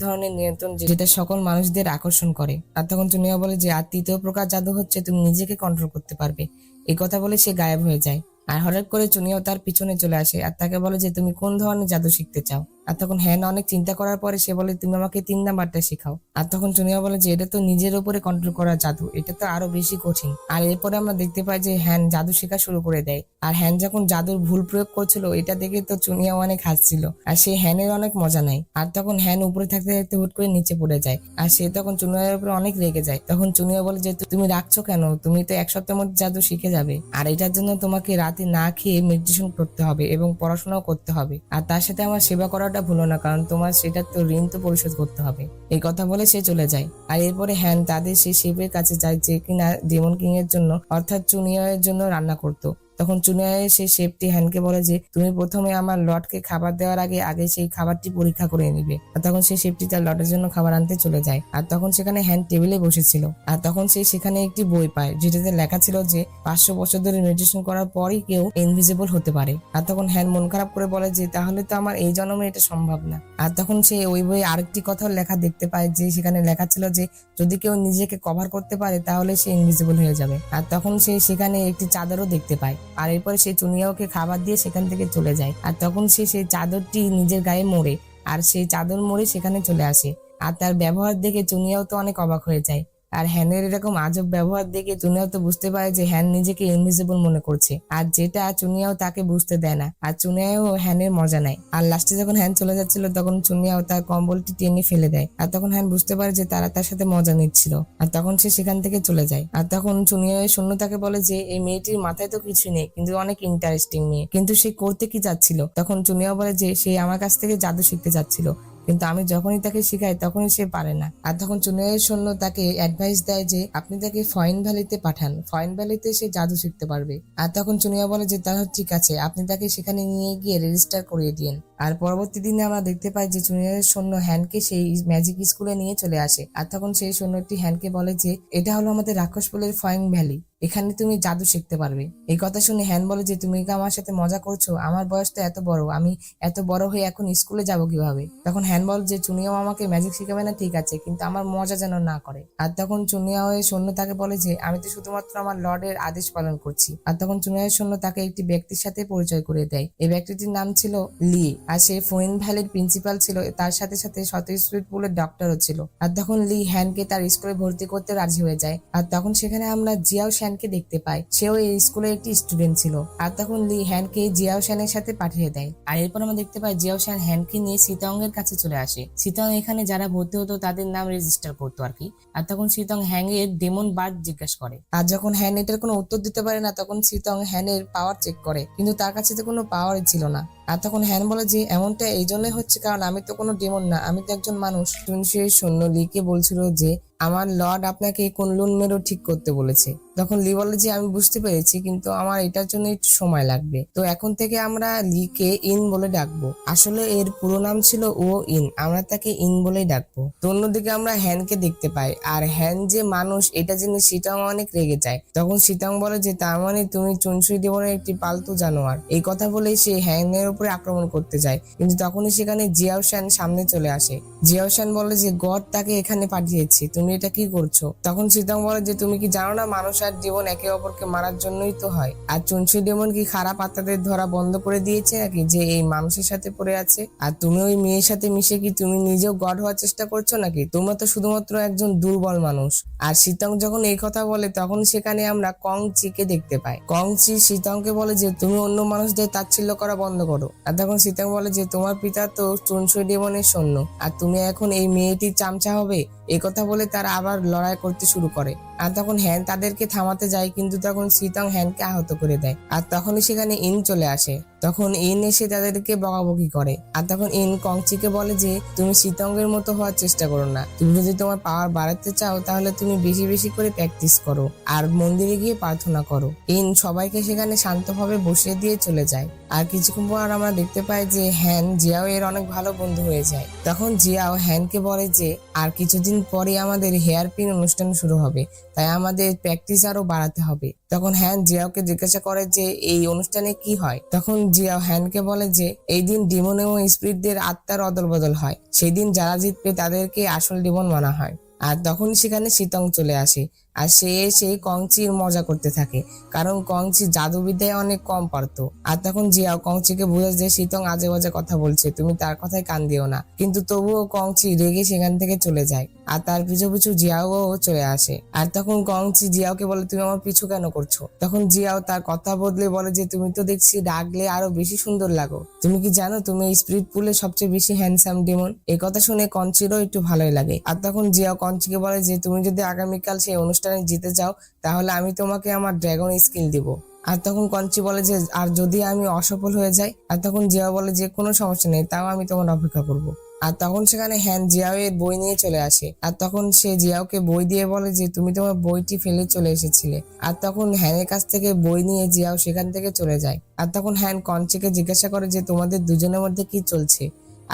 ধরনের নিয়ন্ত্রণ, যেটা সকল মানুষদের আকর্ষণ করে। আর তখন চুনিয়া বলে যে আর তৃতীয় প্রকার জাদু হচ্ছে তুমি নিজেকে কন্ট্রোল করতে পারবে। এই কথা বলে সে গায়েব হয়ে যায়। আর হঠাৎ করে চুনিয়াও তার পিছনে চলে আসে আর তাকে বলে যে তুমি কোন ধরনের জাদু শিখতে চাও। আর তখন হ্যান অনেক চিন্তা করার পরে সে বলে তুমি আমাকে 3 নাম্বারটা শেখাও। আর তখন চুনিয়া বলে যে এটা তো নিজের উপরে কন্ট্রোল করা জাদু, এটা তো আরো বেশি কঠিন। আর এরপরে আমরা দেখতে পাই যে হ্যান জাদু শেখা শুরু করে দেয়। আর হ্যান যখন জাদুর ভুল প্রয়োগ করছিল এটা দেখে তো চুনিয়া অনেক হাসছিল, আর সে হ্যানের অনেক মজা নেয়। আর তখন হ্যান উপরে থাকতে থাকতে হুট করে নিচে পড়ে যায়, আর সে তখন চুনিয়ার উপরে অনেক রেগে যায়। তখন চুনিয়া বলে যে তুমি রাখছো কেন, তুমি তো 1 সপ্তাহের মধ্যে জাদু শিখে যাবে, আর এটার জন্য তোমাকে রাতে না খেয়ে মেডিটেশন করতে হবে এবং পড়াশোনাও করতে হবে, আর তার সাথে আমার সেবা করাটা ভুলো না, কারণ তোমার সেটা তো ঋণ তো পরিশোধ করতে হবে। এই কথা বলে সে চলে যায়। আর এরপরে হ্যান তাদের সেই শেফের কাছে যায় যে কিনা ডেমন কিং এর জন্য অর্থাৎ চুনিয়ার জন্য রান্না করতো। তখন চুনিয়া সেই শেফটি হ্যানকে বলে যে তুমি প্রথমে আমার লর্ডকে খাবার দেওয়ার আগে আগে সেই খাবারটি পরীক্ষা করে নিবে। আর তখন সেই শেফটি তার লর্ডের জন্য খাবার আনতে চলে যায়। আর তখন সেখানে হ্যান টেবিলে বসেছিল, আর তখন সে সেখানে একটি বই পায় যেটাতে লেখা ছিল যে 500 বছর ধরে মেডিটেশন করার পরই কেউ ইনভিজিবল হতে পারে। আর তখন হ্যান মন খারাপ করে বলে যে তাহলে তো আমার এই জন্মে এটা সম্ভব না। আর তখন সে ওই বইয়ে আরেকটি কথা লেখা দেখতে পায় যে সেখানে লেখা ছিল যে যদি কেউ নিজেকে কভার করতে পারে তাহলে সে ইনভিজিবল হয়ে যাবে। আর তখন সে সেখানে একটি চাদরও দেখতে পায়। আর এরপরে সে চুনিয়াওকে খাবার দিয়ে সেখান থেকে চলে যায়। আর তখন সে সেই চাদরটি নিজের গায়ে মোড়ে, আর সেই চাদর মোড়ে সেখানে চলে আসে। আর তার ব্যবহার দেখে চুনিয়াও তো অনেক অবাক হয়ে যায়। আর হ্যানের এরকম আজব ব্যবহার দেখে চুনিয়াও তো বুঝতে পারে যে হ্যান নিজেকে ইনভিজিবল মনে করছে, আর যেটা চুনিয়াও তাকে বুঝতে দেয় না। আর চুনিয়াও হ্যানের মজা নেয়। আর লাস্টে যখন হ্যান চলে যাচ্ছিল তখন চুনিয়াও তার কম্বলটি টেনে ফেলে দেয়। আর তখন হ্যান বুঝতে পারে যে তারা তার সাথে মজা নিচ্ছিল, আর তখন সে সেখান থেকে চলে যায়। আর তখন চুনিয়া শূন্য তাকে বলে যে এই মেয়েটির মাথায় তো কিছু নেই, কিন্তু অনেক ইন্টারেস্টিং মেয়ে, কিন্তু সে করতে কি চাচ্ছিল। তখন চুনিয়া বলে যে সে আমার কাছ থেকে জাদু শিখতে চাচ্ছিল, কিন্তু আমি যখনই তাকে শিখাই তখনই সে পারে না। আর তখন চুনিয়ার সৈন্য তাকে অ্যাডভাইস দেয় যে আপনি তাকে ফয়েন ভ্যালিতে পাঠান, ফয়েন ভ্যালিতে সে জাদু শিখতে পারবে। আর তখন চুনিয়া বলে যে তাহলে ঠিক আছে, আপনি তাকে সেখানে নিয়ে গিয়ে রেজিস্টার করিয়ে দিন। আর পরবর্তী দিনে আমরা দেখতে পাই যে চুনিয়ার সৈন্য হ্যানকে সেই ম্যাজিক স্কুলে নিয়ে চলে আসে। আর তখন সেই সৈন্যটি হ্যানকে বলে যে এটা হলো আমাদের রাক্ষসপুলের ফয়েন ভ্যালি, এখানে তুমি জাদু শিখতে পারবে। এই কথা শুনে হ্যান বলে যে তুমি কি আমার সাথে মজা করছো, আমার বয়স তো এত বড়, আমি এত বড় হয়ে এখন স্কুলে যাব কিভাবে। তখন হ্যান বল যে চুনিয়াও আমাকে ম্যাজিক শিখাবে না ঠিক আছে, কিন্তু আমার মজা যেন না করে। আর তখন চুনিয়াও এর সৈন্য তাকে বলে যে আমি তো শুধুমাত্র আমার লর্ডের আদেশ পালন করছি। আর তখন চুনিয়ার সৈন্য তাকে একটি ব্যক্তির সাথে পরিচয় করে দেয়। এই ব্যক্তিটির নাম ছিল লি, আর সে ফয়েন ভ্যালির প্রিন্সিপাল ছিল, তার সাথে সাথে স্বতঃস্ফূর্ত পুলের ডক্টরও ছিল। আর তখন লি হ্যানকে তার স্কুলে ভর্তি করতে রাজি হয়ে যায়। আর তখন সেখানে আমরা জিয়াও শ্যানকে দেখতে পাই, সেও এই স্কুলে একটি স্টুডেন্ট ছিল। আর তখন লি হ্যানকে জিয়াও শ্যানের সাথে পাঠিয়ে দেয়। আর এরপর আমরা দেখতে পাই জিয়াও শ্যান হ্যানকে নিয়ে সিতং এর কাছে চলে আসে। সিতং এখানে যারা ভর্তি হতো তাদের নাম রেজিস্টার করতো আর কি। আর তখন সিতং হ্যাং এর ডেমন বার্ড জিজ্ঞাসা করে, আর যখন হ্যান এটার কোনো উত্তর দিতে পারে না তখন সিতং হ্যানের পাওয়ার চেক করে, কিন্তু তার কাছে তো কোনো পাওয়ারই ছিল না। আর তখন হ্যান বলে যে এমনটা এই জন্যই হচ্ছে কারণ আমি তো কোনো ডেমন না, আমি তো একজন মানুষ। সেই সৈন্য লিকে বলছিল যে আমার লর্ড আপনাকে কুনলুন মেরো ঠিক করতে বলেছে। তখন লি বলে যে আমি বুঝতে পেরেছি, কিন্তু আমার এটার জন্য একটু সময় লাগবে, তো এখন থেকে আমরা লিকে ইন বলে ডাকবো। আসলে এর পুরো নাম ছিল ও ইন, আমরা তাকে ইন বলেই ডাকবো। তো অন্যদিকে আমরা হ্যানকে দেখতে পাই, আর হ্যান যে মানুষ এটা জেনে সিটং অনেক রেগে যায়। তখন সিটং বলে যে তার মানে তুমি চুনসুই দেবনের একটি পালতু জানোয়ার। এই কথা বলেই সে হ্যানের উপরে আক্রমণ করতে যায়, কিন্তু তখনই সেখানে জিয়াও শ্যান সামনে চলে আসে। জিয়াও শ্যান বলে যে গড তাকে এখানে পাঠিয়েছে, তুমি এটা কি করছো। তখন সিতং বলে যে তুমি কি জানো না মানুষ আর ডেমন একে অপরকে মারার জন্যই তো হয়, আর চুনসুই ডেমন কি খারাপ আত্মাদের ধরা বন্ধ করে দিয়েছে নাকি যে এই মানুষের সাথে পড়ে আছে। আর তুমি ওই মেয়ের সাথে মিশে কি তুমি নিজেও গড হওয়ার চেষ্টা করছো নাকি, তোমরা তো শুধুমাত্র একজন দুর্বল মানুষ। আর সিতং যখন এই কথা বলে তখন সেখানে আমরা কং চিকে দেখতে পাই। কং চি সিতংকে বলে যে তুমি অন্য মানুষদের তাচ্ছিল্য করা বন্ধ করো। আর তখন সিতং বলে যে তোমার পিতা তো চুনসুই ডেমনের সৈন্য, আর তুমি এখন এই মেয়েটির চামচা হবে। এই কথা বলে তারা আবার লড়াই করতে শুরু করে। আর তখন হ্যান তাদেরকে থামাতে যায়, কিন্তু তখন সিতং হ্যানকে আহত করে দেয়। আর তখনই সেখানে ইন চলে আসে। তখন ইন এসে তাদেরকে বকাবকি করে। আর তখন ইন কংচিকে বলে যে তুমি সিতঙ্গের মতো হওয়ার চেষ্টা করো না, তুমি যদি তোমার পাওয়ার বাড়াতে চাও তাহলে তুমি বেশি বেশি করে প্র্যাকটিস করো আর মন্দিরে গিয়ে প্রার্থনা করো। ইন সবাইকে সেখানে শান্তভাবে বসিয়ে দিয়ে চলে যায়। আর কিছুক্ষণ পর আমরা দেখতে পাই যে হ্যান জিয়াও এর অনেক ভালো বন্ধু হয়ে যায়। তখন জিয়াও হ্যানকে বলে যে আর কিছুদিন পরে আমাদের হেয়ার পিন অনুষ্ঠান শুরু হবে, তাই আমাদের প্র্যাকটিস আরো বাড়াতে হবে। তখন হ্যান জিয়াওকে জিজ্ঞাসা করে যে এই অনুষ্ঠানে কি হয়। তখন জিয়াও হ্যানকে বলে যে এই দিন ডিমন এবং স্পিরিটদের আত্মার অদল বদল হয়, সেই দিন যারা জিতবে তাদেরকে আসল ডিমন মানা হয়। আর তখন সেখানে সিতং চলে আসে। আর সে সেই কংচির মজা করতে থাকে, কারণ কংচি জাদুবিদ্যায় অনেক কম পারতো। আর তখন জিয়াও কংচিকে বুঝায় যে শীতং আজে বাজে কথা বলছে, তুমি তার কথায় কান দিও না। কিন্তু তবুও কংচি রেগে সেখান থেকে চলে যায়, আর তার পিছু পিছু জিয়াও চলে আসে। আর তখন কংচি জিয়াওকে বলে, তুমি আমার পিছু কেন করছো? তখন জিয়াও তার কথা বদলে বলে যে তুমি তো দেখছি ডাকলে আরো বেশি সুন্দর লাগো, তুমি কি জানো তুমি এই স্পিরিট পুলে সবচেয়ে বেশি হ্যান্ডসাম ডিমন? এই কথা শুনে কঞ্চিরও একটু ভালোই লাগে। আর তখন জিয়াও কঞ্চিকে বলে যে তুমি যদি আগামীকাল সেই অনুষ্ঠানে জিতে যাও তাহলে আমি তোমাকে আমার ড্রাগন স্কিল দিব। আর তখন কঞ্চি বলে যে আর যদি আমি অসফল হয়ে যাই? আর তখন জিয়াও বলে যে কোনো সমস্যা নেই, তাও আমি তোমার অপেক্ষা করব। আর তখন সেখানে হ্যান জিয়াও এর বই নিয়ে চলে আসে, আর তখন সে জিয়াওকে বই দিয়ে বলে যে তুমি তোমার বইটি ফেলে চলে এসেছিলে। আর তখন হ্যানের কাছ থেকে বই নিয়ে জিয়াও সেখান থেকে চলে যায়। আর তখন হ্যান কঞ্চিকে জিজ্ঞাসা করে যে তোমাদের দুজনের মধ্যে কি চলছে?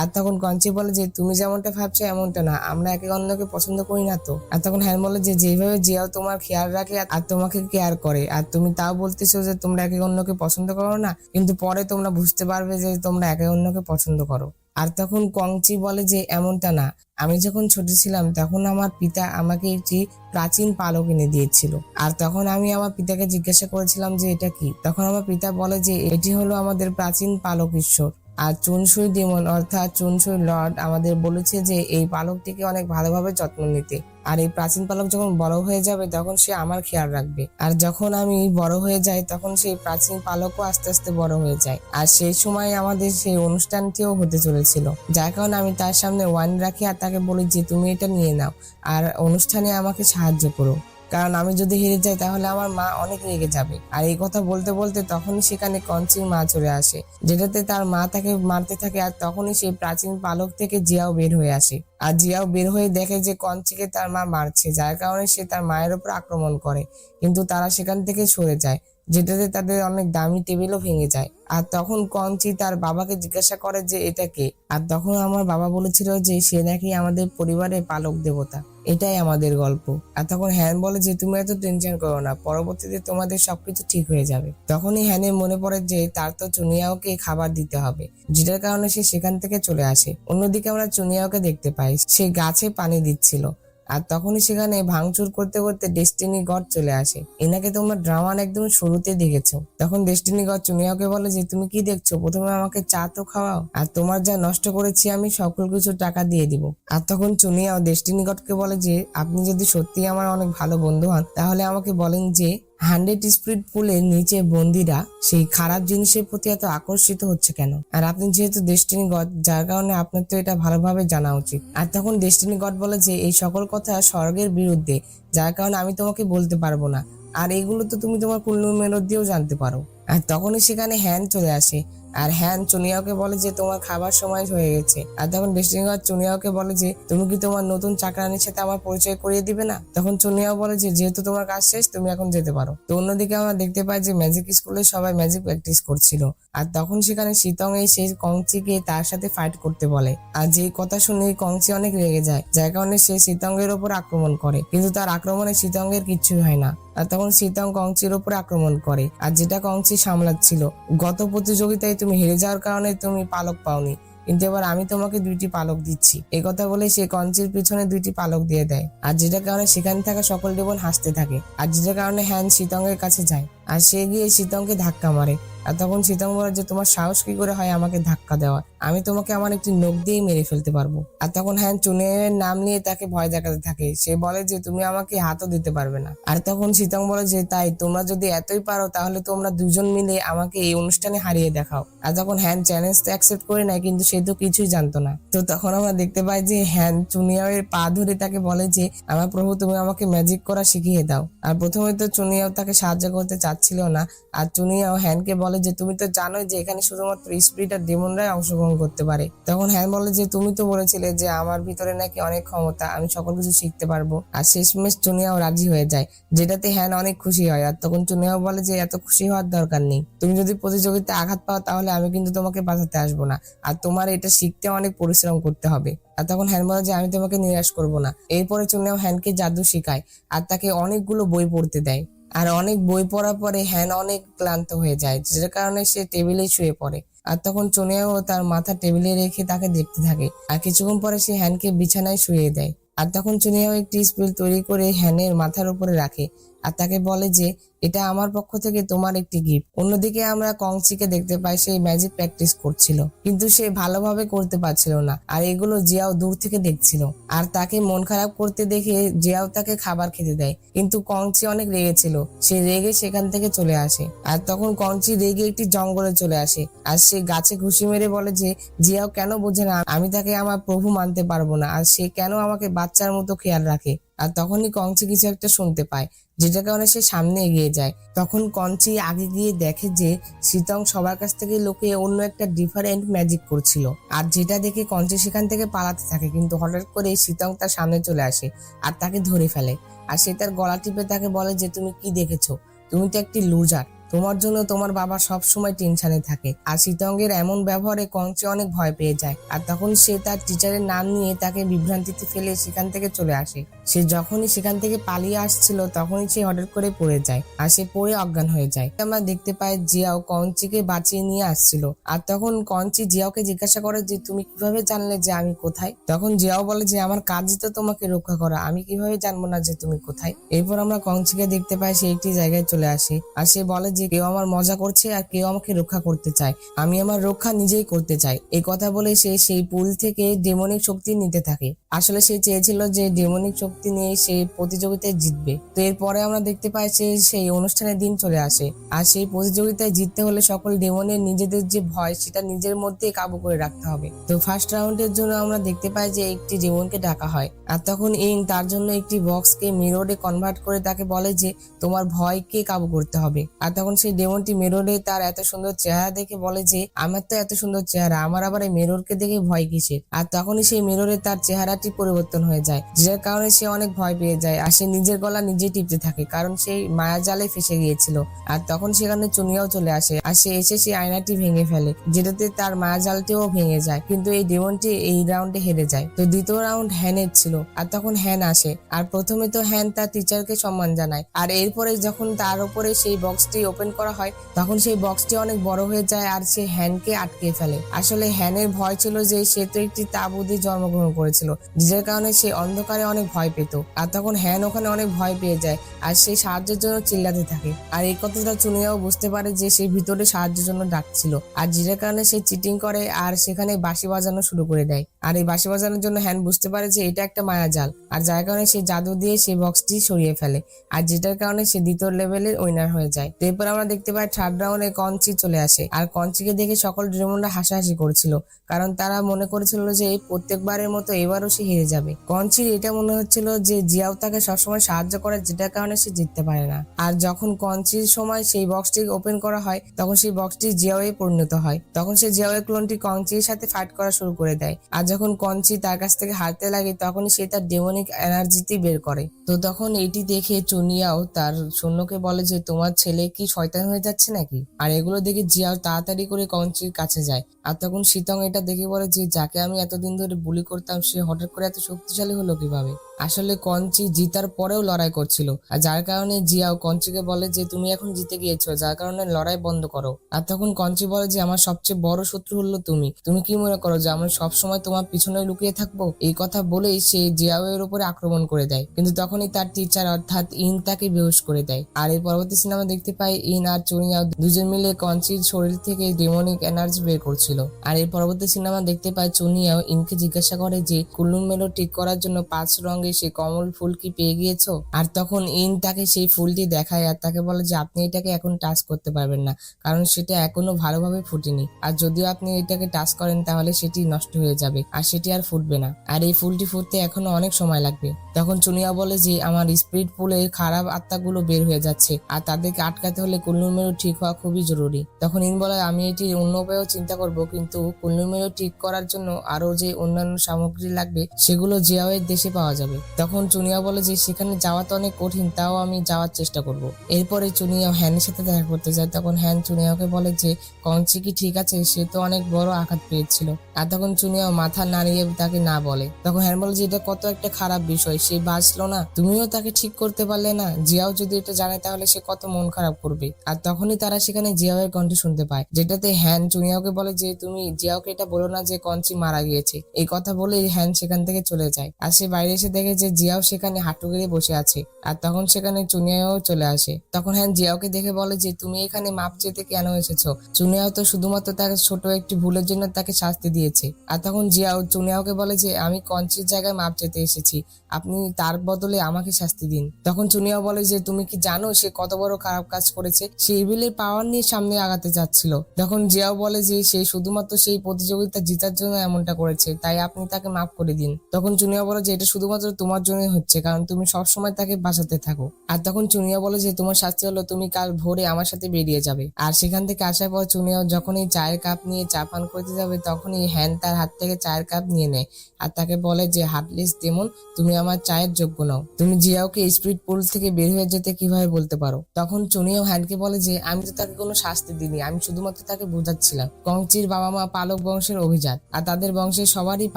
আর তখন কঞ্চি বলে যে তুমি যেমনটা ভাবছো এমনটা না, আমরা একে অন্যকে পছন্দ করি না তো। আর তখন হ্যান বলে যে যেভাবে জিয়াও তোমার খেয়াল রাখে আর তোমাকে কেয়ার করে, আর তুমি তাও বলতেছো যে তোমরা একে অন্যকে পছন্দ করো না, কিন্তু পরে তোমরা বুঝতে পারবে যে তোমরা একে অন্যকে পছন্দ করো। আর তখন কংচি বলে যে এমনটা না, আমি যখন ছোট ছিলাম তখন আমার পিতা আমাকে একটি প্রাচীন পালক এনে দিয়েছিল, আর তখন আমি আমার পিতাকে জিজ্ঞাসা করেছিলাম যে এটা কি। তখন আমার পিতা বলে যে এটি হলো আমাদের প্রাচীন পালক ঈশ্বর, আর চুনসুই ডিমন অর্থাৎ চুনসুই লর্ড আমাদের বলেছে যে এই পালকটিকে অনেক ভালোভাবে যত্ন নিতে, আর এই প্রাচীন পালক যখন বড় হয়ে যাবে তখন সে আমার খেয়াল রাখবে, আর যখন আমি বড় হয়ে যাই তখন সেই প্রাচীন পালকও আস্তে আস্তে বড় হয়ে যায়। আর সেই সময় আমাদের সেই অনুষ্ঠানটিও হতে চলেছিল, যার কারণে আমি তার সামনে ওয়াইন রাখি আর তাকে বলি যে তুমি এটা নিয়ে নাও আর অনুষ্ঠানে আমাকে সাহায্য করো, কারণ আমি যদি হেরে যাই তাহলে আমার মা অনেক রেগে যাবে। আর এই কথা বলতে বলতে তখনই সেখানে কঞ্চির মা চলে আসে, যেটাতে তার মা তাকে মারতে থাকে। আর তখনই সেই প্রাচীন পালক থেকে জিয়াও বের হয়ে আসে, আর জিয়াও বের হয়ে দেখে যে কঞ্চিকে তার মা মারছে, যার কারণে সে তার মায়ের উপর আক্রমণ করে, কিন্তু তারা সেখান থেকে সরে যায়, যেটাতে তাদের অনেক দামি টেবিলও ভেঙে যায়। আর তখন কঞ্চি তার বাবাকে জিজ্ঞাসা করে যে এটা কে, আর তখন আমার বাবা বলেছিল যে সে নাকি আমাদের পরিবারের পালক দেবতা, এটাই আমাদের গল্প। আর তখন হ্যান বলে যে তুমি এত টেনশন করো না, পরবর্তীতে তোমাদের সবকিছু ঠিক হয়ে যাবে। তখনই হ্যানের মনে পড়ে যে তার তো চুনিয়াওকে খাবার দিতে হবে, যেটার কারণে সে সেখান থেকে চলে আসে। অন্যদিকে আমরা চুনিয়াওকে দেখতে পাই সে গাছে পানি দিচ্ছিল, আর তখনই সেখানে ভাঙচুর করতে করতে ডেস্টিনি গড চলে আসে। এনাকে তোমরা ড্রামার একদম শুরুতে দেখেছো। তখন ডেস্টিনি গড চুনিয়াওকে বলে যে তুমি কি দেখছো, প্রথমে আমাকে চা তো খাওয়াও, আর তোমার যা নষ্ট করেছি আমি সকল কিছু টাকা দিয়ে দিব। আর তখন চুনিয়াও ডেস্টিনি গডকে বলে যে আপনি যদি সত্যি আমার অনেক ভালো বন্ধু হন তাহলে আমাকে বলেন যে 100 স্পিড পুলের নিচে বন্দিরা সেই খারাপ জিনিসের প্রতি এত আকর্ষিত হচ্ছে কেন? আর আপনি যেহেতু ডেস্টিনি গড, যার কারণে আপনার তো এটা ভালোভাবে জানা উচিত। আর তখন ডেস্টিনি গড বলে যে এই সকল কথা স্বর্গের বিরুদ্ধে, যার কারণে আমি তোমাকে বলতে পারবো না, আর এগুলো তো তুমি তোমার কুল্লু মেলর দিয়েও জানতে পারো। আর তখনই সেখানে হ্যান চলে আসে, আর হ্যান চুনিয়াওকে বলে যে তোমার খাবার সময় হয়ে গেছে। আর তখন ডেস্টিনি গড চুনিয়াওকে বলে যে তুমি কি তোমার নতুন চাকরানির সাথে আমার পরিচয় করিয়ে দিবে না? তখন চুনিয়াও বলে যে যেহেতু তোমার কাজ শেষ তুমি এখন যেতে পারো। তো অন্যদিকে আমরা দেখতে পাই যে ম্যাজিক স্কুলে সবাই ম্যাজিক প্র্যাকটিস করছিল, আর তখন সেখানে শীতং এই সেই কংচিকে তার সাথে ফাইট করতে বলে, আর যে কথা শুনে কংচি অনেক রেগে যায়, যার কারণে সে শীতঙ্গের উপর আক্রমণ করে, কিন্তু তার আক্রমণে শীতঙ্গের কিচ্ছু হয় না। আর তখন শীতং কংচির উপর আক্রমণ করে, আর যেটা কংচি সামলাচ্ছিল। গত প্রতিযোগিতায় তুমি হেরে যাওয়ার কারণে তুমি পালক পাওনি, কিন্তু এবার আমি তোমাকে 2টি পালক দিচ্ছি। এই কথা বলে সে কঞ্চির পিছনে 2টি পালক দিয়ে দেয়, আর যেটার কারণে সেখানে থাকা সকল ডেমন হাসতে থাকে, আর যেটার কারণে হ্যান শীতঙ্গের কাছে যায়, আর সে গিয়ে শীতংকে ধাক্কা মারে। আর তখন শীতং বলে যে তোমার সাহস কি করে হয় আমাকে ধাক্কা দেওয়া, আমি তোমাকে আমার একটি নখ দিয়েই মেরে ফেলতে পারবো। আর তখন হ্যান চুনের নাম নিয়ে তাকে ভয় দেখাতে থাকে, সে বলে যে তুমি আমাকে হাতও দিতে পারবে না। আর তখন শীতং বলে যে তাই তোমরা যদি এতই পারো তাহলে তোমরা দুজন মিলে আমাকে এই অনুষ্ঠানে হারিয়ে দেখাও। আর তখন হ্যান চ্যালেঞ্জটা অ্যাকসেপ্ট করে নেয়, কিন্তু সে তো কিছুই জানতো না। তো তখন আমরা দেখতে পাই যে হ্যান চুনিয়াওয়ের পা ধরে তাকে বলে যে আমার প্রভু তুমি আমাকে ম্যাজিক করা শিখিয়ে দাও। আর প্রথমে তো চুনিয়াও তাকে সাহায্য করতে চাচ্ছিল না, আর চুনিয়াও হ্যানকে বলে যে তুমি তো জানোই যে এখানে শুধুমাত্র স্পিরিট আর ডেমনরাই অংশগ্রহণ করতে পারে। তখন হ্যান বলে যে তুমি তো বলেছিলে যে আমার ভিতরে নাকি অনেক ক্ষমতা, আমি সকল কিছু শিখতে পারবো। আর শেষমেশ চুনিয়াও রাজি হয়ে যায়, যেটাতে হ্যান অনেক খুশি হয়। আর তখন চুনিয়াও বলে যে এত খুশি হওয়ার দরকার নেই, তুমি যদি প্রতিযোগিতায় আঘাত পাও তাহলে আমি কিন্তু তোমাকে বাঁচাতে আসবো না, আর তোমার এটা শিখতে অনেক পরিশ্রম করতে হবে। আর তখন হ্যান বলে যে আমি তোমাকে নিরাশ করবো না। এরপরে চুনিয়াও হ্যানকে জাদু শেখায়, আর তাকে অনেকগুলো বই পড়তে দেয়। আর অনেক বই পড়ার পরে হ্যান অনেক ক্লান্ত হয়ে যায়, যার কারণে সে টেবিলে শুয়ে পড়ে। আর তখন চুনিয়াও তার মাথা টেবিলে রেখে তাকে দেখতে থাকে, আর কিছুক্ষণ পরে সে হ্যানকে বিছানায় শুয়ে দেয়। আর তখন চুনিয়াও একটি স্প্রে তৈরি করে হ্যানের মাথার উপরে রাখে আর তাকে বলে যে এটা আমার পক্ষ থেকে তোমার একটি গিফট। অন্যদিকে আমরা কংচিকে দেখতে পাই সে ম্যাজিক প্র্যাকটিস করছিল, কিন্তু সে ভালোভাবে করতে পারছিল না। আর এগুলো জিয়াও দূর থেকে দেখছিল আর তাকে মন খারাপ করতে দেখে জিয়াও তাকে খাবার খেতে দেয়, কিন্তু কংচি অনেক রেগেছিল। সে রেগে সেখান থেকে চলে আসে আর তখন কংচি রেগে একটি জঙ্গলে চলে আসে আর সে গাছে ঘুষি মেরে বলে যে জিয়াও কেন বোঝে না আমি তাকে আমার প্রভু মানতে পারবো না, আর সে কেন আমাকে বাচ্চার মতো খেয়াল রাখে। আর তখনই কংচি কিছু একটা শুনতে পায়, যেটার কারণে সে সামনে এগিয়ে যায়। তখন কঞ্চি আগে গিয়ে দেখে যে শীতং সবার কাছ থেকে লুকিয়ে অন্য একটা ডিফারেন্ট ম্যাজিক করছিল, আর যেটা দেখে কঞ্চি সেখান থেকে পালাতে থাকে, কিন্তু হঠাৎ করে শীতং তার সামনে চলে আসে আর তাকে ধরে ফেলে। আর সে তার গলা টিপে তাকে বলে যে তুমি কি দেখেছো, তুমি তো একটি লুজার, তোমার জন্য তোমার বাবা সব সময় টেনশনে থাকে। আর শীতঙ্গের এমন ব্যবহারে কঞ্চি অনেক ভয় পেয়ে যায় আর তখন সে তার টিচারের নাম নিয়ে তাকে বিভ্রান্তিতে ফেলে সেখান থেকে চলে আসে। সে যখনই সেখান থেকে পালিয়ে আসছিল তখনই সে হঠাৎ করে পড়ে যায় আর সে পড়ে অজ্ঞান হয়ে যায়। আমরা দেখতে পাই জিয়াও কঞ্চিকে বাঁচিয়ে নিয়ে আসছিল আর তখন কঞ্চি জিয়াওকে জিজ্ঞাসা করে যে তুমি কিভাবে জানলে যে আমি কোথায়। তখন জিয়াও বলে যে আমার কাজই তো তোমাকে রক্ষা করা, আমি কিভাবে জানবো না যে তুমি কোথায়। এরপর আমরা কঞ্চিকে দেখতে পাই সে একটি জায়গায় চলে আসে আর সে বলে যে কেউ আমার মজা করছে আর কেউ আমাকে রক্ষা করতে চায়, আমি আমার রক্ষা নিজেই করতে চাই। এই কথা বলে সে সেই পুল থেকে ডেমনিক শক্তি নিতে থাকে। আসলে সে চেয়েছিল যে ডেমনিক শক্তি নিয়ে সে প্রতিযোগিতায় জিতবে। তো এরপরে আমরা দেখতে পাই যে সেই অনুষ্ঠানের দিন চলে আসে আর সেই প্রতিযোগিতায় জিততে হলে সকল ডেমনের নিজেদের যে ভয় সেটা নিজের মধ্যে কাবু করে রাখতে হবে। তো ফার্স্ট রাউন্ডের জন্য আমরা দেখতে পাই যে একটি ডেমনকে ডাকা হয় আর তখন ইং তার জন্য একটি বক্সকে মিররে কনভার্ট করে তাকে বলে যে তোমার ভয়কে কাবু করতে হবে। আর তখন সেই ডেমনটি মিররে তার এত সুন্দর চেহারা দেখে বলে যে আমার তো এত সুন্দর চেহারা, আমার আবার এই মিররকে দেখে ভয় কিসের। আর তখনই সেই মিররে তার চেহারাটি পরিবর্তন হয়ে যায়, যার কারণে সে অনেক ভয় পেয়ে যায় আর সে নিজের গলা নিজেই টিপতে থাকে, কারণ সেই মায়াজালে ফেসে গিয়েছিল। আর তখন সেখানে চুনিয়াও চলে আসে আর সে এসে সেই আয়নাটি ভেঙে ফেলে, যেটাতে তার মায়াজালটিও ভেঙে যায়, কিন্তু এই ডেমনটি এই রাউন্ডে হেরে যায়। তো দ্বিতীয় রাউন্ড হ্যানের ছিল আর তখন হ্যান আসে আর প্রথমে তো হ্যান তার টিচারকে সম্মান জানায় আর এরপরে যখন তার উপরে সেই বক্সটি ওপেন করা হয় তখন সেই বক্সটি অনেক বড় হয়ে যায় আর সে হ্যানকে আটকে ফেলে। আসলে হ্যানের ভয় ছিল যে সে তো একটি তাঁবুতে জন্মগ্রহণ করেছিল, যার কারণে সে অন্ধকারে অনেক ভয় পেত। আর তখন হ্যান ওখানে অনেক ভয় পেয়ে যায় আর সে সাহায্যের জন্য চিল্লাতে থাকে। আর এই কথাটা চুনিয়াও বুঝতে পারে যে সে ভিতরে সাহায্যের জন্য ডাকছিল, আর যেটার কারণে সে চিটিং করে আর সেখানে বাঁশি বাজানো শুরু করে দেয়। আর এই বাঁশি বাজানোর জন্য হ্যান বুঝতে পারে যে এটা একটা মায়াজাল, আর যার কারণে সে জাদু দিয়ে সেই বক্সটি সরিয়ে ফেলে, আর যেটার কারণে সে দ্বিতীয় লেভেলের উইনার হয়ে যায়। এরপর আমরা দেখতে পাই থার্ড রাউন্ডে কঞ্চি চলে আসে আর কঞ্চিকে দেখে সকল ড্রেমনরা হাসাহাসি করছিল, কারণ তারা মনে করেছিল যে এই প্রত্যেকবারের মতো এবারও সে হেরে যাবে। কঞ্চির এটা মনে হচ্ছিল যে জিয়াও তাকে সবসময় সাহায্য করে, যেটার কারণে সে জিততে পারে না। আর যখন কঞ্চির সময় সেই বক্সটি ওপেন করা হয় তখন সেই বক্সটি জিয়াওয়ে পরিণত হয়, তখন সে জিয়াওয়ে ক্লোনটি কঞ্চির সাথে ফাইট করা শুরু করে দেয়। আর যখন কঞ্চি তার কাছ থেকে হারতে লাগে তখনই সে তার ডেমনিক এনার্জিটি বের করে। তো তখন এইটি দেখে চুনিয়াও তার সৈন্যকে বলে যে তোমার ছেলে কি শয়তান হয়ে যাচ্ছে নাকি। আর এগুলো দেখে জিয়াও তাড়াতাড়ি করে কঞ্চির কাছে যায় আর তখন শীতং এটা দেখে বলে যে যাকে আমি এতদিন ধরে বুলি করতাম সে হঠাৎ করে এত শক্তিশালী হলো কিভাবে। আসলে কঞ্চি জিতার পরেও লড়াই করছিল, আর যার কারণে জিয়াও কঞ্চিকে বলে যে তুমি এখন জিতে গিয়েছো, যার কারণে লড়াই বন্ধ করো। আর তখন কঞ্চি বলে যে আমার সবচেয়ে বড় শত্রু হলো তুমি কি মনে করো যে আমি সবসময় তোমার পিছনে লুকিয়ে থাকবো। এই কথা বলেই সে জিয়াও এর উপরে আক্রমণ করে দেয়, কিন্তু তখনই তার টিচার অর্থাৎ ইন তাকে বেহুশ করে দেয়। আর এই পরবর্তী সিনেমা দেখতে পাই ইন আর চুনিয়াও দুজন মিলে কঞ্চির শরীর থেকে ডেমনিক এনার্জি বের করছিল। আর এই পরবর্তী সিনেমা দেখতে পাই চুনিয়াও ইনকে জিজ্ঞাসা করে যে কুল্লুম মেলো ঠিক করার জন্য 5 রঙে সে কমল ফুল কি পেয়ে গিয়েছো। আর তখন ইন তাকে সেই ফুলটি দেখায় আর তাকে বলে যে আপনি এটাকে এখন টাচ করতে পারবেন না, কারণ সেটা এখনো ভালোভাবে ফুটেনি, আর যদিও আপনি এটাকে টাচ করেন তাহলে সেটি নষ্ট হয়ে যাবে আর সেটি আর ফুটবে না, আর এই ফুলটি ফুটতে এখনো অনেক সময় লাগবে। তখন চুনিয়া বলে যে আমার স্পিরিট পুলে খারাপ আত্মাগুলো বের হয়ে যাচ্ছে আর তাদেরকে আটকাতে হলে কুল্লুম মেরু ঠিক হওয়া খুবই জরুরি। তখন ইন বলে আমি এটি অন্য উপায়েও চিন্তা করব, কিন্তু কুল্লুম মেরু ঠিক করার জন্য আরো যে অন্যান্য সামগ্রী লাগবে সেগুলো জিয়াওয়ের দেশে পাওয়া যাবে। তখন চুনিয়া বলে যে সেখানে যাওয়া তো অনেক কঠিন, তাও আমি যাওয়ার চেষ্টা করব। এরপরে চুনিয়া হ্যানের সাথে দেখা করতে যায়, তখন হ্যান চুনিয়াকে বলে যে কঞ্চি কি ঠিক আছে, সে তো অনেক বড় আঘাত পেয়েছিল। আর তখন চুনিয়া মাথা নাড়িয়ে তাকে না বলে। তখন হ্যান বলে যে এটা কত একটা খারাপ বিষয়, সে বাঁচলো না, তুমিও তাকে ঠিক করতে পারলে না, জিয়াও যদি এটা জানে তাহলে সে কত মন খারাপ করবে। আর তখনই তারা সেখানে জিয়াওয়ের কণ্ঠ শুনতে পায়, যেটাতে হ্যান চুনিয়াকে বলে যে তুমি জিয়াওকে এটা বলো না যে কঞ্চি মারা গিয়েছে। এই কথা বলে হ্যান সেখান থেকে চলে যায় আর সে বাইরে এসে দেখে দেখে যে জিয়াও সেখানে হাঁটু গেড়ে বসে আছে। আর তখন সেখানে চুনিয়াও চলে আসে। তখন হ্যান জিয়াওকে দেখে বলে যে তুমি এখানে মাপ চেতে কেন এসেছো? চুনিয়াও তো শুধুমাত্র তার ছোট একটি ভুলের জন্য তাকে শাস্তি দিয়েছে। আর তখন জিয়াও চুনিয়াওকে বলে যে আমি কঞ্চির জায়গায় মাপ চেতে এসেছি, আপনি তার বদলে আমাকে শাস্তি দিন। তখন চুনিয়াও বলে যে তুমি কি জানো সে কত বড় খারাপ কাজ করেছে? সে ইভিলের পাওয়ার নিয়ে সামনে আগাতে যাচ্ছিল। তখন জিয়াও বলে যে সে শুধুমাত্র সেই প্রতিযোগিতা জেতার জন্য এমনটা করেছে, তাই আপনি তাকে মাফ করে দিন। তখন চুনিয়া বলে যে এটা শুধুমাত্র তোমার জন্যই হচ্ছে, কারণ তুমি সবসময় তাকে বাঁচাতে থাকো। আর তখন চুনিয়া বলে যে তোমার শাস্তি হলো তুমি কাল ভোরে আমার সাথে বেরিয়ে যাবে। আর সেখান থেকে আসার পর চুনিয়া যখনই চায়ের কাপ নিয়ে চা পান করতে যাবে তখনই হ্যান তার হাত থেকে চায়ের কাপ নিয়ে নেয় আর তাকে বলে যে হার্টলেস ডেমন, তুমি আমার চায়ের যোগ্য নও। তুমি জিয়াওকে স্পিড পুল থেকে বের হয়ে যেতে কিভাবে বলতে পারো? তখন চুনিয়াও হ্যানকে বলে যে আমি তো তাকে কোনো শাস্তি দিইনি, আমি শুধুমাত্র তাকে বোঝাচ্ছিলাম কংচির বাবা মা পালক বংশের অভিজাত আর তাদের বংশের সবারই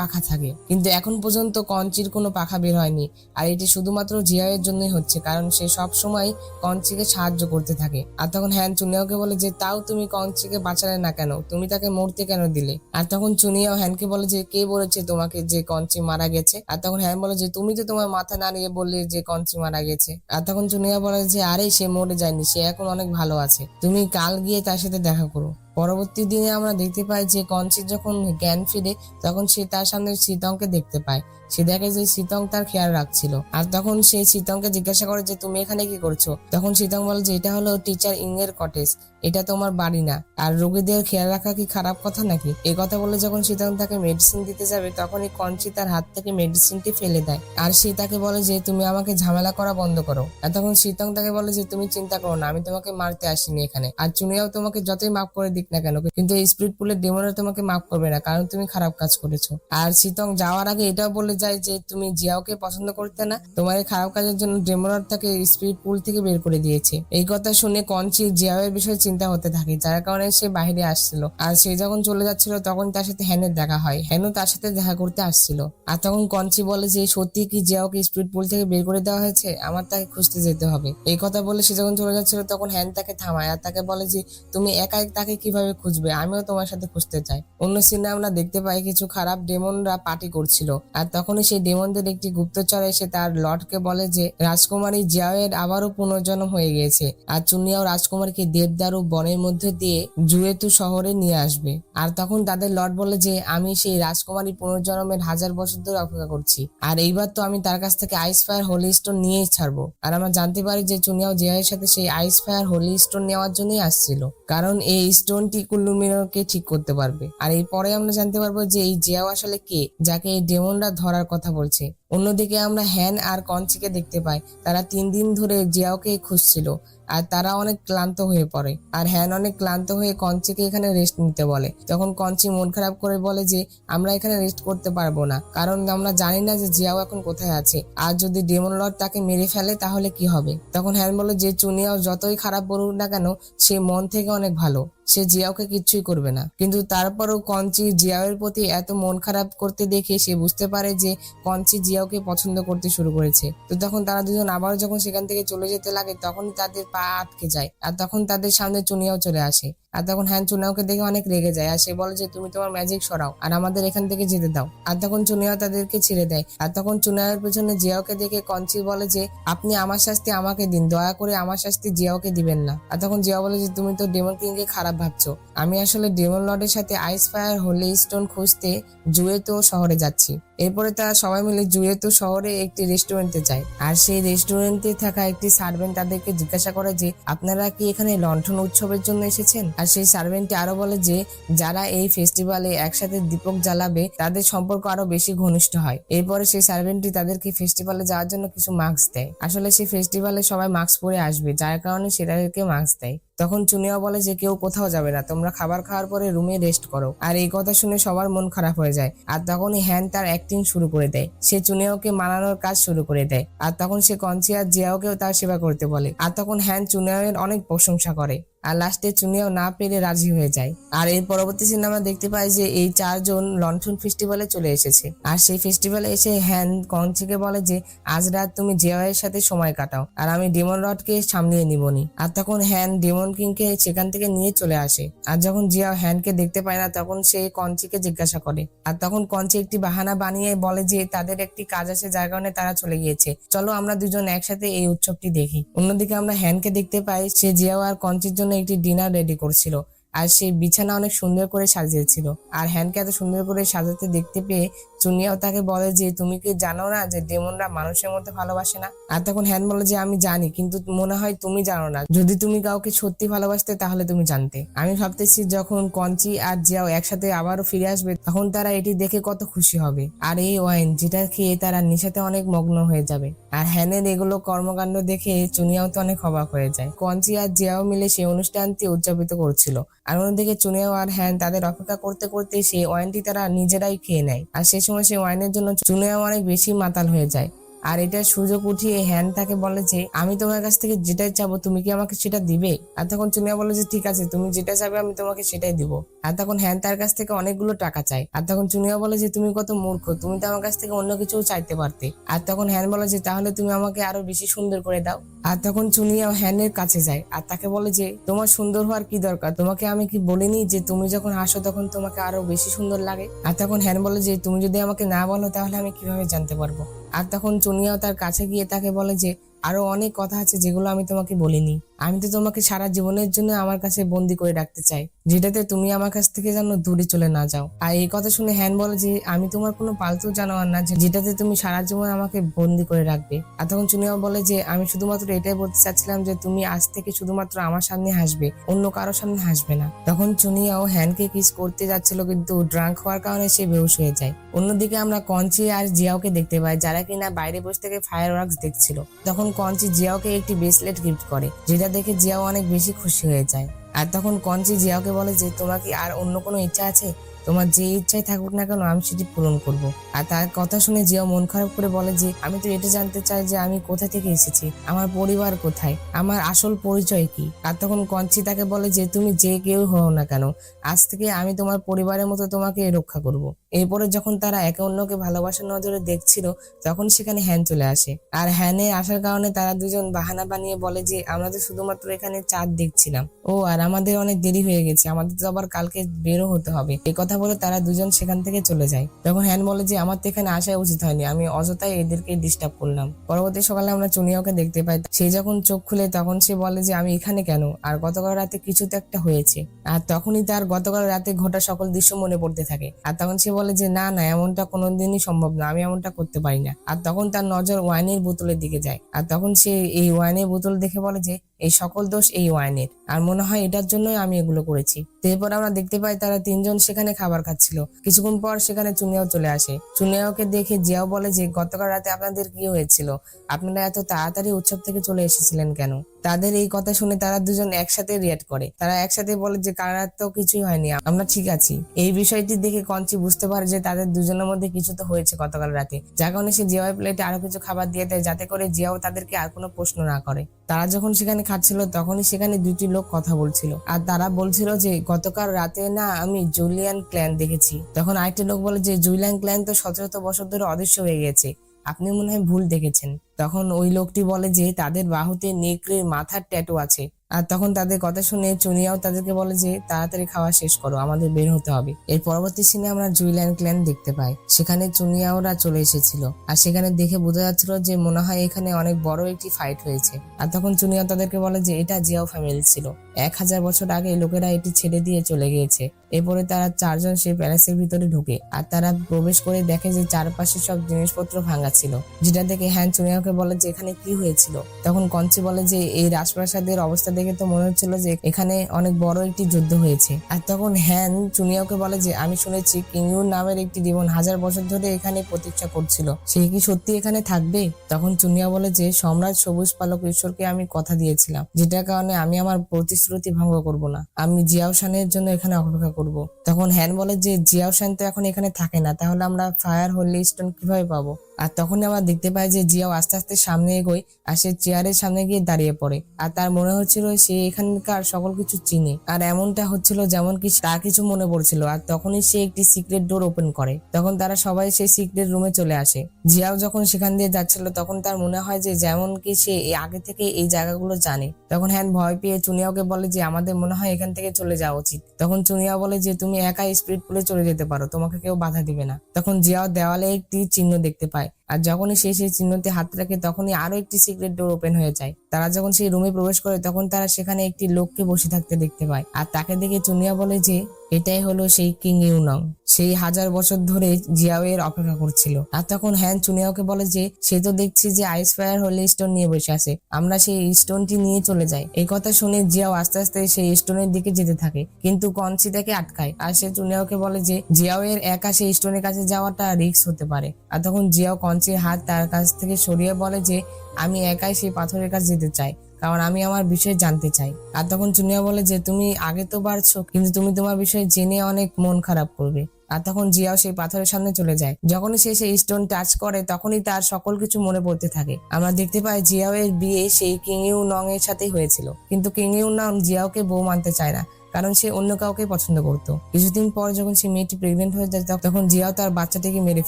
পাখা থাকে, কিন্তু এখন পর্যন্ত কঞ্চির কোনো পাখা বের হয়নি। আর এটি শুধুমাত্র জিয়াওয়ের জন্যই হচ্ছে, কারণ সে সব সময় কঞ্চিকে সাহায্য করতে থাকে। আর তখন হ্যান চুনিয়াওকে বলে যে তাও তুমি কঞ্চিকে বাঁচালে না কেন? তুমি তাকে মরতে কেন দিলে? আর তখন চুনিয়াও হ্যানকে বলে যে কে বলেছে তোমাকে যে কঞ্চি মারা গেছে? আর তখন হ্যান বলে যে তুমি তো তোমার মাথা নাড়িয়ে বললে যে কঞ্চি মারা গেছে। আর তখন চুনিয়া বলে যে আরে সে মরে যায়নি, সে এখন অনেক ভালো আছে, তুমি কাল গিয়ে তার সাথে দেখা করো। পরবর্তী দিনে আমরা দেখতে পাই যে কঞ্চির যখন জ্ঞান ফিরে তখন সে তার সামনে শীতংকে দেখতে পায়। সে দেখে যে শীতং তার খেয়াল রাখছিল। আর তখন সে শীতংকে জিজ্ঞাসা করে যে তুমি এখানে কি করছো? তখন শীতং বলে যে এটা হলো টিচার ইং এর কটেজ, এটা তোমার বাড়ি না, আর রোগীদের খেয়াল রাখা কি খারাপ কথা নাকি? এই কথা বলে যখন শীতং তাকে মেডিসিন দিতে যাবে তখনই কঞ্চি তার হাত থেকে মেডিসিনটি ফেলে দেয় আর সে তাকে বলে যে তুমি আমাকে ঝামেলা করা বন্ধ করো। আর তখন শীতং তাকে বলে যে তুমি চিন্তা করো না, আমি তোমাকে মারতে আসিনি এখানে, আর চুনিয়াও তোমাকে যতই মাফ করে দিক না কেন, কিন্তু এই স্পিড পুলের ডেমনরা তোমাকে মাফ করবে না, কারণ তুমি খারাপ কাজ করেছো। আর শীতং যাওয়ার আগে এটাও বলে যায় যে তুমি জিয়াওকে পছন্দ করতে না, তোমার এই খারাপ কাজের জন্য ডেমনরা তাকে স্পিড পুল থেকে বের করে দিয়েছে। এই কথা শুনে কঞ্চি জিয়াওয়ের বিষয়ে চিন্তা হতে থাকে, যার কারণে সে বাইরে আসছিল। আর সে যখন চলে যাচ্ছিল তখন তার সাথে হ্যানের দেখা হয়, হ্যানও তার সাথে দেখা করতে আসছিল। আর তখন কঞ্চি বলে যে সত্যি কি জিয়াওকে স্পিড পুল থেকে বের করে দেওয়া হয়েছে? আমার তাকে খুঁজতে যেতে হবে। এই কথা বলে সে যখন চলে যাচ্ছিল তখন হ্যান তাকে থামায় আর তাকে বলে যে তুমি একাই তাকে কিভাবে খুঁজবে, আমিও তোমার সাথে খুঁজতে চাই। অন্য সিনে আমরা দেখতে পাই কিছু খারাপ ডেমনরা পার্টি করছিল, আর তখনই সেই ডেমনদের একটি গুপ্তচর এসে তার লর্ডকে বলে যে রাজকুমারী জিয়াওয়ের আবারও পুনর্জন্ম হয়ে গিয়েছে, আর চুনিয়াও রাজকুমারীকে দেবদারু বনের মধ্যে দিয়ে জুয়েতু শহরে নিয়ে আসবে। আর তখন তাদের লর্ড বলে যে আমি সেই রাজকুমারী পুনর্জন্মের 1000 বছর ধরে অপেক্ষা করছি, আর এইবার তো আমি তার কাছ থেকে আইস ফায়ার হোলি স্টোন নিয়েই ছাড়বো। আর আমরা জানতে পারি যে চুনিয়াও জিয়াওয়ের সাথে সেই আইস ফায়ার হোলি স্টোন নেওয়ার জন্যই আসছিল, কারণ এই স্টোনটি কুল্লু মিনরকে ঠিক করতে পারবে। আর এরপরে আমরা জানতে পারবো যে এই জিয়াও আসলে কে, যাকে এই ডেমনরা ধরার কথা বলছে। অন্যদিকে আমরা হ্যান আর কঞ্চিকে দেখতে পাই, তারা 3 দিন ধরে জিয়াওকে খুঁজছিল আর তারা অনেক ক্লান্ত হয়ে পড়ে। আর হ্যান অনেক ক্লান্ত হয়ে কঞ্চিকে এখানে রেস্ট নিতে বলে। তখন কঞ্চি মন খারাপ করে বলে যে আমরা এখানে রেস্ট করতে পারবো না, কারণ আমরা জানি না যে জিয়াও এখন কোথায় আছে, আর যদি ডেমন লর্ড তাকে মেরে ফেলে তাহলে কি হবে। তখন হ্যান বলে যে চুনিয়াও যতই খারাপ বলুক না কেন সে মন থেকে অনেক ভালো, সে জিয়াওকে কিচ্ছুই করবে না। কিন্তু তারপরও কঞ্চি জিয়াওয়ের প্রতি এত মন খারাপ করতে দেখে সে বুঝতে পারে যে কঞ্চি জিয়াওকে পছন্দ করতে শুরু করেছে। তো তখন তারা দুজন আবার যখন সেখান থেকে চলে যেতে লাগে তখনই তাদের পা আটকে যায়, আর তখন তাদের সামনে চুনিয়াও চলে আসে। আর তখন হ্যান চুনিয়াওকে দেখে অনেক রেগে যায় আর সে বলে যে তুমি তোমার ম্যাজিক সরাও আর আমাদের এখান থেকে যেতে দাও। আর তখন চুনিয়াও তাদেরকে ছেড়ে দেয়। আর তখন চুনিয়াওর পেছনে জিয়াওকে দেখে কঞ্চি বলে যে আপনি আমার শাস্তি আমাকে দিন, দয়া করে আমার শাস্তি জিয়াওকে দিবেন না। আর তখন জিয়াও বলে যে তুমি তো ডেমন কিং কে খারাপ ভাবছো, আমি আসলে ডেমন লর্ডের সাথে আইস ফায়ার হোলি স্টোন খুঁজতে জুয়েতো শহরে যাচ্ছি। এরপরে তারা সবাই মিলে জুয়েতো শহরে একটি রেস্টুরেন্টে যায়, আর সেই রেস্টুরেন্টে থাকা একটি সার্ভেন্ট তাদেরকে জিজ্ঞাসা করে যে আপনারা কি এখানে লণ্ঠন উৎসবের জন্য এসেছেন? আর সেই সার্ভেন্টটি আরো বলে যে যারা এই ফেস্টিভ্যালে একসাথে দীপক জ্বালাবে তাদের সম্পর্ক আরো বেশি ঘনিষ্ঠ হয়। এরপরে সেই সার্ভেন্টটি তাদেরকে ফেস্টিভ্যালে যাওয়ার জন্য কিছু মাস্ক দেয়। আসলে সেই ফেস্টিভ্যালে সবাই মাস্ক পরে আসবে, যার কারণে সেটাকে মাস্ক দেয়। তখন চুনিয়া বলে যে কেউ কোথাও যাবে না, তোমরা খাবার খাওয়ার পরে রুমে রেস্ট করো। আর এই কথা শুনে সবার মন খারাপ হয়ে যায়। আর তখনই হ্যান তার অ্যাক্টিং শুরু করে দেয়, সে চুনিয়াওকে মানানোর কাজ শুরু করে দেয়। আর তখন সে কঞ্চি আর জিয়াওকেও তার সেবা করতে বলে। আর তখন হ্যান চুনিয়াওয়ের অনেক প্রশংসা করে। আর লাস্টে চুনিয়াও না পেরে রাজি হয়ে যায়। আর এর পরবর্তী সিনে আমরা দেখতে পাই যে এই 4জন লন্ঠন ফেস্টিভ্যালে চলে এসেছে। আর সেই ফেস্টিভ্যালে এসে হ্যান কঞ্চিকে বলে যে আজ রাত তুমি জিয়াওয়ের সাথে সময় কাটাও, আর আমি ডেমন রডকে সামলিয়ে নিবনি। আর তখন হ্যান ডেমন কিংকে সেখান থেকে নিয়ে চলে আসে। আর যখন জিয়াও হ্যানকে দেখতে পায় না তখন সে কঞ্চিকে জিজ্ঞাসা করে। আর তখন কঞ্চি একটি বাহানা বানিয়ে বলে যে তাদের একটি কাজ আছে যার কারণে তারা চলে গিয়েছে, চলো আমরা দুজন একসাথে এই উৎসবটি দেখি। অন্যদিকে আমরা হ্যানকে দেখতে পাই সে জিয়াও আর কঞ্চির জন্য একটি ডিনার রেডি করছিল। আর সেই বিছানা অনেক সুন্দর করে সাজিয়েছিল। আর হ্যানকে এত সুন্দর করে সাজাতে দেখতে পেয়ে চুনিয়াও তাকে বলে যে তুমি কি জানো না যে ডেমনরা মানুষের মধ্যে ভালোবাসে না। আর তখন হ্যান বলে যে আমি জানি, কিন্তু মনে হয় তুমি জানো না। যদি তুমি কাউকে সত্যি ভালোবাসতে তাহলে তুমি জানতে। আমি ভাবতেছি যখন কঞ্চি আর জিয়াও একসাথে আবারও ফিরে আসবে তখন তারা এটি দেখে কত খুশি হবে, আর এই ওয়াইন যেটা খেয়ে তারা নেশাতে অনেক মগ্ন হয়ে যাবে। আর হ্যানের এগুলো কর্মকাণ্ড দেখে চুনিয়াও তো অনেক অবাক হয়ে যায়। কঞ্চি আর জিয়াও মিলে সেই অনুষ্ঠানটি উদযাপিত করছিল। আর অন্যদিকে চুনিয়াও আর হ্যান তাদের অপেক্ষা করতে করতে সেই ওয়াইনটি তারা নিজেরাই খেয়ে নেয়। আর সেই সময় সেই ওয়াইনের জন্য চুনিয়াও অনেক বেশি মাতাল হয়ে যায়। আর এটার সুযোগ উঠিয়ে হ্যান তাকে বলে যে আমি তোমার কাছ থেকে যেটাই চাবো তুমি কি আমাকে সেটা দিবে। আর তখন চুনিয়া বলে যে ঠিক আছে, তুমি যেটা চাবে আমি তোমাকে সেটাই দিব। আর তখন হ্যান তার কাছ থেকে অনেকগুলো টাকা চায়। আর তখন চুনিয়া বলে যে তুমি কত মূর্খ, তুমি তো আমার কাছ থেকে অন্য কিছু চাইতে পারতে। আর তখন হ্যান বলে যে তাহলে তুমি আমাকে আরো বেশি সুন্দর করে দাও। আর তখন চুনিয়াও হ্যানের কাছে যায় আর তাকে বলে যে তোমার সুন্দর হওয়ার কি দরকার, তোমাকে আমি কি বলিনি যে তুমি যখন হাসো তখন তোমাকে আরো বেশি সুন্দর লাগে। আর তখন হ্যান বলে যে তুমি যদি আমাকে না বলো তাহলে আমি কিভাবে জানতে পারবো। আর তখন চুনিয়াও তার কাছে গিয়ে তাকে বলে যে আরো অনেক কথা আছে যেগুলো আমি তোমাকে বলিনি। আমি তো তোমাকে সারা জীবনের জন্য আমার কাছে বন্দি করে রাখতে চাই, যেটাতে তুমি আমার কাছ থেকে যেন দূরে চলে না যাও। আর এই কথা শুনে হ্যান বলে যে আমি তোমার কোনো পালতু জানোয়ার না যেটাতে তুমি সারা জীবন আমাকে বন্দি করে রাখবে। আর তখন চুনিয়াও বলে যে আমি শুধুমাত্র এটাই বলতে চাচ্ছিলাম যে তুমি আজ থেকে শুধুমাত্র আমার সামনে হাসবে, অন্য কারোর সামনে হাসবে না। তখন চুনিয়াও হ্যানকে কিস করতে যাচ্ছিল কিন্তু ড্রাঙ্ক হওয়ার কারণে সে বেহুশ হয়ে যায়। অন্যদিকে আমরা কঞ্চি আর জিয়াওকে দেখতে পাই যারা কিনা বাইরে বসে থেকে ফায়ার ওয়ার্কস দেখছিল। তখন কঞ্চি জিয়াওকে একটি ব্রেসলেট গিফট করে, যেটা দেখে জিয়াও অনেক বেশি খুশি হয়ে যায়। আর তখন কঞ্চি জিয়াওকে বলে যে তোমার কি আর অন্য কোনো ইচ্ছা আছে, তোমার যে ইচ্ছাই থাকুক না কেন আমি সেটি পূরণ করব। আর তার কথা শুনে জিয়াও মন খারাপ করে বলে যে আমি তো এটা জানতে চাই যে আমি কোথা থেকে এসেছি, আমার পরিবার কোথায়, আমার আসল পরিচয় কি। আর তখন কঞ্চি তাকে বলে যে তুমি যে কেউ হও না কেন আজ থেকে আমি তোমার পরিবারের মতো তোমাকে রক্ষা করব। এরপরে যখন তারা একে অন্যকে ভালোবাসার নজরে দেখছিল তখন সেখানে হ্যান চলে আসে। আর হ্যানে আসার কারণে তারা দুজন বাহানা বানিয়ে বলে যে আমরা তো শুধুমাত্র এখানে চাঁদ দেখছিলাম, ও আর আমাদের অনেক দেরি হয়ে গেছে, আমাদের তো আবার কালকে বেরো হতে হবে। এই কথা বলে তারা দুজন সেখান থেকে চলে যায়। তখন হ্যান বলে যে আমার তো এখানে আসা উচিত হয়নি, আমি অযথাই এদেরকে ডিস্টার্ব করলাম। পরবর্তী সকালে আমরা চুনিয়াওকে দেখতে পাই। সে যখন চোখ খুলে তখন সে বলে যে আমি এখানে কেন, আর গতকাল রাতে কিছু তো একটা হয়েছে। আর তখনই তার গতকাল রাতে ঘটা সকল দৃশ্য মনে পড়তে থাকে। আর তখন সে বলে যে না না, এমনটা কোনোদিনই সম্ভব না, আমি এমনটা করতে পারি না। আর তখন তার নজর ওয়াইনের বোতলের দিকে যায়। আর তখন সে এই ওয়াইনের বোতল দেখে বলে যে এই সকল দোষ এই ওয়াইনের, আর মনে হয় এটার জন্যই আমি এগুলো করেছি। এরপর আমরা দেখতে পাই তারা তিনজন সেখানে খাবার খাচ্ছিল। কিছুক্ষণ পর সেখানে চুনিয়াও চলে আসে। চুনিয়াওকে দেখে জিয়াও বলে যে গতকাল রাতে আপনাদের কি হয়েছিল, আপনারা এত তাড়াতাড়ি উৎসব থেকে চলে এসেছিলেন কেন। তাদের এই কথা শুনে তারা দুজন একসাথে রিয়াক্ট করে। তারা একসাথে বলে যে কাল রাত তো কিছুই হয়নি, আমরা ঠিক আছি। এই বিষয়টি দেখে কঞ্চি বুঝতে পারে যে তাদের দুজনের মধ্যে কিছু তো হয়েছে গতকাল রাতে, যার কারণে সে জিয়াওয়ের প্লেটে আরো কিছু খাবার দিয়ে দেয় যাতে করে জিয়াও তাদেরকে আর কোনো প্রশ্ন না করে। তারা যখন সেখানে খাচ্ছিল তখনই সেখানে দুটি লোক কথা বলছিল, আর তারা বলছিল যে গতকাল রাতে না আমি জুলিয়ান ক্ল্যান দেখেছি। তখন আরেকটি লোক বলে যে জুলিয়ান ক্ল্যান তো 17 বছর ধরে অদৃশ্য হয়ে গেছে, আপনি মনে হয় ভুল দেখেছেন। তখন ওই লোকটি বলে যে তাদের বাহুতে নেকড়ের মাথার ট্যাটু আছে। আর তখন তাদের কথা শুনে চুনিয়াও তাদেরকে বলে যে তাড়াতাড়ি খাওয়া শেষ করো, আমাদের বের হতে হবে। এর পরবর্তী সিনে আমরা জুলিয়ান ক্ল্যান দেখতে পাই। সেখানে চুনিয়াওরা চলে এসেছিল, আর সেখানে দেখে বোঝা যাচ্ছিল যে মনে হয় এখানে অনেক বড় একটি ফাইট হয়েছে। আর তখন চুনিয়াও তাদেরকে বলে যে এটা জিয়াও ফ্যামিলি ছিল, 1000 বছর আগে লোকেরা এটি ছেড়ে দিয়ে চলে গিয়েছে। এরপরে তারা চারজন সেই প্যালেসের ভিতরে ঢুকে, আর তারা প্রবেশ করে দেখে যে চারপাশে সব জিনিসপত্র ভাঙা ছিল, যেটা দেখে হ্যান চুনিয়াওকে বলে যে এখানে কি হয়েছিল। তখন কঞ্চি বলে যে এই রাজপ্রাসাদের অবস্থা দেখে তো মনে হচ্ছিল যে এখানে অনেক বড় একটি যুদ্ধ হয়েছে। আর তখন হ্যান চুনিয়াওকে বলে যে আমি শুনেছি কিংইউর নামের একটি ডিমন 1000 বছর ধরে এখানে প্রতীক্ষা করছিল, সে কি সত্যি এখানে থাকবে। তখন চুনিয়া বলে যে সম্রাট সবুজ পালক ঈশ্বরকে আমি কথা দিয়েছিলাম, যেটার কারণে আমি আমার প্রতিশ্রুতি ভঙ্গ করব না, আমি জিয়াও শানের জন্য এখানে অপেক্ষা করব। তখন হ্যান বলে যে জিয়াও শান তো এখন এখানে থাকে না, তাহলে আমরা ফায়ার হোলি স্টোন কিভাবে পাবো। আর তখনই আমরা দেখতে পাই যে জিয়াও আস্তে আস্তে সামনে এগোয়, আর সে চেয়ারের সামনে গিয়ে দাঁড়িয়ে পড়ে। আর তার মনে হচ্ছিল সে এখানকার সকল কিছু চিনে। আর এমনটা হচ্ছিল যেমন কি তার কিছু মনে পড়ছিল। আর তখনই সে একটি সিক্রেট ডোর ওপেন করে। তখন তারা সবাই সেই সিক্রেট রুমে চলে আসে। জিয়াও যখন সেখান দিয়ে যাচ্ছিল তখন তার মনে হয় যে যেমন কি সে আগে থেকে এই জায়গাগুলো জানে। তখন হ্যান ভয় পেয়ে চুনিয়াওকে বলে যে আমাদের মনে হয় এখান থেকে চলে যাওয়া উচিত। তখন চুনিয়া বলে যে তুমি একা স্পিরিট পুলে চলে যেতে পারো, তোমাকে কেউ বাধা দিবে না। তখন জিয়াও দেওয়ালে একটি চিহ্ন দেখতে পায়। আর যখনই সে সেই চিহ্নতে হাত রাখে তখনই আরো একটি সিক্রেট ডোর ওপেন হয়ে যায়। তারা যখন সেই রুমে প্রবেশ করে তখন তারা সেখানে একটি লোককে বসে থাকতে দেখতে পায়। আর তাকে দেখে চুনিয়া বলে যে এটাই হলো সেই কিং ইউনং, সেই 1000 বছর ধরে জিয়াও এর অপেক্ষা করছিল। আর তখন হ্যান চুনিয়াওকে বলে যে সে তো দেখছি যে আইস ফায়ার হোলি স্টোন নিয়ে বসে আছে, আমরা সেই স্টোনটি নিয়ে চলে যাই। এই কথা শুনে জিয়াও আস্তে আস্তে সেই স্টোনের দিকে যেতে থাকে, কিন্তু কনসি তাকে আটকায়। আর সে চুনিয়াওকে বলে যে জিয়াও এর একা সেই স্টোনের কাছে যাওয়াটা রিস্ক হতে পারে। আর তখন জিয়াও কনসির হাত তার কাছ থেকে সরিয়ে বলে যে আমি একাই সেই পাথরের কাছে যেতে চাই, কারণ আমি আমার বিষয়ে জানতে চাই। আর তখন চুনিয়া বলে যে তুমি আগে তো পারছো, কিন্তু তুমি তোমার বিষয়ে জেনে অনেক মন খারাপ করবে। আর তখন জিয়াও সেই পাথরের সামনে চলে যায়। যখনই সে সেই স্টোন টাচ করে তখনই তার সকল কিছু মনে পড়তে থাকে। আমরা দেখতে পাই জিয়াও এর বিয়ে সেই কিং ইউ নং এর সাথেই হয়েছিল, কিন্তু কিং ইউ নং জিয়াওকে বউ মানতে চায় না, কারণ সে অন্য কাউকে পছন্দ করত। কিছুদিন পর যখন সে মেয়েটি প্রেগনেন্ট হয়ে যায় তখন জিয়াও তার বাচ্চাটিকে মেরে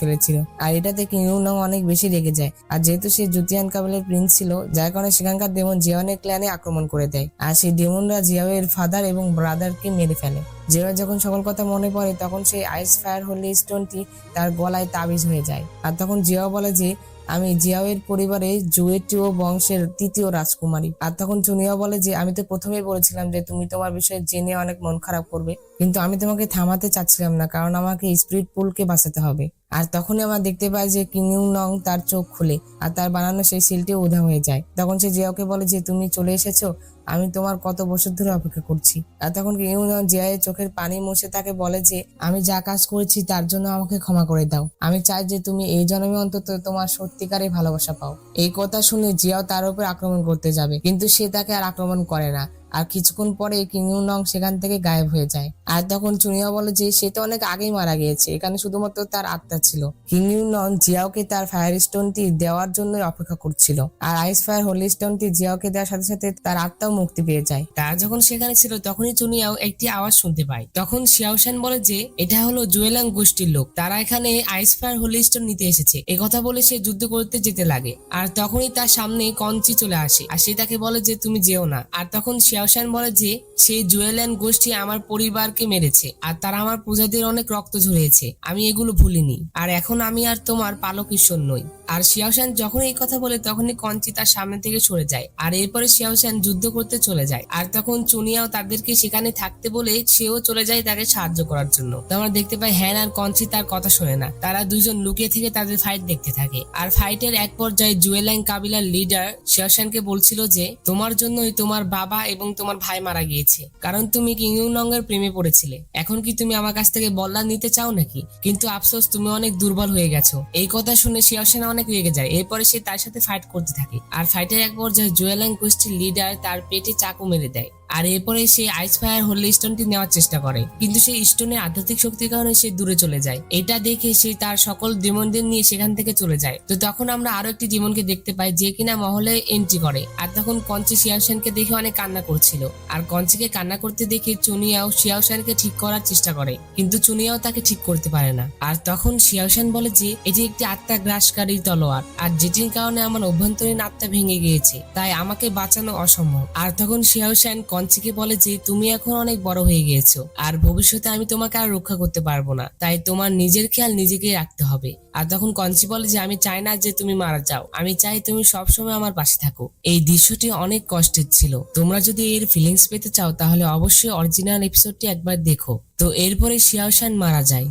ফেলেছিল। আর এটাতে কিং ইউ নং অনেক বেশি রেগে যায়। আর যেহেতু সে জুতিয়ান কাবিলের প্রিন্স ছিল, যার কারণে সেখানকার ডেমন জিয়াওনের ক্ল্যানে আক্রমণ করে দেয়। আর সেই ডেমনরা জিয়াও এর ফাদার এবং ব্রাদারকে মেরে ফেলে। জিয়াও যখন সকল কথা মনে পড়ে তখন সেই আইস ফায়ার হোলি স্টোনটি তার গলায় তাবিজ হয়ে যায়। আর তখন জিয়াও বলে যে আমি জিয়াও এর পরিবারে জুয়েটিও বংশের 3য় রাজকুমারী। আর তখন চুনিয়া বলে যে আমি তো প্রথমেই বলেছিলাম যে তুমি তোমার বিষয়ে জেনে অনেক মন খারাপ করবে, কিন্তু আমি তোমাকে থামাতে চাচ্ছিলাম না, কারণ আমাকে স্পিরিট পুলকে বাঁচাতে হবে। আর তখনই আমরা দেখতে পাই যে কিং ইউ নং তার চোখ খুলে আর তার বানানো সেই সিলটিও উধাও হয়ে যায়। তখন সে জিয়াওকে বলে যে তুমি চলে এসেছো, আমি তোমার কত বছর ধরে অপেক্ষা করছি। আর তখন কিং ইউ নং জিয়াওয়ের চোখের পানি মুছে তাকে বলে যে আমি যা কাজ করেছি তার জন্য আমাকে ক্ষমা করে দাও, আমি চাই যে তুমি এই জন্মে অন্তত তোমার সত্যিকারের ভালোবাসা পাও। এই কথা শুনে জিয়াও তার উপর আক্রমণ করতে যাবে, কিন্তু সে তাকে আর আক্রমণ করে না। আর কিছুক্ষণ পরে কিং ইউ নং সেখান থেকে গায়েব হয়ে যায়। আর তখন চুনিয়া বলে যে সে তো অনেক আগেই মারা গিয়েছে, এখানে শুধুমাত্র তার আত্মা ছিল। কিং ইউ নং জিয়াওকে তার ফায়ার স্টোনটি দেওয়ার জন্য অপেক্ষা করছিল। আর আইস ফায়ার হোলি স্টোনটি জিয়াওকে দেওয়ার সাথে সাথে তার আত্মাও মুক্তি পেয়ে যায়। তারা যখন সেখানে ছিল তখনই চুনিয়াও একটি আওয়াজ শুনতে পায়। তখন শিয়াওশান বলে যে এটা হলো জুয়েলাং গোষ্ঠীর লোক, তারা এখানে আইস ফায়ার হোলি স্টোন নিতে এসেছে। এই কথা বলে সে যুদ্ধ করতে যেতে লাগে। আর তখনই তার সামনে কঞ্চি চলে আসে আর সে তাকে বলে যে তুমি যেও না। আর তখন শিয়াওশান বলে যে সেই জুয়েলান গোষ্ঠী আমার পরিবারকে মেরেছে আর তারা আমার প্রজাদের অনেক রক্ত ঝরিয়েছে, আমি এগুলো ভুলিনি। আর এখন আমি আর তোমার পালক ঈশ্বর নই। আর শিয়াওশান যখন এই কথা বলে তখনই কঞ্চি তার সামনে থেকে সরে যায়। আর এরপরে শিয়াওশান যুদ্ধ করতে চলে যায়। আর তখন চুনিয়াও তাদেরকে সেখানে থাকতে বলে সেও চলে যায় তাকে সাহায্য করার জন্য। তো আমরা দেখতে পাই হ্যান আর কঞ্চি তার কথা শোনে না, তারা দুজন লুকিয়ে থেকে তাদের ফাইট দেখতে থাকে। আর ফাইটের এক পর্যায়ে জুয়েলাং কাবিলার লিডার শিয়াওশানকে বলছিল যে তোমার জন্যই তোমার বাবা এবং তোমার ভাই মারা গিয়েছে, কারণ তুমি কিং ইউ নং এর প্রেমে পড়েছিলে। এখন কি তুমি আমার কাছ থেকে বল্লা নিতে চাও নাকি? কিন্তু আফসোস তুমি অনেক দুর্বল হয়ে গেছো। এই কথা শুনে শিয়াওশান অনেক রেগে যায়। এরপরে সে তার সাথে ফাইট করতে থাকে। আর ফাইটের এক পর্যায়ে জুয়েলাং গোষ্ঠীর লিডার তার পেটে চাকু মেরে দেয়। আর এরপরে সে আইস ফায়ার হোলি স্টোনটি নেওয়ার চেষ্টা করে, কিন্তু সেই স্টোনের আধ্যাত্মিক শক্তির কারণে সে দূরে চলে যায়। এটা দেখে সে তার সকল ডেমনদের নিয়ে সেখান থেকে চলে যায়। তো তখন আমরা আরো একটি ডেমনকে দেখতে পাই যে কিনা মহলে এন্ট্রি করে। আর তখন কঞ্চি শিয়াওশানকে দেখে অনেক কান্না করছিল। আর কঞ্চিকে কান্না করতে দেখে চুনিয়াও শিয়াওশানকে ঠিক করার চেষ্টা করে, কিন্তু চুনিয়াও তাকে ঠিক করতে পারে না। আর তখন শিয়াওশান বলে যে এটি একটি আত্মা গ্রাসকারী তলোয়ার, আর যেটির কারণে আমার অভ্যন্তরীণ আত্মা ভেঙে গিয়েছে, তাই আমাকে বাঁচানো অসম্ভব। আর তখন শিয়াওশান কঞ্চিকে বলে যে তুমি এখন অনেক বড় হয়ে গিয়েছো, আর ভবিষ্যতে আমি তোমাকে আর রক্ষা করতে পারবো না, তাই তোমার নিজের খেয়াল নিজেকেই রাখতে হবে। আর তখন কঞ্চি বলে যে আমি চাই না যে তুমি মারা যাও, আমি চাই তুমি সবসময় আমার পাশে থাকো। এই দৃশ্যটি অনেক কষ্টের ছিল। তোমরা যদি এর ফিলিংস পেতে চাও তাহলে অবশ্যই অরিজিনাল এপিসোডটি একবার দেখো। তো এরপরে শিয়াওশান মারা যায়।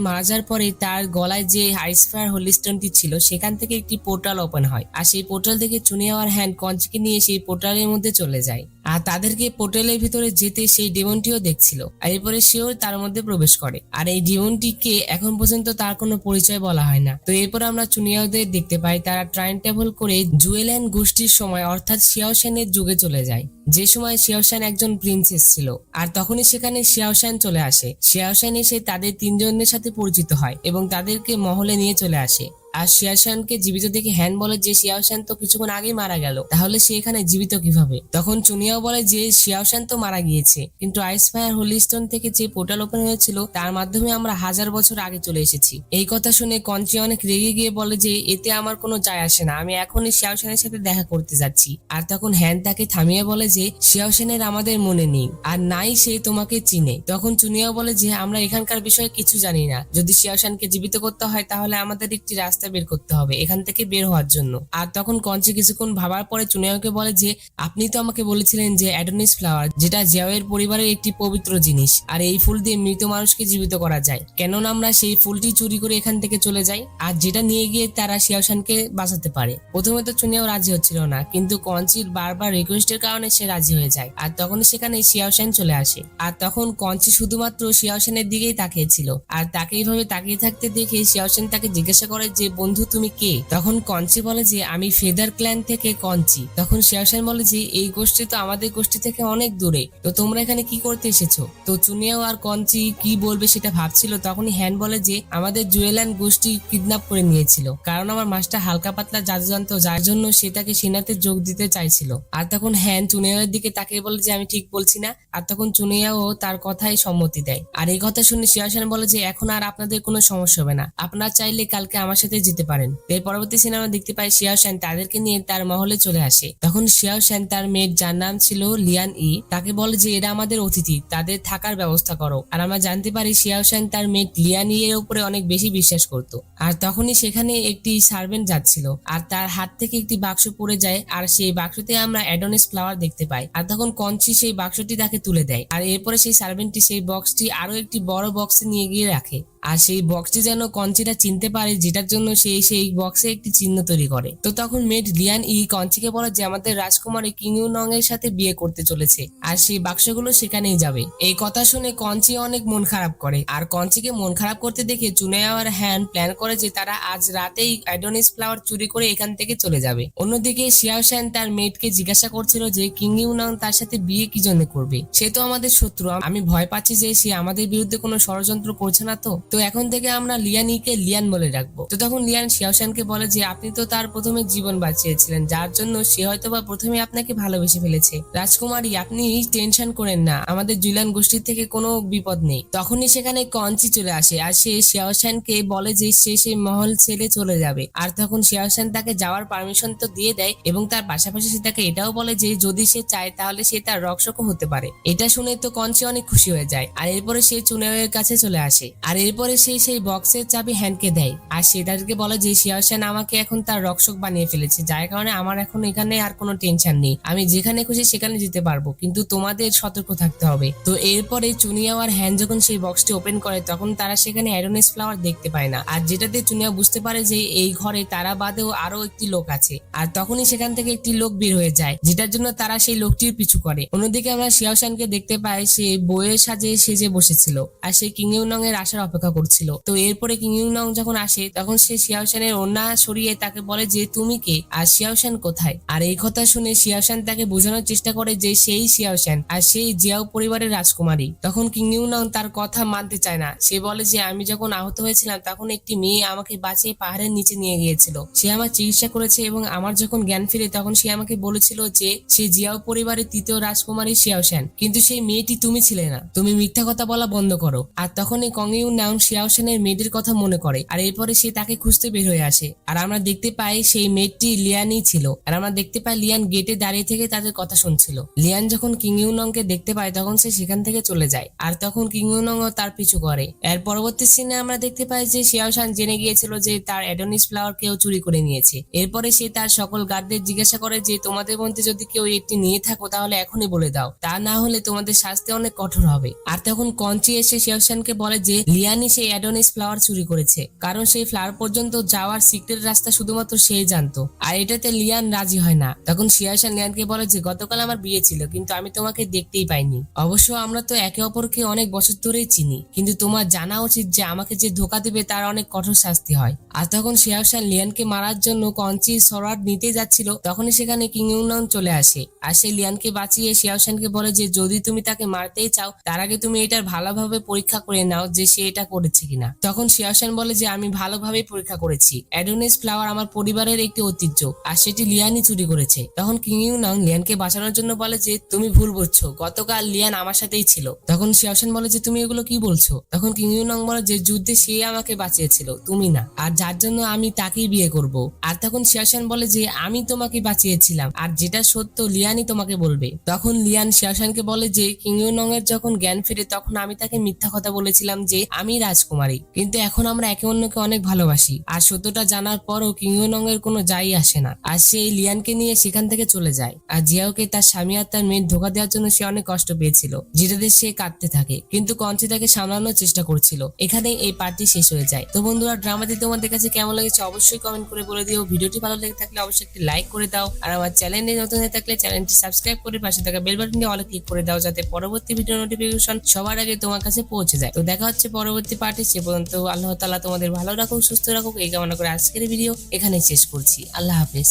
মারা যাওয়ার পরে তার গলায় যে আইস ফায়ার হোলি স্টোনটি ছিল সেখান থেকে একটি পোর্টাল ওপেন হয়। আর সেই পোর্টাল থেকে চুনিয়া আর হ্যান্ড কঞ্চিকে নিয়ে সেই পোর্টালের মধ্যে চলে যায়। আর তাদেরকে পোর্টালের ভিতরে যেতে সেই ডেমনটিও দেখছিল। আর এরপরে সেও তার মধ্যে প্রবেশ করে। আর এই ডেমনটিকে এখন পর্যন্ত তার কোনো পরিচয় বলা হয় না। তো এরপরে আমরা চুনিয়াদের দেখতে পাই তারা টাইম ট্রাভেল করে জুয়েলান গোষ্ঠীর সময় অর্থাৎ শিয়াওশানের যুগে চলে যায়, যে সময় শিয়াওশান একজন প্রিন্সেস ছিল। আর তখনই সেখানে শিয়াওশান চলে আসে। শিয়াওশান এসে তাদের তিনজনের সাথে পরিচিত হয় এবং তাদেরকে মহলে নিয়ে চলে আসে। আর শিয়াওশানকে জীবিত দেখে হ্যান বলে যে শিয়াওশান তো কিছুক্ষণ আগেই মারা গেল, তাহলে সে এখানে জীবিত কিভাবে? তখন চুনিয়াও বলে যে শিয়াওশান তো মারা গিয়েছে, কিন্তু আইস ফায়ার হোলি স্টোন থেকে যে পোর্টাল ওপেন হয়েছিল তার মাধ্যমে আমরা 1000 বছর আগে চলে এসেছি। এই কথা শুনে কঞ্চি অনেক রেগে গিয়ে বলে যে এতে আমার কোনো যায় আসে না, আমি এখনই শিয়াওশানের সাথে দেখা করতে যাচ্ছি। আর তখন হ্যান তাকে থামিয়ে বলে যে শিয়াওশানের আমাদের মনে নেই, আর নাই সে তোমাকে চিনে। তখন চুনিয়াও বলে যে আমরা এখানকার বিষয়ে কিছু জানি না, যদি শিয়াওশানকে জীবিত করতে হয় তাহলে আমাদের একটি রাস্তা বের করতে হবে এখান থেকে বের হওয়ার জন্য। আর তখন কঞ্চি কিছুক্ষণ ভাবার পরে চুনিয়াওকে বলে যে আপনি তো আমাকে বলেছিলেন যে অ্যাডোনিস ফ্লাওয়ার, যেটা জিয়াওয়ের পরিবারের একটি পবিত্র জিনিস, আর এই ফুল দিয়ে মৃত মানুষকে জীবিত করা যায়, কেননা আমরা সেই ফুলটি চুরি করে এখান থেকে চলে যাই আর যেটা নিয়ে গিয়ে তারা শিয়াওশানকে বাঁচাতে পারে। প্রথমে তো চুনিয়াও রাজি হচ্ছিল না, কিন্তু কঞ্চির বারবার রিকোয়েস্টের কারণে সে রাজি হয়ে যায়। আর তখন সেখানে শিয়াওশান চলে আসে, আর তখন কঞ্চি শুধুমাত্র শিয়াওশানের দিকেই তাকিয়েছিল, আর তাকে এইভাবে তাকিয়ে থাকতে দেখে শিয়াওশান তাকে জিজ্ঞাসা করে যে বন্ধু তুমি কে? তখন কঞ্চি বলে যে আমি ফেদার ক্ল্যান থেকে কঞ্চি। তখন শিয়াওশান বলে যে এই গোষ্ঠী তো আমাদের গোষ্ঠী থেকে অনেক দূরে, তো তোমরা এখানে কি করতে এসেছো? তো চুনিয়াও আর কঞ্চি কি বলবে সেটা ভাবছিল, তখনই হ্যান বলে যে আমাদের জুয়েলান গোষ্ঠী কিডন্যাপ করে নিয়েছিল, কারণ আমার মাস্টার হালকা পাতলা জাদু জানতো, যার জন্য সে তাকে সেনাতে যোগ দিতে চাইছিল। আর তখন হ্যান চুনিয়াওয়ের দিকে তাকিয়ে বলে যে আমি ঠিক বলছি না? আর তখন চুনিয়াও তার কথাই সম্মতি দেয়। আর এই কথা শুনে শিয়াওশান বলে যে এখন আর আপনাদের কোনো সমস্যা হবে না, আপনারা চাইলে কালকে আমার সাথে যেতে পারেন। এর পরবর্তী সিনেমা দেখতে পাই শিয়াওশান তাদেরকে নিয়ে তার মহলে চলে আসে। তখন শিয়াওশান তার মেয়ের যার নাম ছিল লিয়ান ই তাকে বলে যে এরা আমাদের অতিথি, তাদের থাকার ব্যবস্থা করো। আর আমরা জানতে পারি শিয়াওশান তার মেয়ে লিয়ান ই এর উপরে অনেক বেশি বিশ্বাস করতো। আর তখনই সেখানে একটি সার্ভেন্ট যাচ্ছিল, আর তার হাত থেকে একটি বাক্স পড়ে যায়, আর সেই বাক্সতে আমরা অ্যাডোনিস ফ্লাওয়ার দেখতে পাই। আর তখন কঞ্চি সেই বাক্সটি তাকে তুলে দেয়, আর এরপরে সেই সার্ভেন্টটি সেই বক্সটি আরো একটি বড় বক্সে নিয়ে গিয়ে রাখে। আর সেই বক্সটি যেন কঞ্চিটা চিনতে পারে, যেটার জন্য সেই বক্সে একটি চিহ্ন তৈরি করে। তো তখন মেড লিয়ান ই কঞ্চিকে বলে যে আমাদের রাজকুমারী কিং ইউ নং এর সাথে বিয়ে করতে চলেছে, আর সেই বাক্সগুলো সেখানেই যাবে। এই কথা শুনে কঞ্চি অনেক মন খারাপ করে, আর কঞ্চিকে মন খারাপ করতে দেখে চুনায়া আর হ্যান প্ল্যান করে যে তারা আজ রাতেই অ্যাডোনিস ফ্লাওয়ার চুরি করে এখান থেকে চলে যাবে। অন্যদিকে শিয়াওশান তার মেয়েকে জিজ্ঞাসা করছিল যে কিং ইউ নং তার সাথে বিয়ে কি জন্য করবে, সে তো আমাদের শত্রু, আমি ভয় পাচ্ছি যে সে আমাদের বিরুদ্ধে কোনো ষড়যন্ত্র করছে না, তো এখন থেকে আমরা লিয়ানিকে লিয়ান বলে রাখবো। তো তখন লিয়ান শিয়াওশানকে বলে যে আপনি তো তার প্রথমে জীবন বাঁচিয়েছিলেন, যার জন্য সে হয়তোবা প্রথমে আপনাকে ভালোবেসে ফেলেছে। রাজকুমারী আপনি টেনশন করেন না, আমাদের জুইলান গোষ্ঠীর থেকে কোনো বিপদ নেই। তখনই সেখানে কঞ্চি চলে আসে, আর সে শিয়াওশানকে বলে যে সে সেই মহল ছেড়ে চলে যাবে। আর তখন শিয়াওশান তাকে যাওয়ার পারমিশন তো দিয়ে দেয়, এবং তার পাশাপাশি সে তাকে এটাও বলে যে যদি সে চায় তাহলে সে তার রক্ষকও হতে পারে। এটা শুনে তো কঞ্চি অনেক খুশি হয়ে যায়, আর এরপরে সে চুনাওয়ের কাছে চলে আসে, আর এরপরে সেই বক্সের চাবি হ্যানকে দেয়, আর সে তাদেরকে বলে যে শিয়াওশান আমাকে এখন তার রক্ষক বানিয়ে ফেলেছে, যার কারণে আমার এখন এখানে আর কোনো টেনশন নেই, আমি যেখানে খুশি সেখানে যেতে পারবো, কিন্তু তোমাদের সতর্ক থাকতে হবে। তো এরপরে চুনিয়াও আর হ্যান যখন সেই বক্সটি ওপেন করে তখন তারা সেখানে অ্যাডোনিস ফ্লাওয়ার দেখতে পায় না, আর যেটাতে চুনিয়া বুঝতে পারে যে এই ঘরে তারা বাদেও আরো একটি লোক আছে। আর তখনই সেখান থেকে একটি লোক বের হয়ে যায়, যেটার জন্য তারা সেই লোকটির পিছু করে। অন্যদিকে আমরা শিয়াওশানকে দেখতে পাই সে বইয়ের সাজে সেজে বসেছিল, আর সে কিং ইউ নং এর আসার অপেক্ষা করছিল। তো এরপরে কিং ইউ নং যখন আসে তখন সে শিয়াওশানের ওড়না সরিয়ে তাকে বলে যে তুমি কে, আর শিয়াওশান কোথায়? আর এই কথা শুনে শিয়াওশান তাকে বোঝানোর চেষ্টা করে যে সেই শিয়াওশান, আর সেই জিয়াও পরিবারের রাজকুমারী। তখন কিং ইউ নং তার কথা মানতে চায় না, সে বলে যে আমি যখন আহত হয়েছিলাম তখন একটি মেয়ে আমাকে বাঁচিয়ে পাহাড়ের নিচে নিয়ে গিয়েছিল, সে আমার চিকিৎসা করেছে, এবং আমার যখন জ্ঞান ফিরে তখন সে আমাকে বলেছিল যে সে জিয়াও পরিবারের তৃতীয় রাজকুমারী শিয়াওশান, কিন্তু সেই মেয়েটি তুমি ছিলে না, তুমি মিথ্যা কথা বলা বন্ধ করো। আর তখন এই কং ইউ নং শিয়াওশানের মেয়েদের কথা মনে করে, আর এরপরে সে তাকে খুঁজতে বের হয়ে আসে, আর আমরা দেখতে পাই সেই মেয়েটি লিয়ানই ছিল, আর আমরা দেখতে পাই লিয়ান গেটে দাঁড়িয়ে থেকে তাদের কথা শুনছিল। লিয়ান যখন কিং ইউ নং কে দেখতে পায় তখন সে সেখান থেকে চলে যায়, আর তখন কিং ইউ নং ও তার পিছু করে। এর পরবর্তী সিনে আমরা দেখতে পাই যে শিয়াওশান জেনে গিয়েছিল যে তার অ্যাডোনিস ফ্লাওয়ার কেউ চুরি করে নিয়েছে। এরপরে সে তার সকল গার্ডদের জিজ্ঞাসা করে যে তোমাদের মধ্যে যদি কেউ এটি নিয়ে থাকো তাহলে এখনই বলে দাও, তা না হলে তোমাদের শাস্তি অনেক কঠোর হবে। আর তখন কঞ্চি এসে শিয়াওশানকে বলে যে লিয়ানি সেই অ্যাডোনিস ফ্লাওয়ার চুরি করেছে, কারণ সেই ফ্লাওয়ার পর্যন্ত যাওয়ার সিক্রেট রাস্তা শুধুমাত্র সেই জানতো, আর এটাতে লিয়ান রাজি হয় না। তখন শিয়াওশান লিয়ানকে বলে যে গতকাল আমার বিয়ে ছিল, কিন্তু আমি তোমাকে দেখতেই পাইনি, অবশ্য আমরা তো একে অপরকে অনেক বছর ধরেই চিনি, কিন্তু তোমার জানা উচিত যে আমাকে যে ধোকা দেবে তার অনেক কঠোর শাস্তি হয়। আর তখন শিয়াওশান লিয়ানকে মারার জন্য কঞ্চির সরার নিতে যাচ্ছিল, তখনই সেখানে কিং ইউ নং চলে আসে, আর সে লিয়ানকে বাঁচিয়ে শিয়াওশানকে বলে যে যদি তুমি তাকে মারতেই চাও তার আগে তুমি এটার ভালোভাবে পরীক্ষা করে নাও যে সে এটা করেছে কিনা। তখন শিয়াওশান বলে যে আমি ভালোভাবেই পরীক্ষা করেছি, অ্যাডোনিস ফ্লাওয়ার আমার পরিবারের একটি ঐতিহ্য আর সেটি লিয়ানই চুরি করেছে। তখন কিং ইউনং লিয়ানকে বাঁচানোর জন্য বলে যে তুমি ভুল বুঝছো, গতকাল লিয়ান আমার সাথেই ছিল। তখন শিয়াওশান বলে যে তুমি এগুলো কি বলছো। তখন কিং ইউনং বলে যে যুদ্ধে সে আমাকে বাঁচিয়েছিল, তুমি না, আর যার জন্য আমি তাকেই বিয়ে করব। আর তখন শিয়াওশান বলে যে আমি তোমাকে বাঁচিয়েছিলাম আর যেটা সত্য লিয়ানই তোমাকে বলবে। তখন লিয়ান শিয়াওশানকে বলে যে কিং ইউনং এর যখন জ্ঞান ফিরে তখন আমি তাকে মিথ্যা কথা বলেছিলাম যে আমি রাজকুমারী, কিন্তু এখন আমরা একে অন্যকে অনেক ভালোবাসি। আর সত্যটা জানার পরও কিং ইউনং এর কোনো যাই আসে না, আর সে লিয়ানকে নিয়ে সেখান থেকে চলে যায়। আর জিয়াওকে তার স্বামী আর তার মেয়ের ধোকা দেওয়ার জন্য সে অনেক কষ্ট পেয়েছিল, যেটাতে সে কাঁদতে থাকে, কিন্তু কঞ্চি তাকে সামলানোর চেষ্টা করছিল। এখানে এই পার্টি শেষ হয়ে যায়। তো বন্ধুরা, ড্রামাটি তোমাদের কাছে কেমন লেগেছে অবশ্যই কমেন্ট করে বলে দিও। ভিডিওটি ভালো লেগে থাকলে অবশ্যই একটি লাইক করে দাও, আর আমার চ্যানেলে নতুন হয়ে থাকলে চ্যানেলটি সাবস্ক্রাইব করে পাশে থাকা বেল বাটনটি অলে ক্লিক করে দাও, যাতে পরবর্তী ভিডিও নোটিফিকেশন সবার আগে তোমার কাছে পৌঁছে যায়। তো দেখা হচ্ছে পরবর্তী পার্টি। সে পর্যন্ত আল্লাহ তাআলা তোমাদের ভালো রাখুক, সুস্থ রাখুক এই কামনা করে আজকের ভিডিও এখানে শেষ করছি। আল্লাহ হাফেজ।